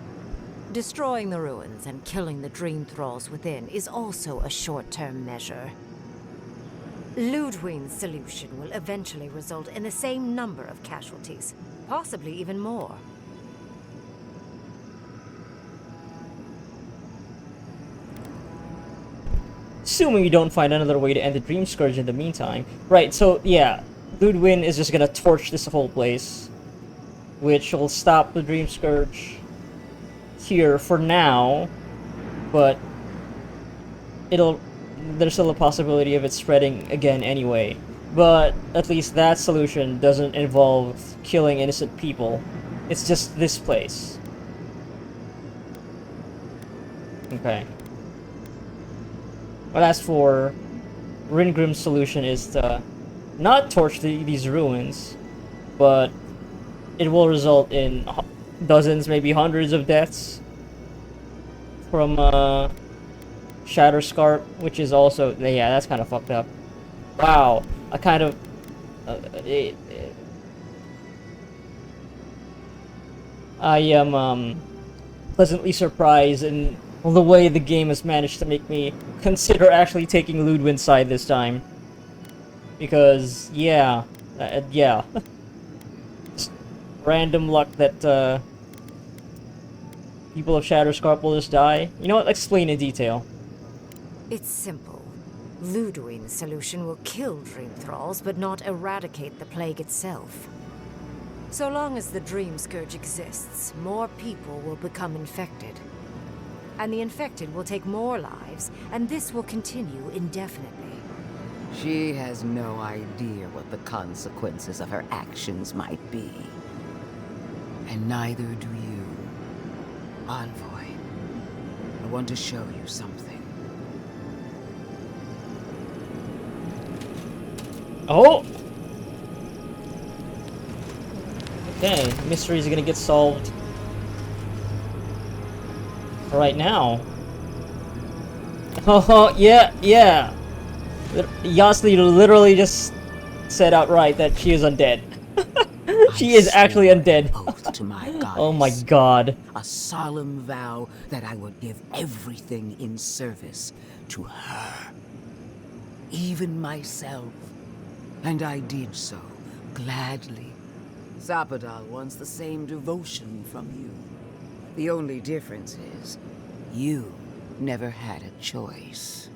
Destroying the ruins and killing the dream thralls within is also a short-term measure. Ludwig's solution will eventually result in the same number of casualties, possibly even more. Assuming you don't find another way to end the Dream Scourge in the meantime. Right, so yeah, Ludwig is just gonna torch this whole place, which will stop the Dream Scourge here for now, but there's still a possibility of it spreading again anyway. But at least that solution doesn't involve killing innocent people. It's just this place. Okay. Well, as for Ringrim's solution is to not torch these ruins, but it will result in dozens, maybe hundreds of deaths from Shatterscarp, which is also, yeah, that's kind of fucked up. Wow, I kind of I am pleasantly surprised in the way the game has managed to make me consider actually taking Ludwig's side this time, because yeah, yeah. Just random luck that people of Shatterscarp will just die. You know what? Explain in detail. It's simple. Ludwig's solution will kill Dream Thralls, but not eradicate the plague itself. So long as the Dream Scourge exists, more people will become infected. And the infected will take more lives, and this will continue indefinitely. She has no idea what the consequences of her actions might be. And neither do you. Envoy, I want to show you something. Oh! Okay, mysteries are gonna get solved right now. Oh, yeah, yeah. Yasli literally just said outright that she is undead. She is actually undead. To my goddess, oh my god. A solemn vow that I would give everything in service to her. Even myself. And I did so, gladly. Zapadal wants the same devotion from you. The only difference is, you never had a choice.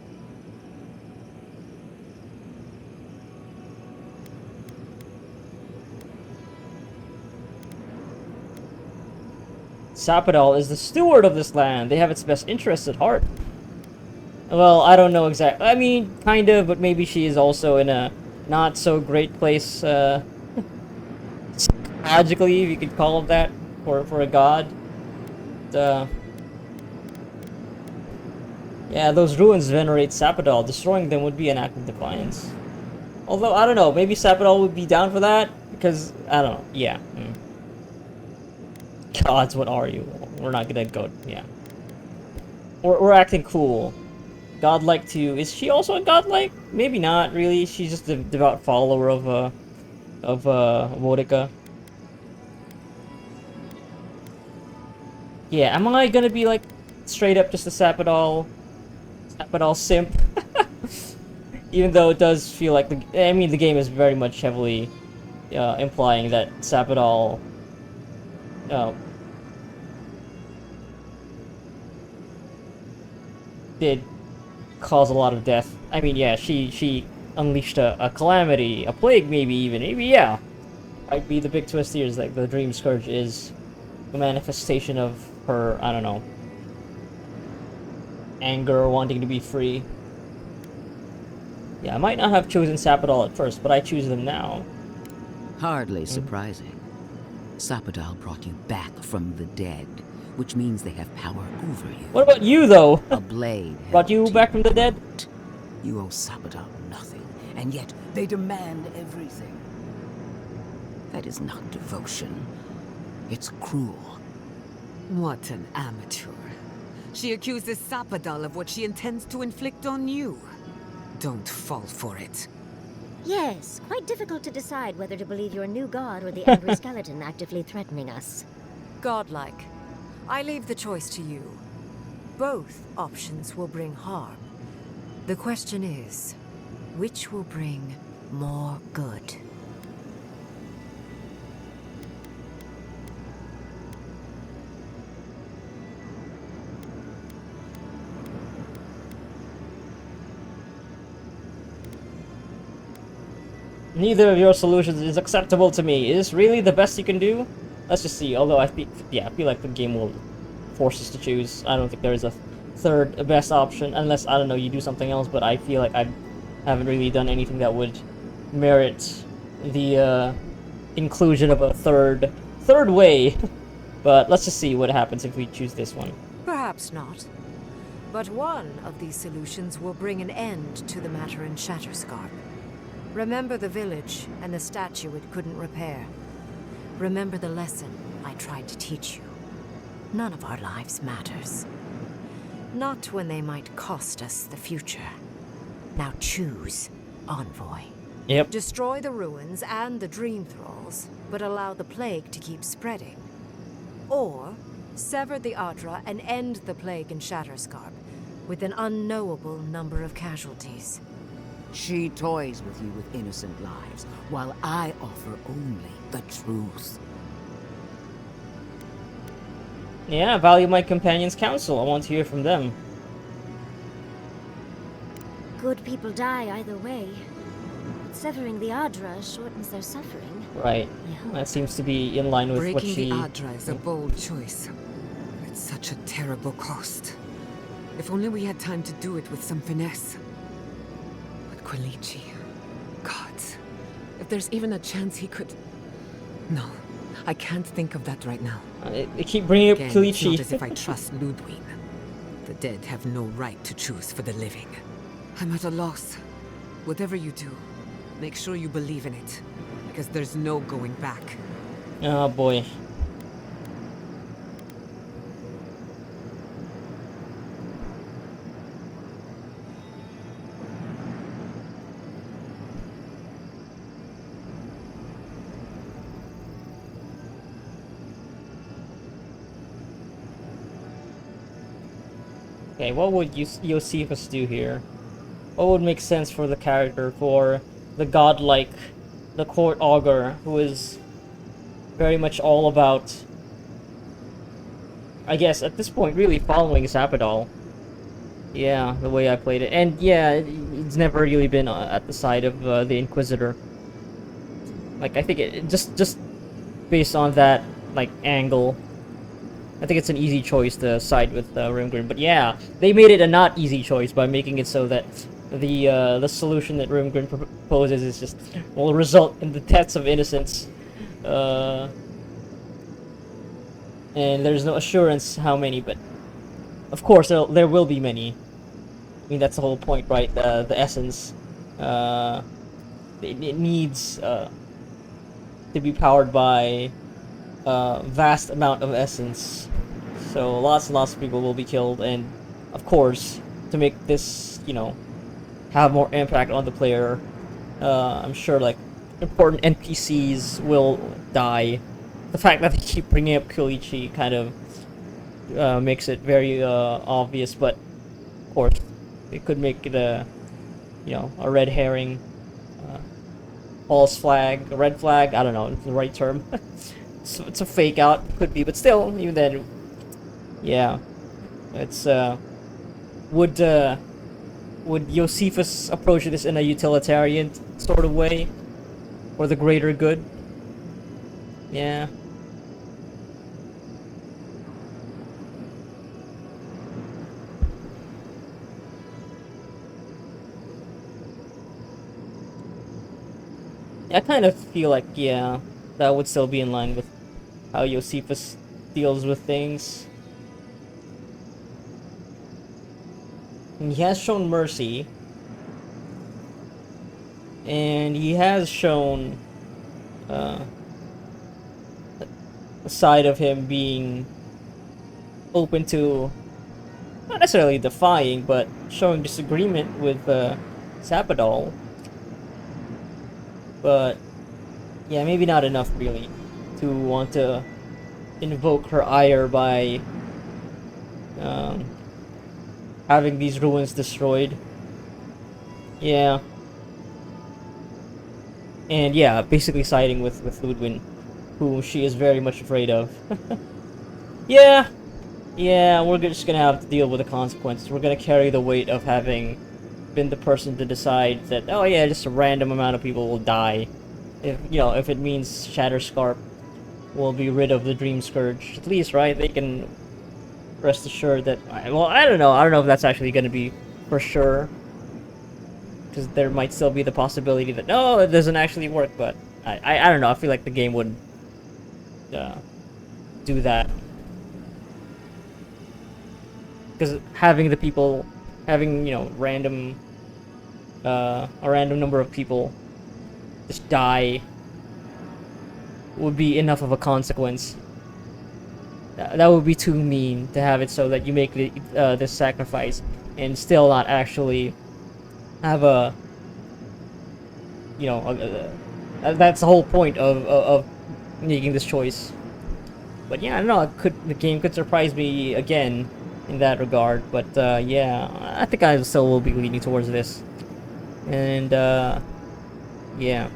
Zapadal is the steward of this land. They have its best interests at heart. Well, I don't know exactly. I mean, kind of, but maybe she is also in a not so great place, psychologically, if you could call it that, for a god. Yeah, those ruins venerate Zapadal. Destroying them would be an act of defiance. Although, I don't know, maybe Zapadal would be down for that, because, I don't know, yeah. Gods, what are you? We're not gonna go, yeah. We're acting cool. Godlike to you. Is she also a godlike? Maybe not, really. She's just a devout follower of Vodica. Yeah, am I gonna be, like, straight up just a Zapadal simp? Even though it does feel like the game is very much heavily implying that Zapadal did cause a lot of death. I mean, yeah, she unleashed a calamity, a plague, maybe, yeah. Might be the big twist here is that the Dream Scourge is a manifestation of her, I don't know, anger or wanting to be free. Yeah, I might not have chosen Sapadal at first, but I choose them now. Hardly surprising. Sapadal brought you back from the dead, which means they have power over you. What about you, though? A blade brought you back from the dead? You owe Sapadal nothing, and yet they demand everything. That is not devotion. It's cruel. What an amateur. She accuses Sapadal of what she intends to inflict on you. Don't fall for it. Yes, quite difficult to decide whether to believe your new god or the angry skeleton actively threatening us. Godlike. I leave the choice to you. Both options will bring harm. The question is, which will bring more good? Neither of your solutions is acceptable to me. Is this really the best you can do? Let's just see. Although I feel like the game will force us to choose. I don't think there is a third best option, unless, I don't know, you do something else, but I feel like I haven't really done anything that would merit the inclusion of a third way. But let's just see what happens if we choose this one. Perhaps not. But one of these solutions will bring an end to the matter in Shatterscarp. Remember the village and the statue it couldn't repair. Remember the lesson I tried to teach you. None of our lives matters. Not when they might cost us the future. Now choose, Envoy. Yep. Destroy the ruins and the Dream Thralls, but allow the plague to keep spreading. Or sever the Adra and end the plague in Shatterscarp with an unknowable number of casualties. She toys with you with innocent lives, while I offer only the truth. Yeah, I value my companion's counsel. I want to hear from them. Good people die either way. But severing the Adra shortens their suffering. Right. That seems to be in line with Breaking what she... the Adra is a bold choice. It's such a terrible cost. If only we had time to do it with some finesse. But Quilici... Gods. If there's even a chance he could... No. I can't think of that right now. They keep bringing up Again, Quilici. it's not as if I trust Ludwig. The dead have no right to choose for the living. I'm at a loss. Whatever you do, make sure you believe in it. Because there's no going back. Oh boy. Okay, what would Josephus do here? What would make sense for the character, for the godlike, the court augur, who is very much all about, I guess, at this point, really following Sapadal. Yeah, the way I played it. And yeah, it's never really been at the side of the Inquisitor. Like, I think it just based on that, like, angle, I think it's an easy choice to side with Rimgrim. But yeah, they made it a not easy choice by making it so that the solution that Rimgrim proposes is just will result in the deaths of innocents, and there's no assurance how many. But of course, there will be many. I mean, that's the whole point, right? The essence. It needs to be powered by vast amount of essence, so lots and lots of people will be killed, and of course, to make this, you know, have more impact on the player, I'm sure like important NPCs will die. The fact that they keep bringing up Quilici kind of makes it very obvious, but of course it could make it a, you know, a red herring, false flag, a red flag. I don't know if it's the right term. It's a fake out, could be, but still, even then, yeah, it's would Josephus approach this in a utilitarian sort of way, or the greater good? Yeah. I kind of feel like, yeah, that would still be in line with how Josephus deals with things. And he has shown mercy. And he has shown a side of him being open to, not necessarily defying, but showing disagreement with Sapadol. But yeah, maybe not enough really to want to invoke her ire by having these ruins destroyed. Yeah. And yeah, basically siding with Ludwin, who she is very much afraid of. Yeah, yeah, we're just gonna have to deal with the consequences. We're gonna carry the weight of having been the person to decide that, oh yeah, just a random amount of people will die. If, you know, if it means Shatterscarp will be rid of the Dream Scourge, at least, right? They can rest assured that, well, I don't know if that's actually gonna be for sure. Because there might still be the possibility that, no, it doesn't actually work, but I don't know, I feel like the game would do that. Because having the people, having, you know, a random number of people just die would be enough of a consequence. That would be too mean to have it so that you make this sacrifice and still not actually have a, you know, that's the whole point of making this choice. But yeah, I don't know, the game could surprise me again in that regard, but yeah, I think I still will be leaning towards this. And yeah.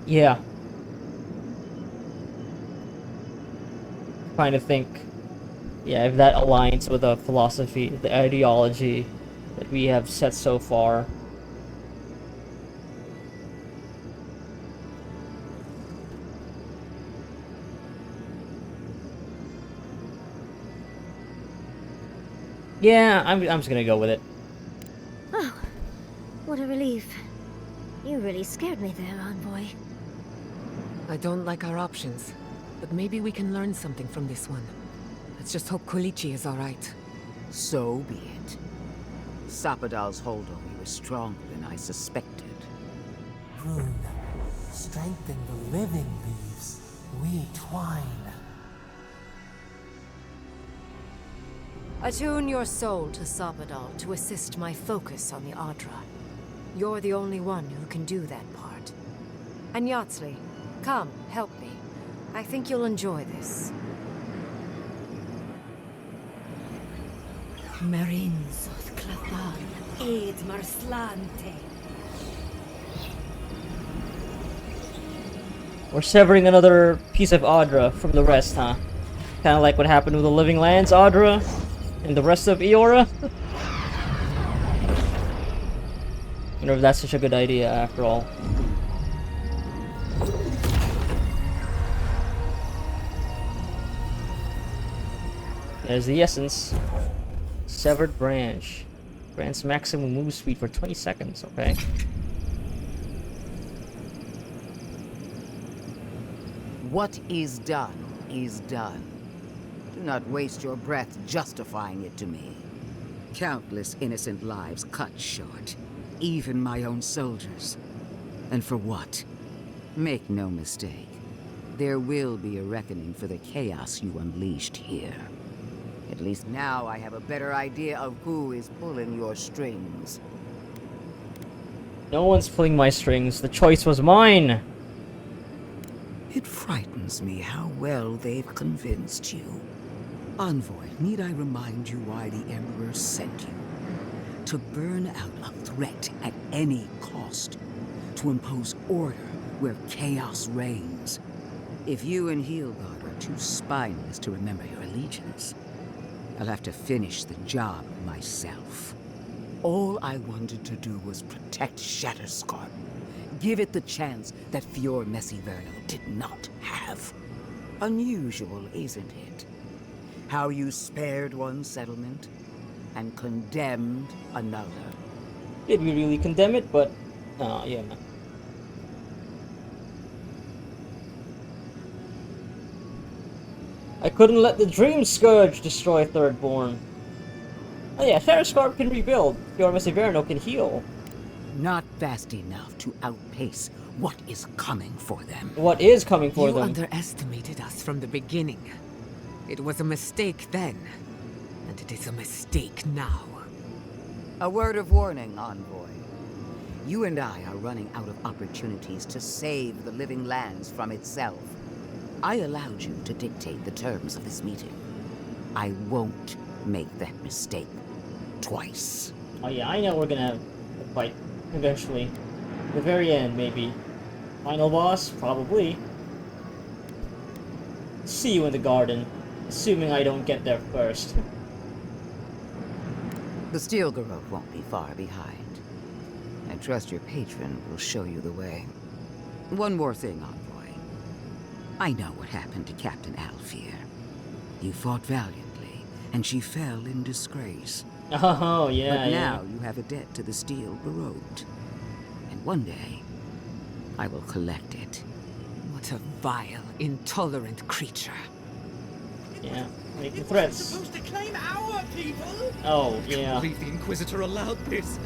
Yeah. Trying to think, yeah, if that aligns with the philosophy, the ideology that we have set so far. Yeah, I'm just gonna go with it. Oh, what a relief. You really scared me there, Envoy. I don't like our options, but maybe we can learn something from this one. Let's just hope Kolichi is alright. So be it. Sapadal's hold on me was stronger than I suspected. Rune, strengthen the living leaves. We twine. Attune your soul to Sapadal to assist my focus on the Adra. You're the only one who can do that part. And Yatsley, come, help me. I think you'll enjoy this. Marinzoth Clathan, Ed Marslante. We're severing another piece of Adra from the rest, huh? Kind of like what happened with the Living Lands Adra and the rest of Eora. Wonder if that's such a good idea after all. There's the essence. Severed branch. Grants maximum move speed for 20 seconds, okay. What is done is done. Do not waste your breath justifying it to me. Countless innocent lives cut short. Even my own soldiers. And for what? Make no mistake. There will be a reckoning for the chaos you unleashed here. At least now I have a better idea of who is pulling your strings. No one's pulling my strings. The choice was mine. It frightens me how well they've convinced you. Envoy, need I remind you why the Emperor sent you? To burn out a threat at any cost. To impose order where chaos reigns. If you and Heelgard are too spineless to remember your allegiance, I'll have to finish the job myself. All I wanted to do was protect Shatterscarp. Give it the chance that Fior Messiverno did not have. Unusual, isn't it? How you spared one settlement and condemned another. Did we really condemn it? But, yeah. I couldn't let the Dream Scourge destroy Thirdborn. Oh yeah, Shatterscarp can rebuild. Your Severino can heal. Not fast enough to outpace what is coming for them. What is coming for You them? underestimated us from the beginning. It was a mistake then, and it is a mistake now. A word of warning, Envoy. You and I are running out of opportunities to save the living lands from itself. I allowed you to dictate the terms of this meeting. I won't make that mistake twice. Oh yeah, I know we're gonna have a fight eventually. The very end, maybe. Final boss? Probably. See you in the garden. Assuming I don't get there first. The Steel Garrote won't be far behind. I trust your patron will show you the way. One more thing, Envoy. I know what happened to Captain Alfear. You fought valiantly, and she fell in disgrace. Oh, yeah, But yeah. now you have a debt to the Steel Garrote. And one day, I will collect it. What a vile, intolerant creature. Yeah, making threats. Supposed to claim our people? Oh, yeah. Can't believe the Inquisitor allowed this.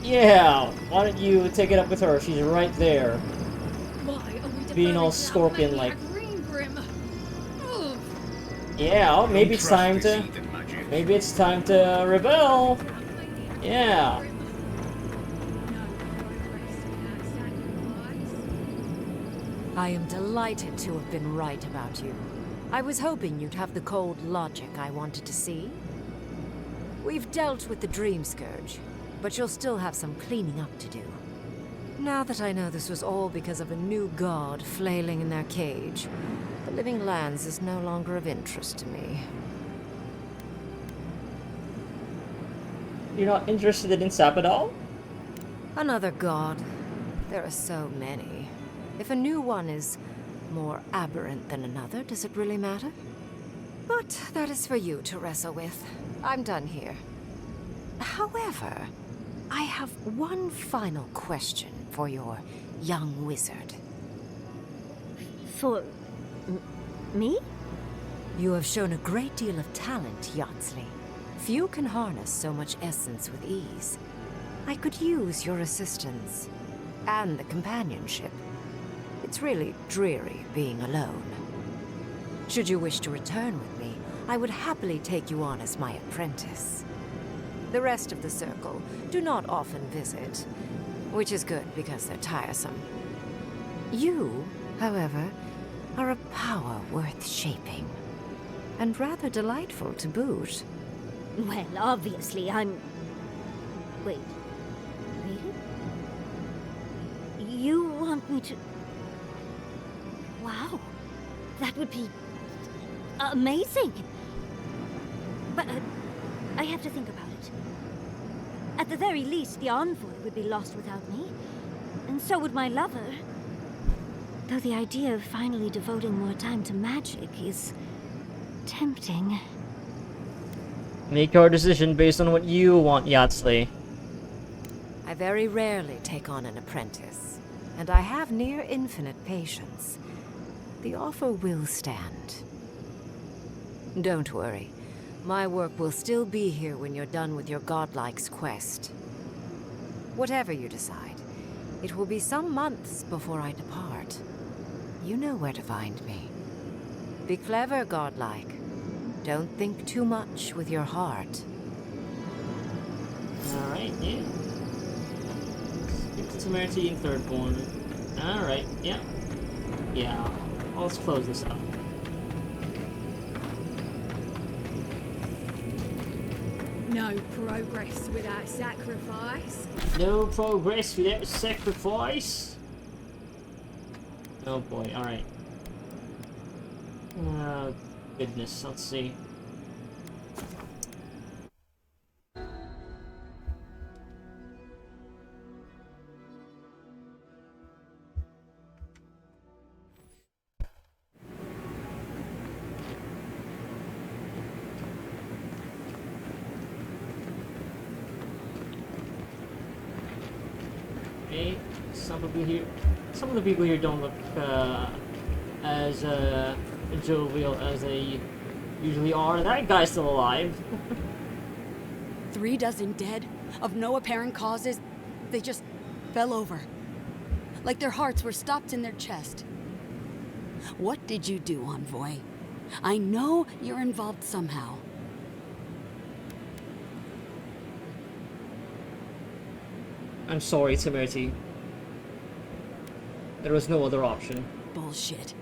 Yeah, why don't you take it up with her? She's right there. Why are we Being all deferring to that scorpion-like. maniac Green-Grim? Ugh. Yeah, oh, maybe it's time to... Maybe it's time to rebel. Yeah. I am delighted to have been right about you. I was hoping you'd have the cold logic I wanted to see. We've dealt with the Dream Scourge, but you'll still have some cleaning up to do. Now that I know this was all because of a new god flailing in their cage, the Living Lands is no longer of interest to me. You're not interested in Sap at all? Another god. There are so many. If a new one is more aberrant than another, does it really matter? But that is for you to wrestle with. I'm done here. However, I have one final question for your young wizard. For... me? You have shown a great deal of talent, Yatsley. Few can harness so much essence with ease. I could use your assistance. And the companionship. It's really dreary being alone. Should you wish to return with me, I would happily take you on as my apprentice. The rest of the circle do not often visit, which is good because they're tiresome. You, however, are a power worth shaping, and rather delightful to boot. Well, obviously, I'm... Wait. Really? You want me to... Wow. That would be... amazing! But I have to think about it. At the very least, the Envoy would be lost without me. And so would my lover. Though the idea of finally devoting more time to magic is... tempting. Make your decision based on what you want, Yatsley. I very rarely take on an apprentice, and I have near infinite patience. The offer will stand. Don't worry. My work will still be here when you're done with your godlike's quest. Whatever you decide, it will be some months before I depart. You know where to find me. Be clever, godlike. Don't think too much with your heart. Alright, yeah. Skip to temerity and Thirdborn. Alright, yeah. Yeah. Well, let's close this up. No progress without sacrifice. No progress without sacrifice. Oh boy, alright. Oh, goodness, let's see. Okay, some of the people here don't look as jovial as they usually are. That guy's still alive. 3 dozen dead, of no apparent causes. They just fell over. Like their hearts were stopped in their chest. What did you do, Envoy? I know you're involved somehow. I'm sorry, Temerity. There was no other option. Bullshit.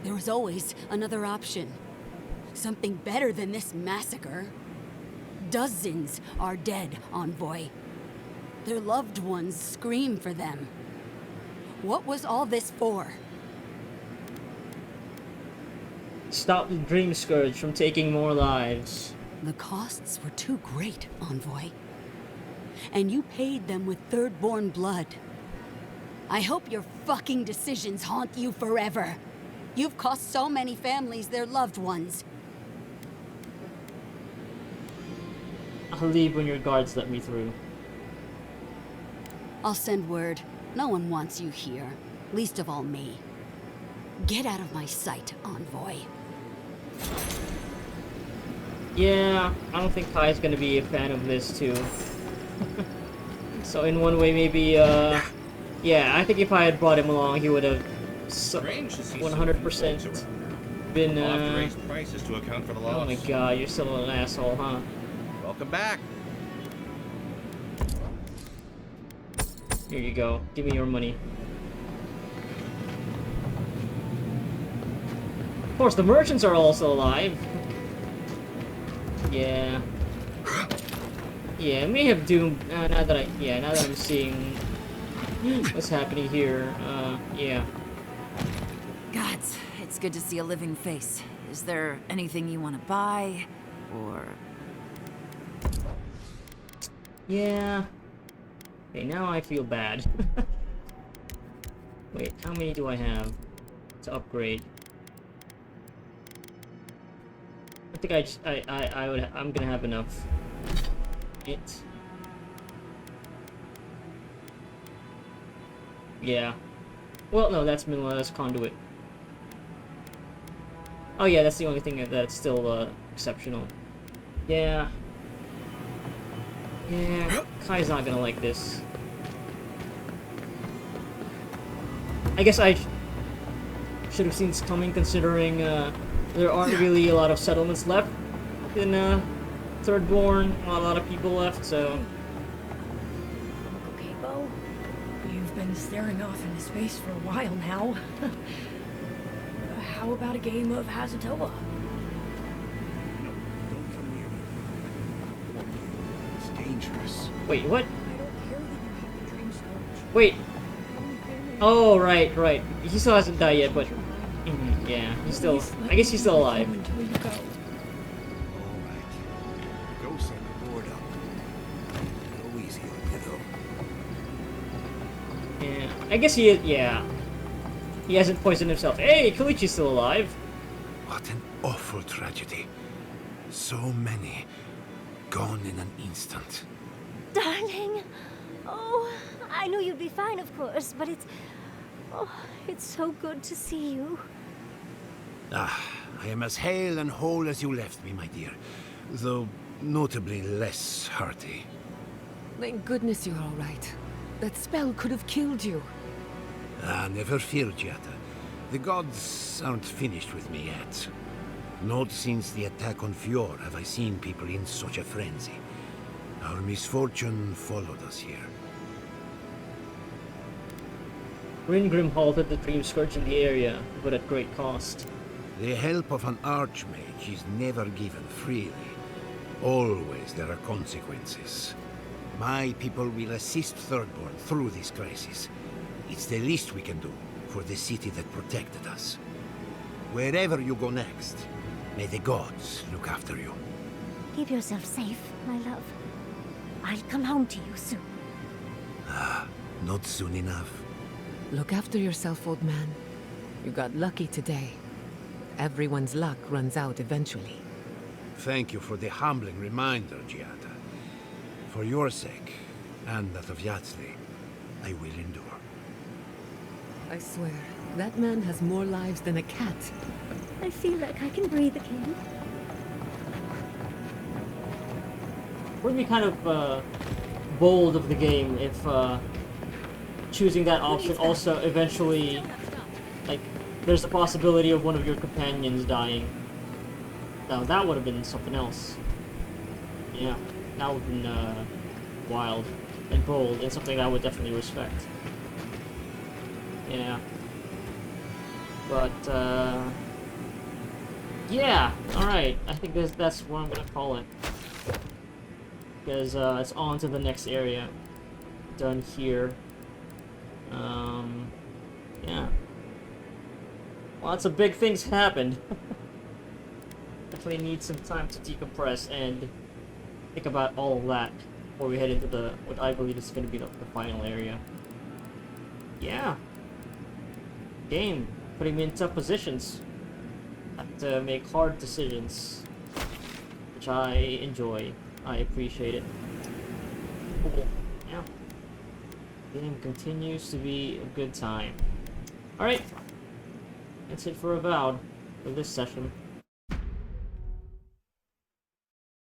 There was always another option. Something better than this massacre. Dozens are dead, Envoy. Their loved ones scream for them. What was all this for? Stop the Dream Scourge from taking more lives. The costs were too great, Envoy. And you paid them with Third-born blood. I hope your fucking decisions haunt you forever. You've cost so many families their loved ones. I'll leave when your guards let me through. I'll send word. No one wants you here. Least of all me. Get out of my sight, Envoy. Yeah, I don't think Kai's gonna be a fan of this too. So in one way, maybe, yeah, I think if I had brought him along, he would have 100% been, I'll have to raise prices to account for the loss. Oh my god, you're still an asshole, huh? Welcome back. Here you go. Give me your money. Of course, the merchants are also alive. Yeah. Yeah, it may have doomed. Now that I'm seeing what's happening here. Yeah. Gods, it's good to see a living face. Is there anything you want to buy, or? Yeah. Okay, now I feel bad. Wait, how many do I have to upgrade? I think I'm gonna have enough. Yeah. Well, no, that's Mila's conduit. Oh yeah, that's the only thing that's still exceptional. Yeah. Yeah, Kai's not gonna like this. I guess I should have seen this coming, considering there aren't really a lot of settlements left in Thirdborn. Not a lot of people left, so. Okay, Bo. You've been staring off into space for a while now. How about a game of Hazatoa? Dangerous. Wait, what? Wait. Oh, right. He still hasn't died yet, but yeah, he's still. I guess he's still alive. Go set the board up. Go easy on you, though. Yeah, I guess he is. Yeah, he hasn't poisoned himself. Hey, Koichi's still alive. What an awful tragedy. So many gone in an instant. Darling! Oh, I knew you'd be fine, of course, but it's... Oh, it's so good to see you. Ah, I am as hale and whole as you left me, my dear. Though notably less hearty. Thank goodness you're all right. That spell could have killed you. Ah, never fear, Giada. The gods aren't finished with me yet. Not since the attack on Fjord have I seen people in such a frenzy. Our misfortune followed us here. Ringrim halted the Dream Scourge in the area, but at great cost. The help of an archmage is never given freely. Always there are consequences. My people will assist Thirdborn through this crisis. It's the least we can do for the city that protected us. Wherever you go next, may the gods look after you. Keep yourself safe, my love. I'll come home to you soon. Ah, not soon enough. Look after yourself, old man. You got lucky today. Everyone's luck runs out eventually. Thank you for the humbling reminder, Giada. For your sake, and that of Yatsli, I will endure. I swear, That man has more lives than a cat. I feel like I can breathe again. Would be kind of bold of the game if choosing that option also eventually, like, there's the possibility of one of your companions dying. Now that would have been something else. Yeah, that would have been wild and bold and something that I would definitely respect. Yeah. But yeah, alright. I think that's what I'm gonna call it. Because it's on to the next area. Done here. Yeah. Lots of big things happened. Definitely need some time to decompress and think about all of that before we head into what I believe is going to be the final area. Yeah. Game. Putting me in tough positions. Have to make hard decisions. Which I enjoy. I appreciate it. Cool. Yeah. Game continues to be a good time. Alright. That's it for Avowed for this session.